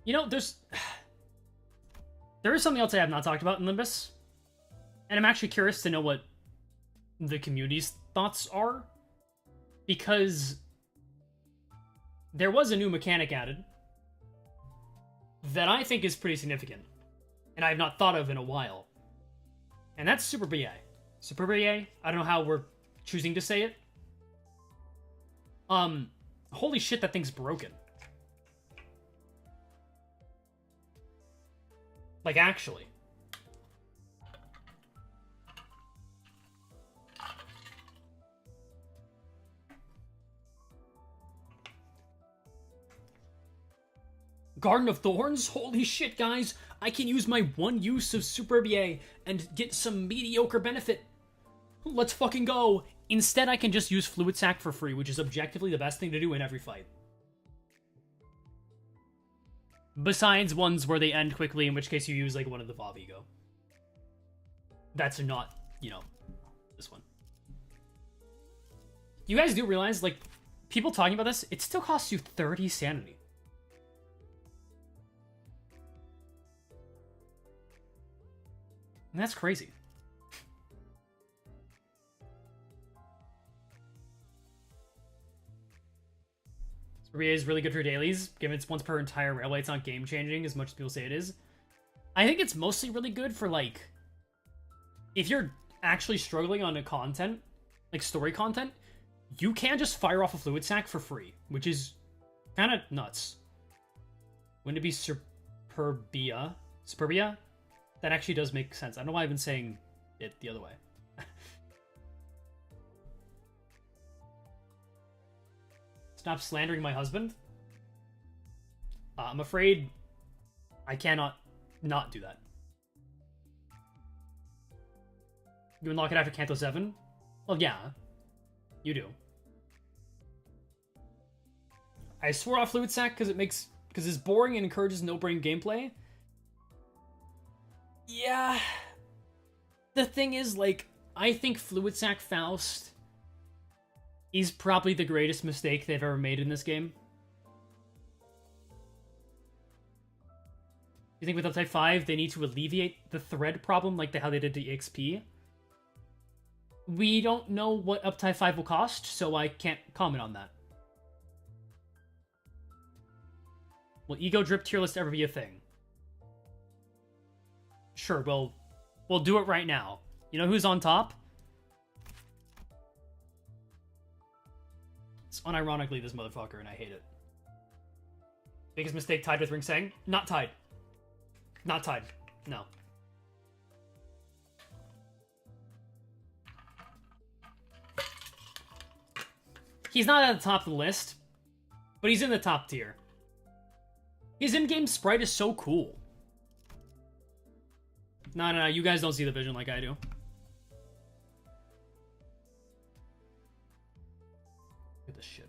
You know, there is something else I have not talked about in Limbus. And I'm actually curious to know what the community's thoughts are. Because there was a new mechanic added that I think is pretty significant. And I have not thought of in a while. And that's Super BA. Super BA, I don't know how we're choosing to say it. Holy shit, that thing's broken. Like, actually. Garden of Thorns? Holy shit, guys. I can use my one use of Super BA and get some mediocre benefit. Let's fucking go. Instead, I can just use Fluid Sac for free, which is objectively the best thing to do in every fight. Besides ones where they end quickly, in which case you use, like, one of the Vav Ego. That's not, you know, this one. You guys do realize, like, people talking about this, it still costs you 30 sanity. And that's crazy. Ria is really good for dailies, given it's once per entire railway. It's not game-changing as much as people say it is. I think it's mostly really good for, like, if you're actually struggling on a content, like story content, you can just fire off a Fluid Sac for free, which is kind of nuts. Wouldn't it be Superbia? Superbia? That actually does make sense. I don't know why I've been saying it the other way. Stop slandering my husband. I'm afraid I cannot not do that. You unlock it after Canto 7? Well, yeah. You do. I swore off Fluid Sac because it's boring and encourages no-brain gameplay. Yeah. The thing is, like, I think Fluid Sac Faust is probably the greatest mistake they've ever made in this game. You think with Uptype 5, they need to alleviate the thread problem like how they did to EXP? We don't know what Uptype 5 will cost, so I can't comment on that. Will Ego Drip tier list ever be a thing? Sure, we'll do it right now. You know who's on top? It's unironically this motherfucker, and I hate it. Biggest mistake tied with Ring Sang? Not tied. Not tied. No. He's not at the top of the list, but he's in the top tier. His in-game sprite is so cool. No, you guys don't see the vision like I do. Look at this shit.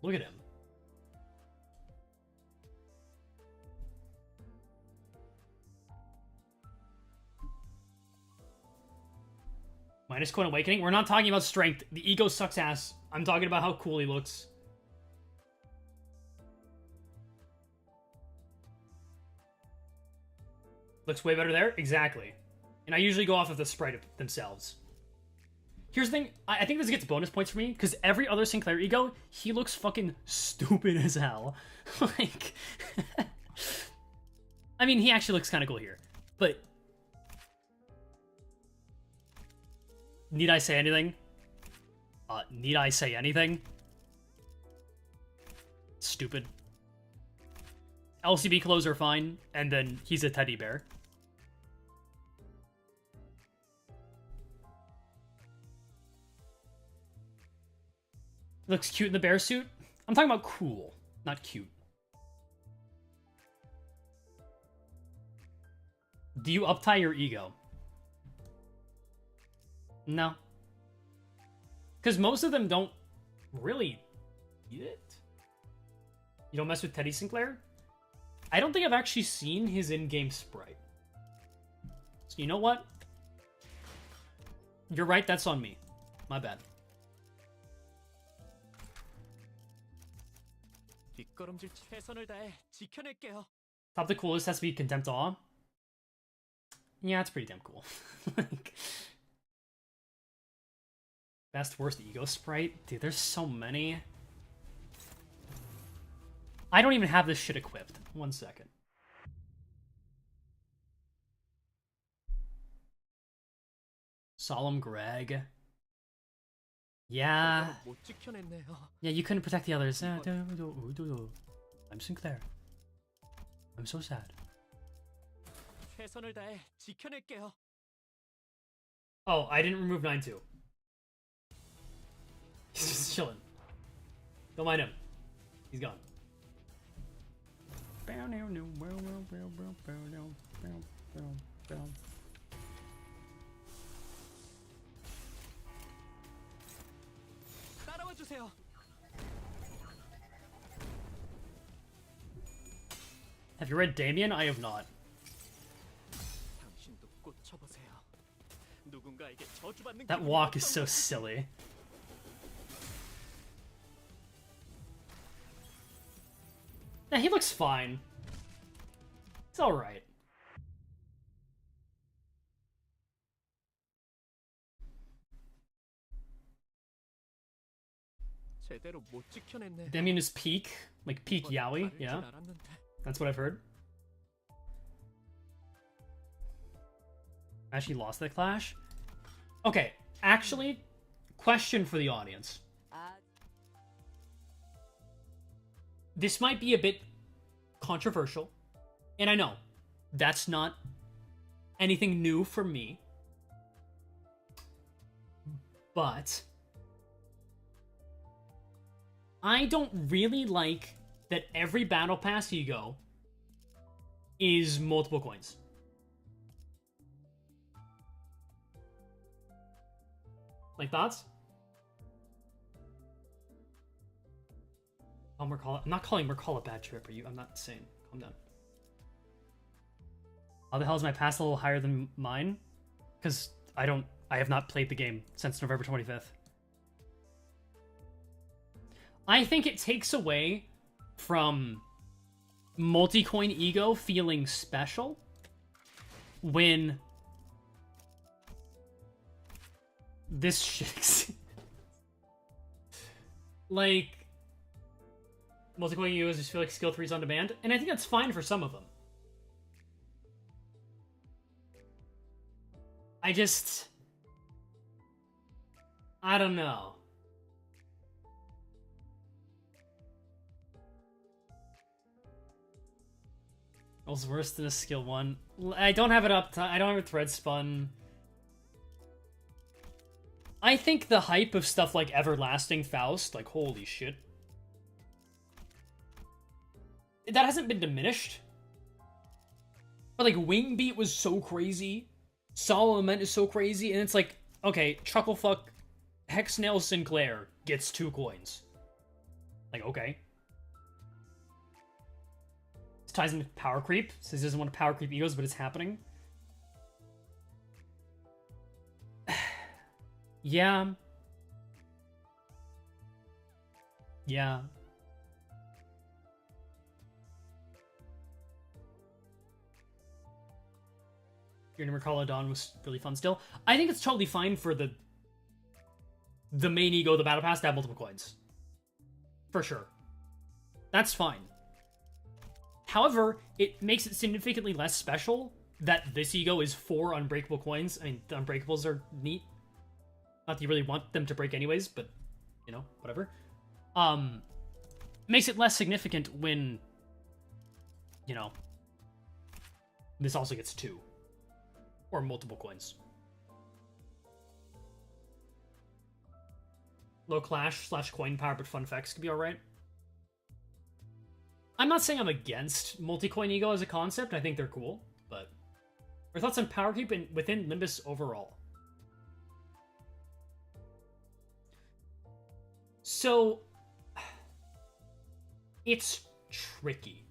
Look at him. Minus Coin Awakening. We're not talking about strength. The ego sucks ass. I'm talking about how cool he looks. Looks way better there? Exactly. And I usually go off of the sprite themselves. Here's the thing. I think this gets bonus points for me, because every other Sinclair ego, he looks fucking stupid as hell. Like... I mean, he actually looks kind of cool here. But... Need I say anything? Need I say anything? Stupid. LCB clothes are fine, and then he's a teddy bear. Looks cute in the bear suit. I'm talking about cool, not cute. Do you uptie your ego? No. Because most of them don't really eat it. You don't mess with Teddy Sinclair? I don't think I've actually seen his in-game sprite. So you know what? You're right, that's on me. My bad. 뒷걸음질 최선을 다해 지켜낼게요. Top the coolest has to be Contempt Awe. Yeah, it's pretty damn cool. Like, best worst ego sprite? Dude, there's so many. I don't even have this shit equipped. 1 second. Solemn Greg. Yeah. 못 지켜냈네요. Yeah, you couldn't protect the others. I'm Sinclair. I'm so sad. 최선을 다해 지켜낼게요. Oh, I didn't remove 9-2. He's just chilling. Don't mind him. He's gone. 따라와 주세요. Have you read Damien? I have not. 당신도 꽂혀보세요. 누군가에게 저주받는 That walk is so silly. Yeah, he looks fine. It's alright. 제대로 못 지켜냈네. Damien is peak. Like peak Yaoi, yeah. That's what I've heard. Actually lost that clash? Okay, actually, question for the audience. This might be a bit controversial, and I know that's not anything new for me, but I don't really like that every Battle Pass ego is multiple coins. Like thoughts? I'm not calling Mercall a bad trip. I'm not saying. Calm down. How the hell is my pass a little higher than mine? Because I have not played the game since November 25th. I think it takes away from multi-coin ego feeling special when this shit like multi-coin egos just feel like skill 3's on demand, and I think that's fine for some of them. I don't know. Was worse than a skill 1. I don't have it up. I don't have a thread spun. I think the hype of stuff like Everlasting Faust, like holy shit, that hasn't been diminished. But like Wingbeat was so crazy, Solomon is so crazy, and it's like, okay, Chucklefuck Hexnail Sinclair gets 2 coins. Like, okay. This ties into power creep. Says he doesn't want to power creep egos, but it's happening. Yeah. Yeah. Your Recall of Dawn was really fun still. I think it's totally fine for the main ego, the Battle Pass, to have multiple coins. For sure. That's fine. However, it makes it significantly less special that this ego is 4 unbreakable coins. I mean, the unbreakables are neat. Not that you really want them to break anyways, but, you know, whatever. Makes it less significant when, you know, this also gets 2. Or multiple coins. Low clash / coin power, but fun effects could be alright. I'm not saying I'm against multi-coin ego as a concept. I think they're cool, but... Our thoughts on power creep within Limbus overall? So... It's tricky.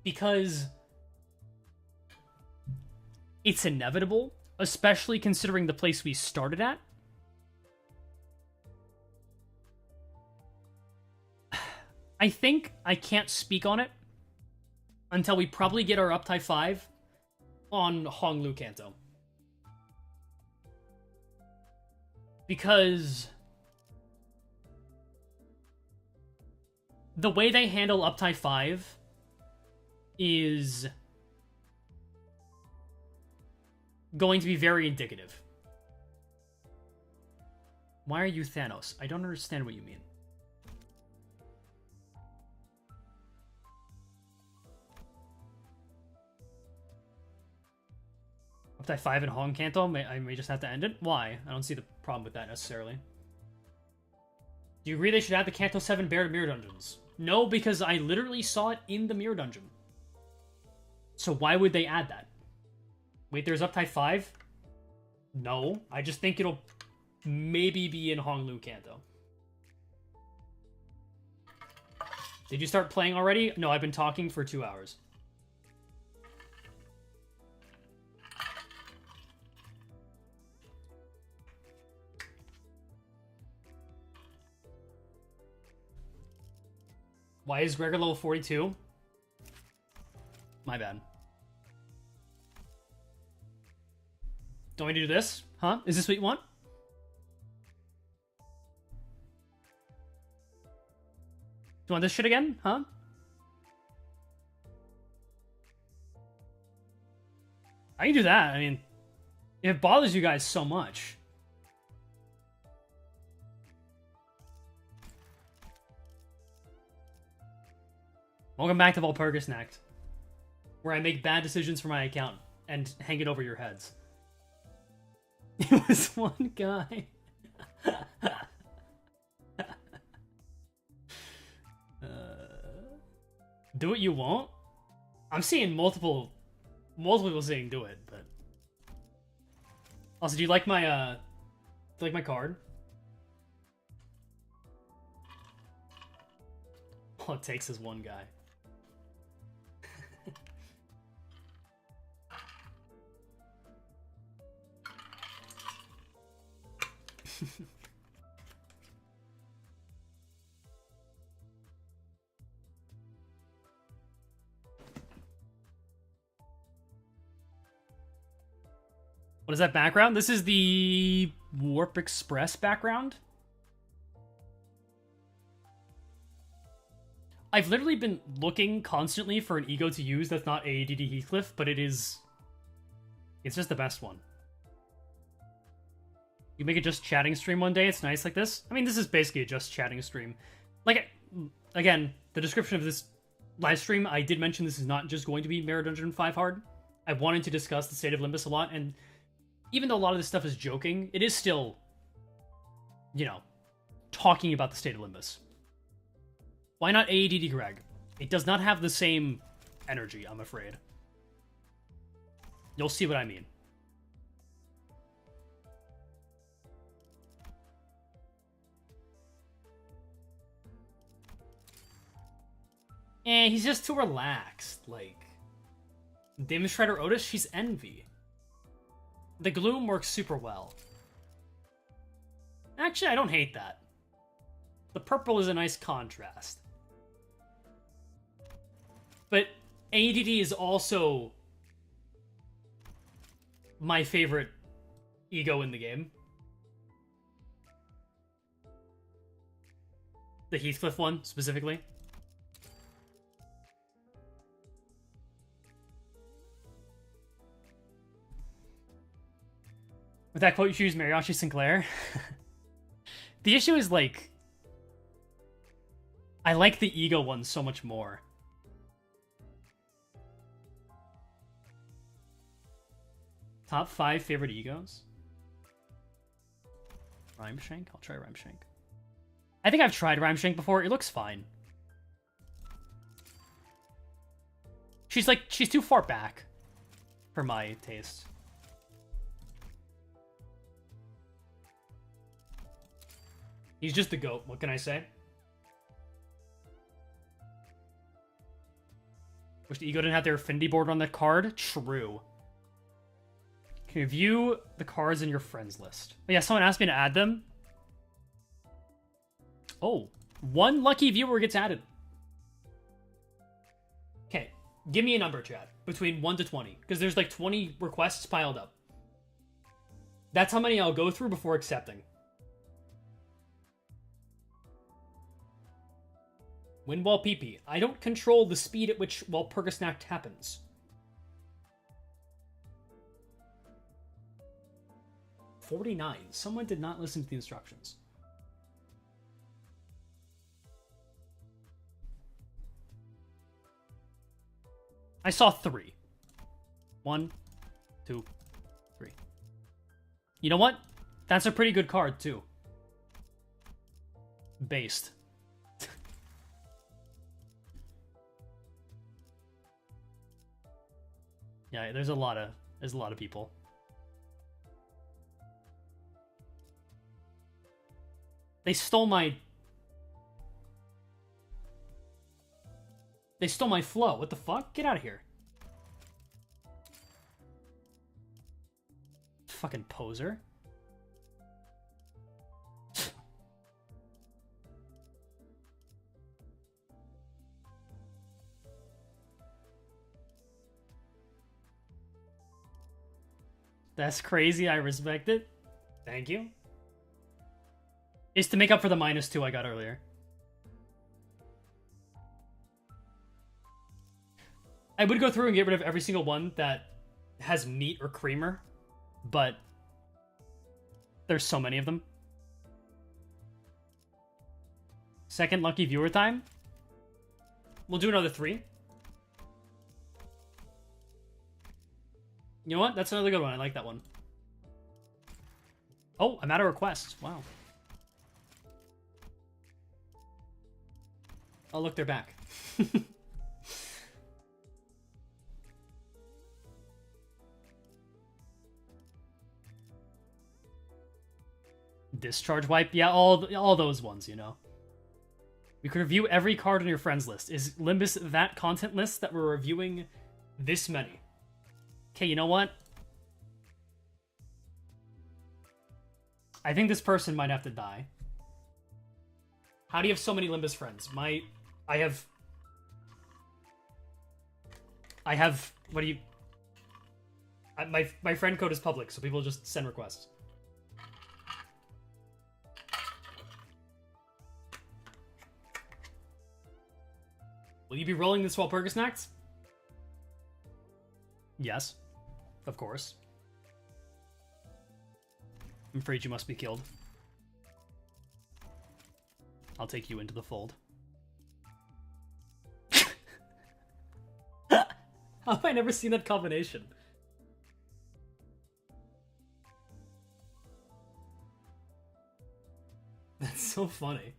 Because... It's inevitable, especially considering the place we started at. I think I can't speak on it until we probably get our Uptime 5 on Honglu Kanto. Because the way they handle Uptime 5 is going to be very indicative. Why are you Thanos? I don't understand what you mean. Up to 5 in Hong Kanto? I may just have to end it? Why? I don't see the problem with that necessarily. Do you agree they should add the Kanto 7 Bear to Mirror Dungeons? No, because I literally saw it in the Mirror Dungeon. So why would they add that? Wait, there's Uptime 5? No, I just think it'll maybe be in Honglu Kanto. Did you start playing already? No, I've been talking for 2 hours. Why is Gregor level 42? My bad. Don't we do this? Huh? Is this what you want? Do you want this shit again? Huh? I can do that. I mean, if it bothers you guys so much. Welcome back to Valpurgis Next, where I make bad decisions for my account and hang it over your heads. It was one guy. Do what you want? I'm seeing multiple people saying do it, but... Also, do you like my card? All it takes is one guy. What is that background? This is the Warp Express background. I've literally been looking constantly for an ego to use that's not AADD Heathcliff, but it's just the best one. You make a just chatting stream one day, it's nice like this. I mean, this is basically a just chatting stream. Like, again, the description of this live stream, I did mention this is not just going to be Mirror Dungeon 5 hard. I wanted to discuss the state of Limbus a lot, and even though a lot of this stuff is joking, it is still, you know, talking about the state of Limbus. Why not AADD Greg? It does not have the same energy, I'm afraid. You'll see what I mean. He's just too relaxed. Like, Demon Shredder Otis, she's Envy. The Gloom works super well. Actually, I don't hate that. The purple is a nice contrast. But ADD is also my favorite ego in the game. The Heathcliff one, specifically. With that quote, you choose Mariachi Sinclair. The issue is, like, I like the ego one so much more. Top 5 favorite egos? Rhymeshank? I'll try Rhymeshank. I think I've tried Rhymeshank before. It looks fine. She's too far back for my taste. He's just the GOAT. What can I say? Wish the ego didn't have their affinity board on the card. True. Can you view the cards in your friends list? Oh, yeah, someone asked me to add them. Oh, one lucky viewer gets added. Okay, give me a number, chat. Between 1 to 20. Because there's like 20 requests piled up. That's how many I'll go through before accepting. Windwall PP. I don't control the speed at which Walpurgisnacht happens. $49. Someone did not listen to the instructions. I saw 3. 1, 2, 3. You know what? That's a pretty good card, too. Based. Yeah, there's a lot of people. They stole my flow. What the fuck? Get out of here. Fucking poser. That's crazy. I respect it. Thank you. It's to make up for the -2 I got earlier. I would go through and get rid of every single one that has meat or creamer, but there's so many of them. Second lucky viewer time. We'll do another 3. You know what? That's another good one. I like that one. Oh, I'm out of requests. Wow. Oh, look, they're back. Discharge wipe? Yeah, all those ones, you know. We could review every card on your friends list. Is Limbus that content list that we're reviewing this many? Okay, you know what? I think this person might have to die. How do you have so many Limbus friends? I have, what do you... My friend code is public, so people just send requests. Will you be rolling this Walpurgisnacht? Yes. Of course. I'm afraid you must be killed. I'll take you into the fold. How have I never seen that combination? That's so funny.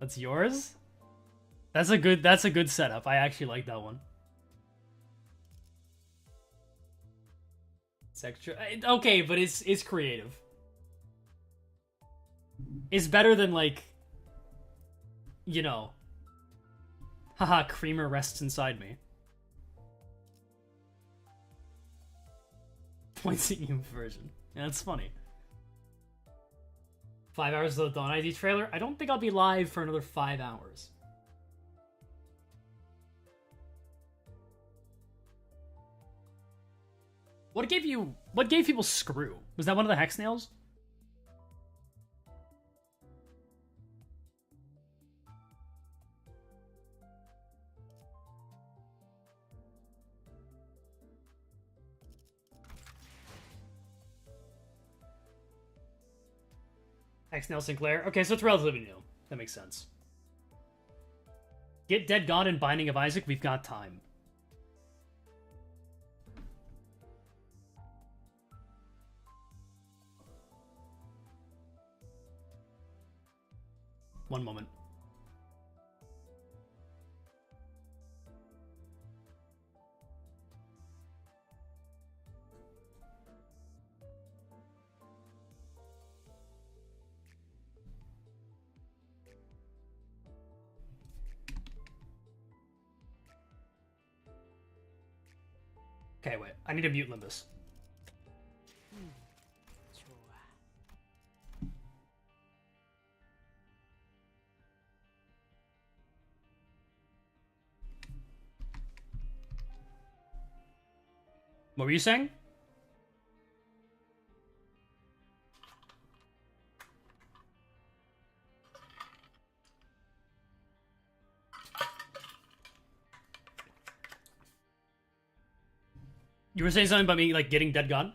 That's yours? That's a good setup. I actually like that one. It's extra. Okay, but it's creative. It's better than, like, you know, Haha, creamer rests inside me. Points at you version. Yeah, that's funny. 5 hours of the Dawn ID trailer. I don't think I'll be live for another 5 hours. What gave people screw? Was that one of the hex nails? Hexnail Sinclair. Okay, so it's relatively new. That makes sense. Get Dead God and Binding of Isaac. We've got time. One moment. Okay, wait. I need to mute Limbus. 좋아. What were you saying? You were saying something about me, like, getting Dead God?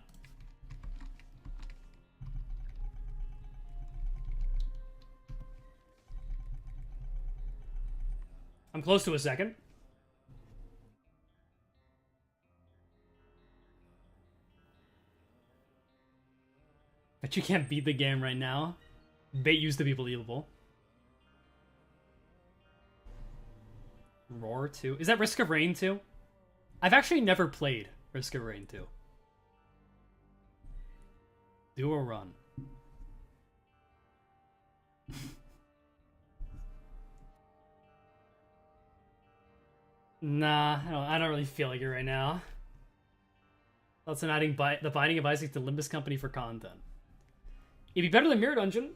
I'm close to a second. But you can't beat the game right now. Bait used to be believable. Roar 2. Is that Risk of Rain 2? I've actually never played Risk of Rain 2. Do or run. Nah, I don't really feel like it right now. Thoughts on adding the Binding of Isaac to Limbus Company for content. It'd be better than Mirror Dungeon.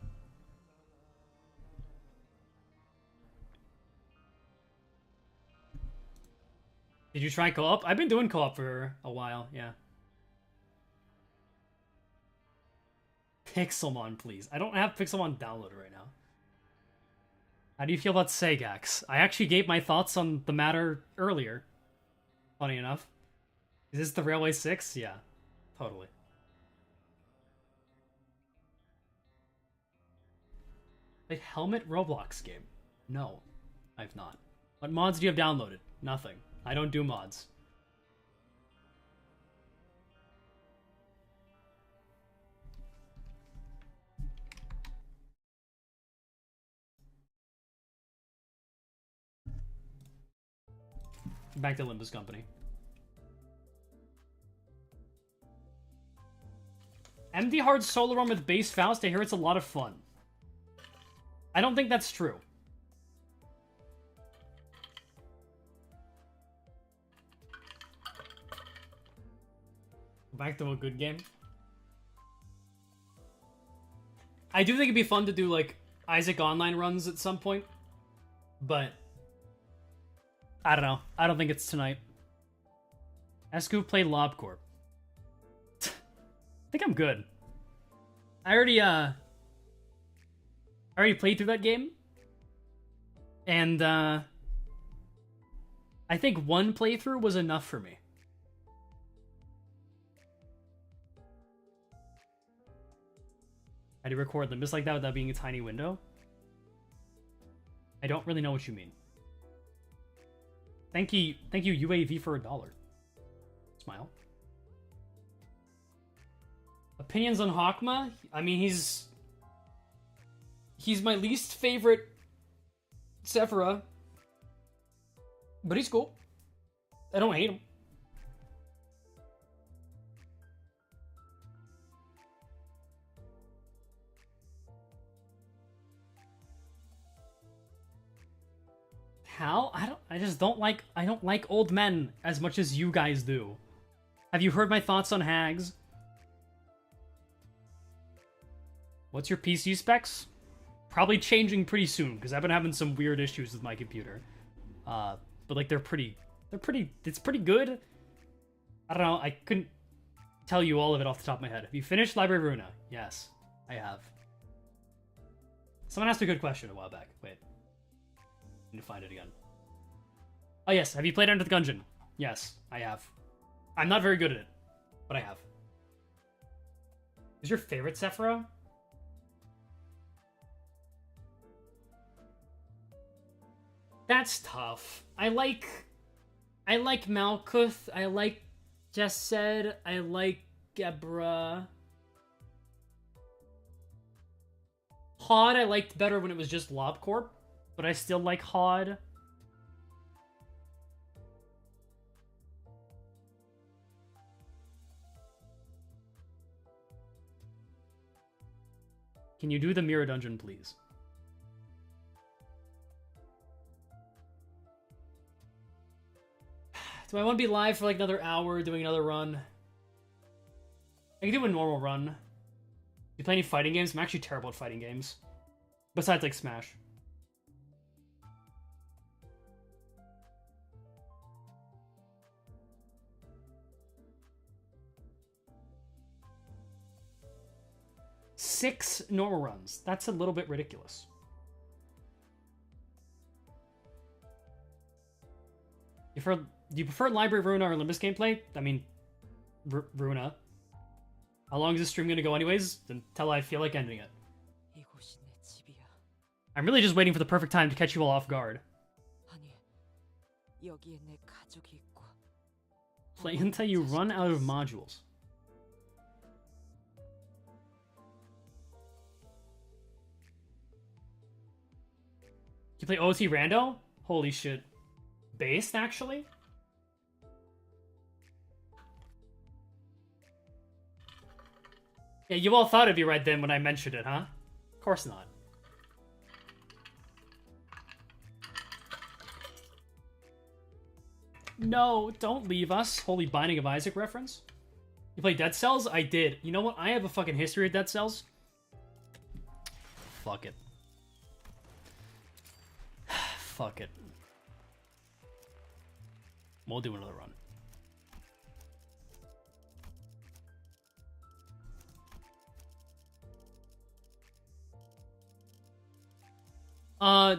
Did you try co-op? I've been doing co-op for a while, yeah. Pixelmon, please. I don't have Pixelmon downloaded right now. How do you feel about Segax? I actually gave my thoughts on the matter earlier. Funny enough. Is this the Railway 6? Yeah, totally. Like Helmet Roblox game? No, I've not. What mods do you have downloaded? Nothing. I don't do mods. Back to Limbus Company. MD Hard solo run with base Faust, I hear it's a lot of fun. I don't think that's true. Back to a good game. I do think it'd be fun to do, like, Isaac Online runs at some point. But I don't know. I don't think it's tonight. Escu played LobCorp. I think I'm good. I already played through that game. And I think one playthrough was enough for me. How do you record them? Just like that without being a tiny window? I don't really know what you mean. Thank you UAV for $1. Smile. Opinions on Hawkma? I mean, he's my least favorite Sephira, but he's cool. I don't hate him. How? I just don't like, I don't like old men as much as you guys do. Have you heard my thoughts on hags? What's your PC specs? Probably changing pretty soon, because I've been having some weird issues with my computer. But like it's pretty good. I don't know, I couldn't tell you all of it off the top of my head. Have you finished Library of Runa? Yes, I have. Someone asked a good question a while back. Wait. Need to find it again. Oh yes, have you played Under the Gungeon? Yes, I have. I'm not very good at it, but I have. Is your favorite Sephiroth? That's tough. I like Malkuth, I like Jessed, I like Gebra. Hod I liked better when it was just LobCorp, but I still like Hod. Can you do the mirror dungeon, please? Do I want to be live for like another hour doing another run? I can do a normal run. You play any fighting games? I'm actually terrible at fighting games. Besides like Smash. Six normal runs. That's a little bit ridiculous. Do you prefer Library of Runa or Limbus gameplay? I mean, Runa. How long is this stream gonna go anyways? Until I feel like ending it. 이곳이 내 집이야. I'm really just waiting for the perfect time to catch you all off guard. 아니, 여기에 내 가족이 있고. Play until you run out of modules. You play OT Rando? Holy shit. Based, actually? Yeah, you all thought it'd be right then when I mentioned it, huh? Of course not. No, don't leave us. Holy Binding of Isaac reference. You play Dead Cells? I did. You know what? I have a fucking history of Dead Cells. Fuck it. Fuck it. We'll do another run.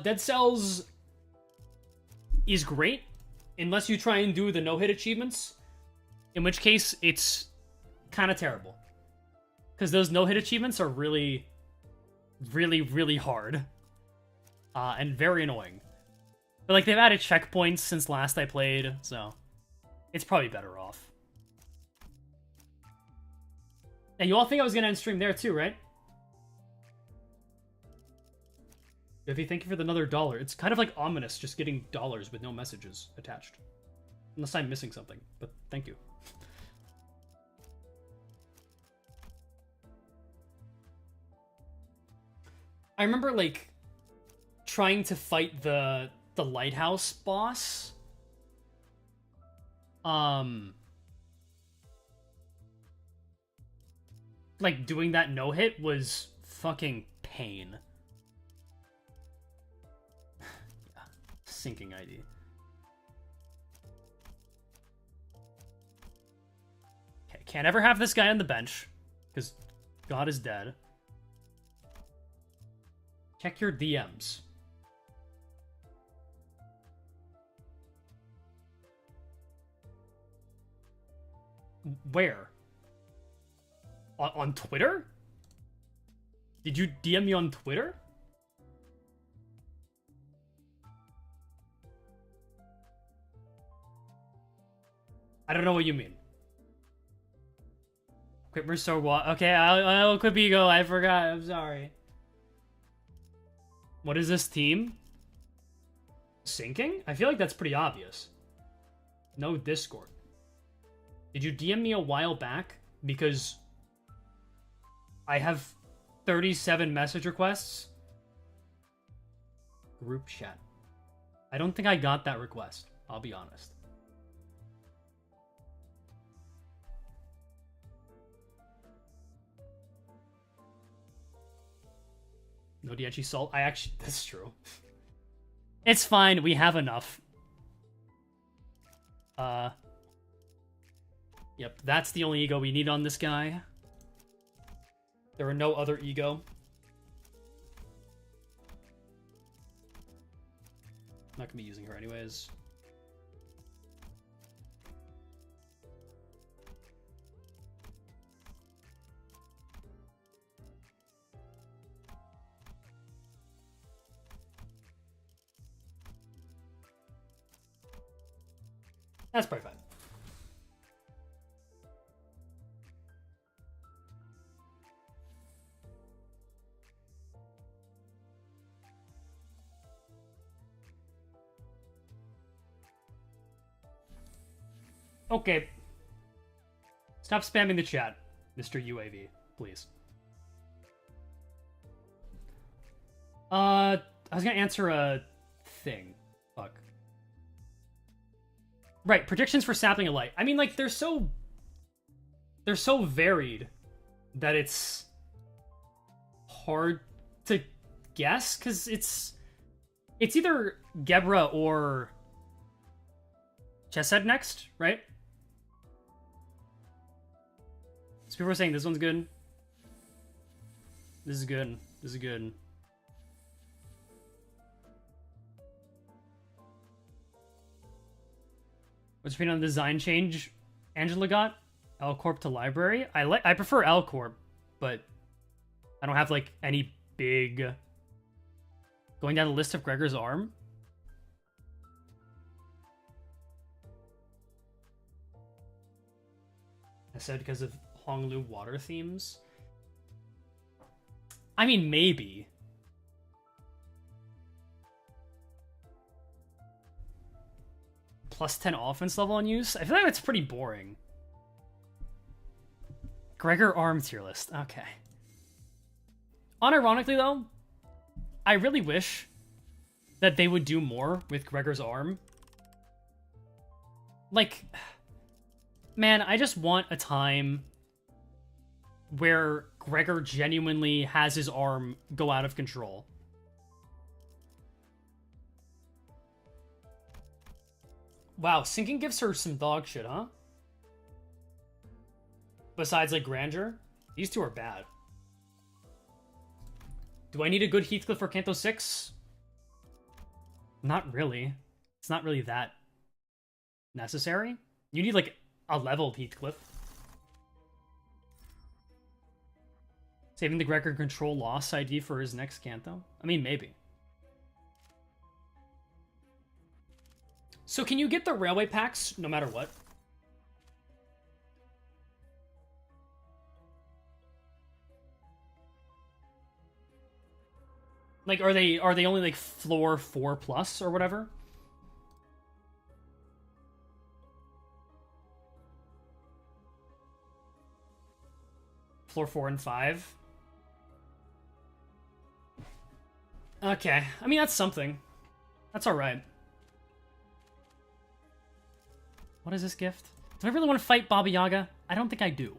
Dead Cells is great, unless you try and do the no-hit achievements, in which case it's kind of terrible. Because those no-hit achievements are really, really, really hard. And very annoying. But like, they've added checkpoints since last I played, so it's probably better off. And you all think I was gonna end stream there too, right? Vivi, thank you for the another $1. It's kind of like ominous just getting dollars with no messages attached. Unless I'm missing something, but thank you. I remember, like, trying to fight the lighthouse boss. Like, doing that no-hit was fucking pain. Yeah, syncing ID. Okay, can't ever have this guy on the bench, because God is dead. Check your DMs. Where? On Twitter? Did you DM me on Twitter? I don't know what you mean. Quit restore what? Okay, I'll quit Bigo. I forgot. I'm sorry. What is this team? Syncing? I feel like that's pretty obvious. No Discord. Did you DM me a while back? Because I have 37 message requests. Group chat. I don't think I got that request. I'll be honest. No Dianchi salt. I actually... That's true. It's fine. We have enough. Yep, that's the only ego we need on this guy. There are no other ego. I'm not gonna be using her anyways. That's probably fine. Okay. Stop spamming the chat, Mr. UAV, please. I was gonna answer a thing. Fuck. Right, predictions for Sapling of Light. I mean, like, they're so varied that it's hard to guess, because it's either Gebra or Chesed next, right? So people are saying this one's good. This is good. This is good. What's your opinion on the design change Angela got? L Corp to library? I prefer L Corp, but I don't have like any big going down the list of Gregor's arm. I said because of Honglu water themes. I mean, maybe. Plus 10 offense level on use? I feel like that's pretty boring. Gregor arm tier list. Okay. Unironically, though, I really wish that they would do more with Gregor's arm. Like, man, I just want a time where Gregor genuinely has his arm go out of control. Wow, sinking gives her some dog shit, huh? Besides, like, grandeur? These two are bad. Do I need a good Heathcliff for Kanto 6? Not really. It's not really that necessary. You need, like, a leveled Heathcliff. Saving the Gregor control loss ID for his next Kanto? I mean, maybe. So can you get the railway packs no matter what? Like, are they only like floor 4 plus or whatever? Floor 4 and 5. Okay, I mean that's something. That's all right. What is this gift? Do I really want to fight Baba Yaga? I don't think I do.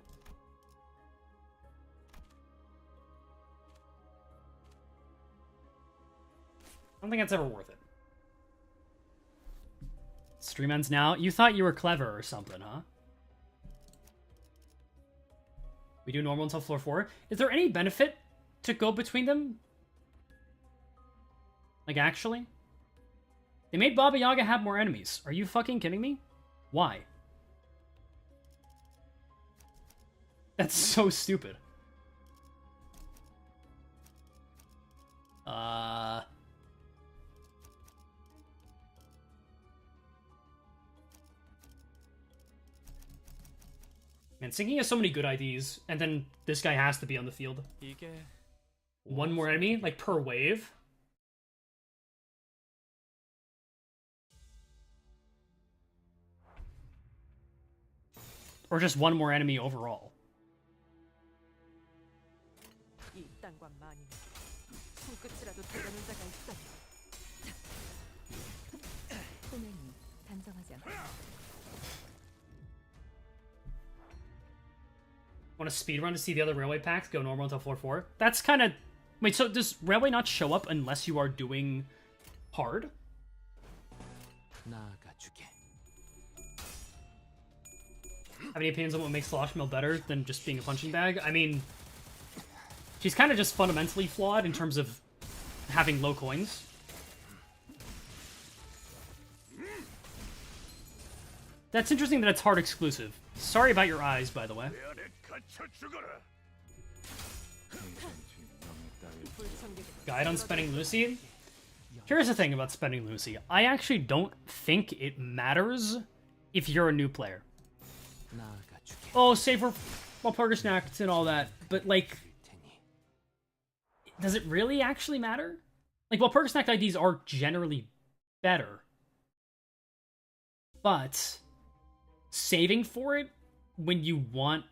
I don't think that's ever worth it. Stream ends now. You thought you were clever or something, huh? We do normal until floor 4. Is there any benefit to go between them? Like, actually? They made Baba Yaga have more enemies. Are you fucking kidding me? Why? That's so stupid. Man, Sinking has so many good IDs, and then this guy has to be on the field. One more enemy, like, per wave? Or just one more enemy overall? 이 땅과 만인에 손끝이라도 되려는 자가 있다면 바라지 않다. Want to speedrun to see the other railway packs go normal until floor 4? That's kind of... Wait, so does railway not show up unless you are doing hard? 나아가주게. Have any opinions on what makes Slosh Mill better than just being a punching bag? I mean, she's kind of just fundamentally flawed in terms of having low coins. That's interesting that it's hard exclusive. Sorry about your eyes, by the way. 내 안에 갇혀 죽어라. 괜찮지, 너네 따위. 불청객은 Guide on spending Lucy? Here's the thing about spending Lucy. I actually don't think it matters if you're a new player. 나아가주게. Oh, save for Walpurgisnacht and all that, but like, 테니. does it really actually matter? Like, Walpurgisnacht IDs are generally better, but saving for it when you want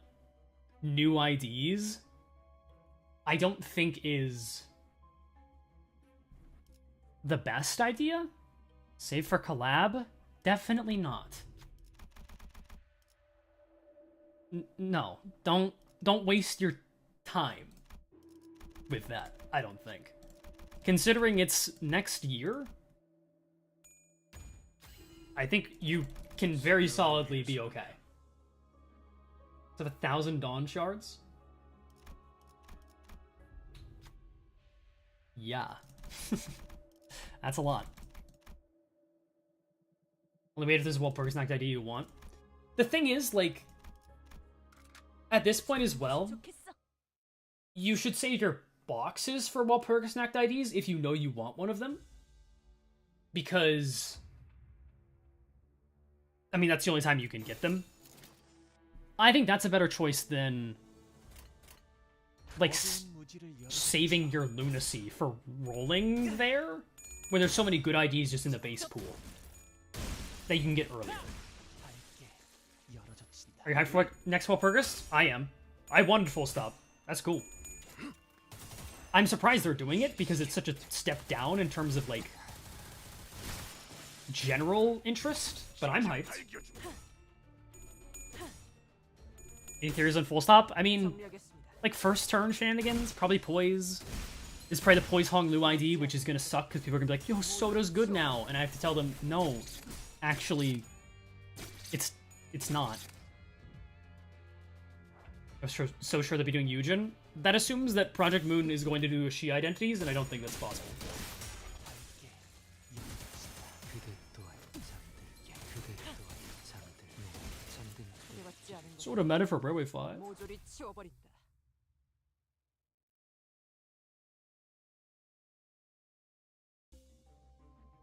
new IDs, I don't think is the best idea. Save for collab? Definitely not. No, don't waste your time with that, I don't think. Considering it's next year, I think you can very solidly be okay. So 1,000 Dawn Shards? Yeah. That's a lot. Only wait if there's a Walpurgisnacht ID you want. The thing is, like, at this point as well, 좋겠어. you should save your boxes for Walpurgisnacht IDs if you know you want one of them. Because, I mean, that's the only time you can get them. I think that's a better choice than, like, saving your lunacy for rolling there, when there's so many good IDs just in the base pool that you can get earlier. Are you hyped for next Walpurgis? I am. I wanted full stop. That's cool. I'm surprised they're doing it because it's such a step down in terms of, like, general interest, but I'm hyped. Any theories on full stop? I mean, 정리하겠습니다. like, first turn shenanigans, probably Poise. This is probably the Poise Hong Lu ID, which is gonna suck because people are gonna be like, yo, Soda's good now. And I have to tell them, no, actually, it's not. I'm so sure they'll be doing Yujin. That assumes that Project Moon is going to do Shi identities, and I don't think that's possible. 그대 또한 잠들게. 그대 또한 잠들게. 잠든 해봤지 않은 거 Sort of meta for Railway 5. 모조리 치워버린다.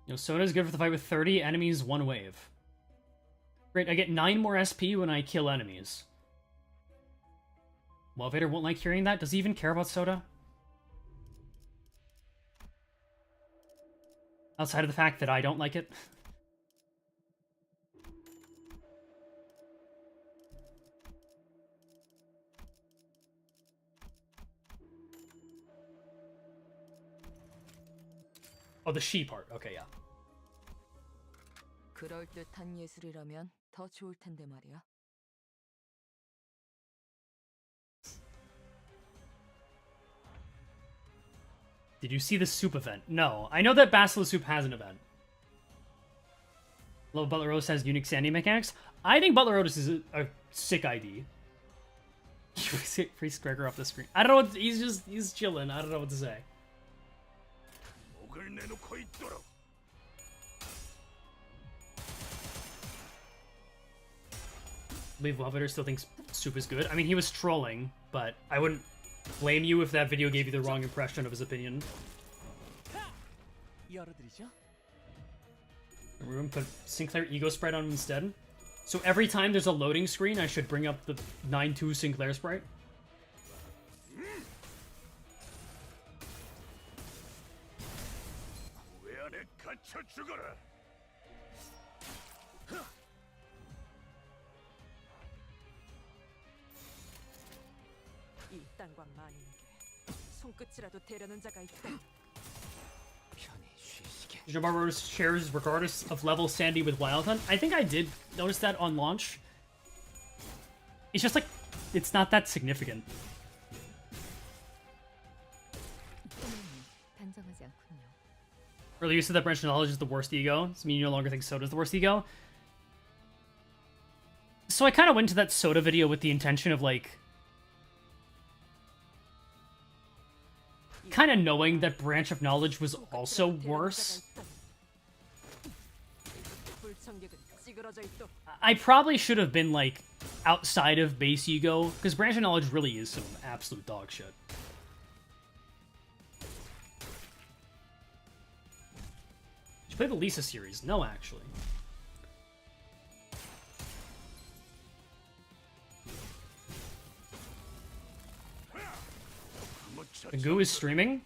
You know, Soda's good for the fight with 30 enemies, one wave. Great, I get 9 more SP when I kill enemies. Well, Vader won't like hearing that. Does he even care about Soda? Outside of the fact that I don't like it. Oh, the she part. Okay, yeah. 그럴듯한 예술이라면 더 좋을 텐데 말이야. Did you see the soup event? No. I know that Basilisk Soup has an event. Hello, Butler Otis has unique standing mechanics. I think Butler Otis is a sick ID. Priest Gregor off the screen. I don't know what... He's chilling. I don't know what to say. 목을 내놓고 있도록. I believe Lovetter still thinks Soup is good. I mean, he was trolling, but I wouldn't blame you if that video gave you the wrong impression of his opinion. 열어드리죠. We're gonna put Sinclair Ego Sprite on him instead. So every time there's a loading screen, I should bring up the 9-2 Sinclair Sprite. 왜 안에 갇혀 죽어라. 이 땅과 만인에게 손끝이라도 대려는 자가 있다. 편히 쉬시게. Jabbar shares regardless of level Sandy with Wild Hunt. I think I did notice that on launch. It's just like, it's not that significant. 단정하지 않군요. Earlier you said that branch of knowledge is the worst ego. Does it mean you no longer think Soda's the worst ego? So I kind of went to that Soda video with the intention of, like, kind of knowing that branch of knowledge was also worse. 불청객은 찌그러져 있도. I probably should have been, like, outside of base ego, because branch of knowledge really is some absolute dog shit. Did you play the Lisa series? No, actually. The Goo is streaming?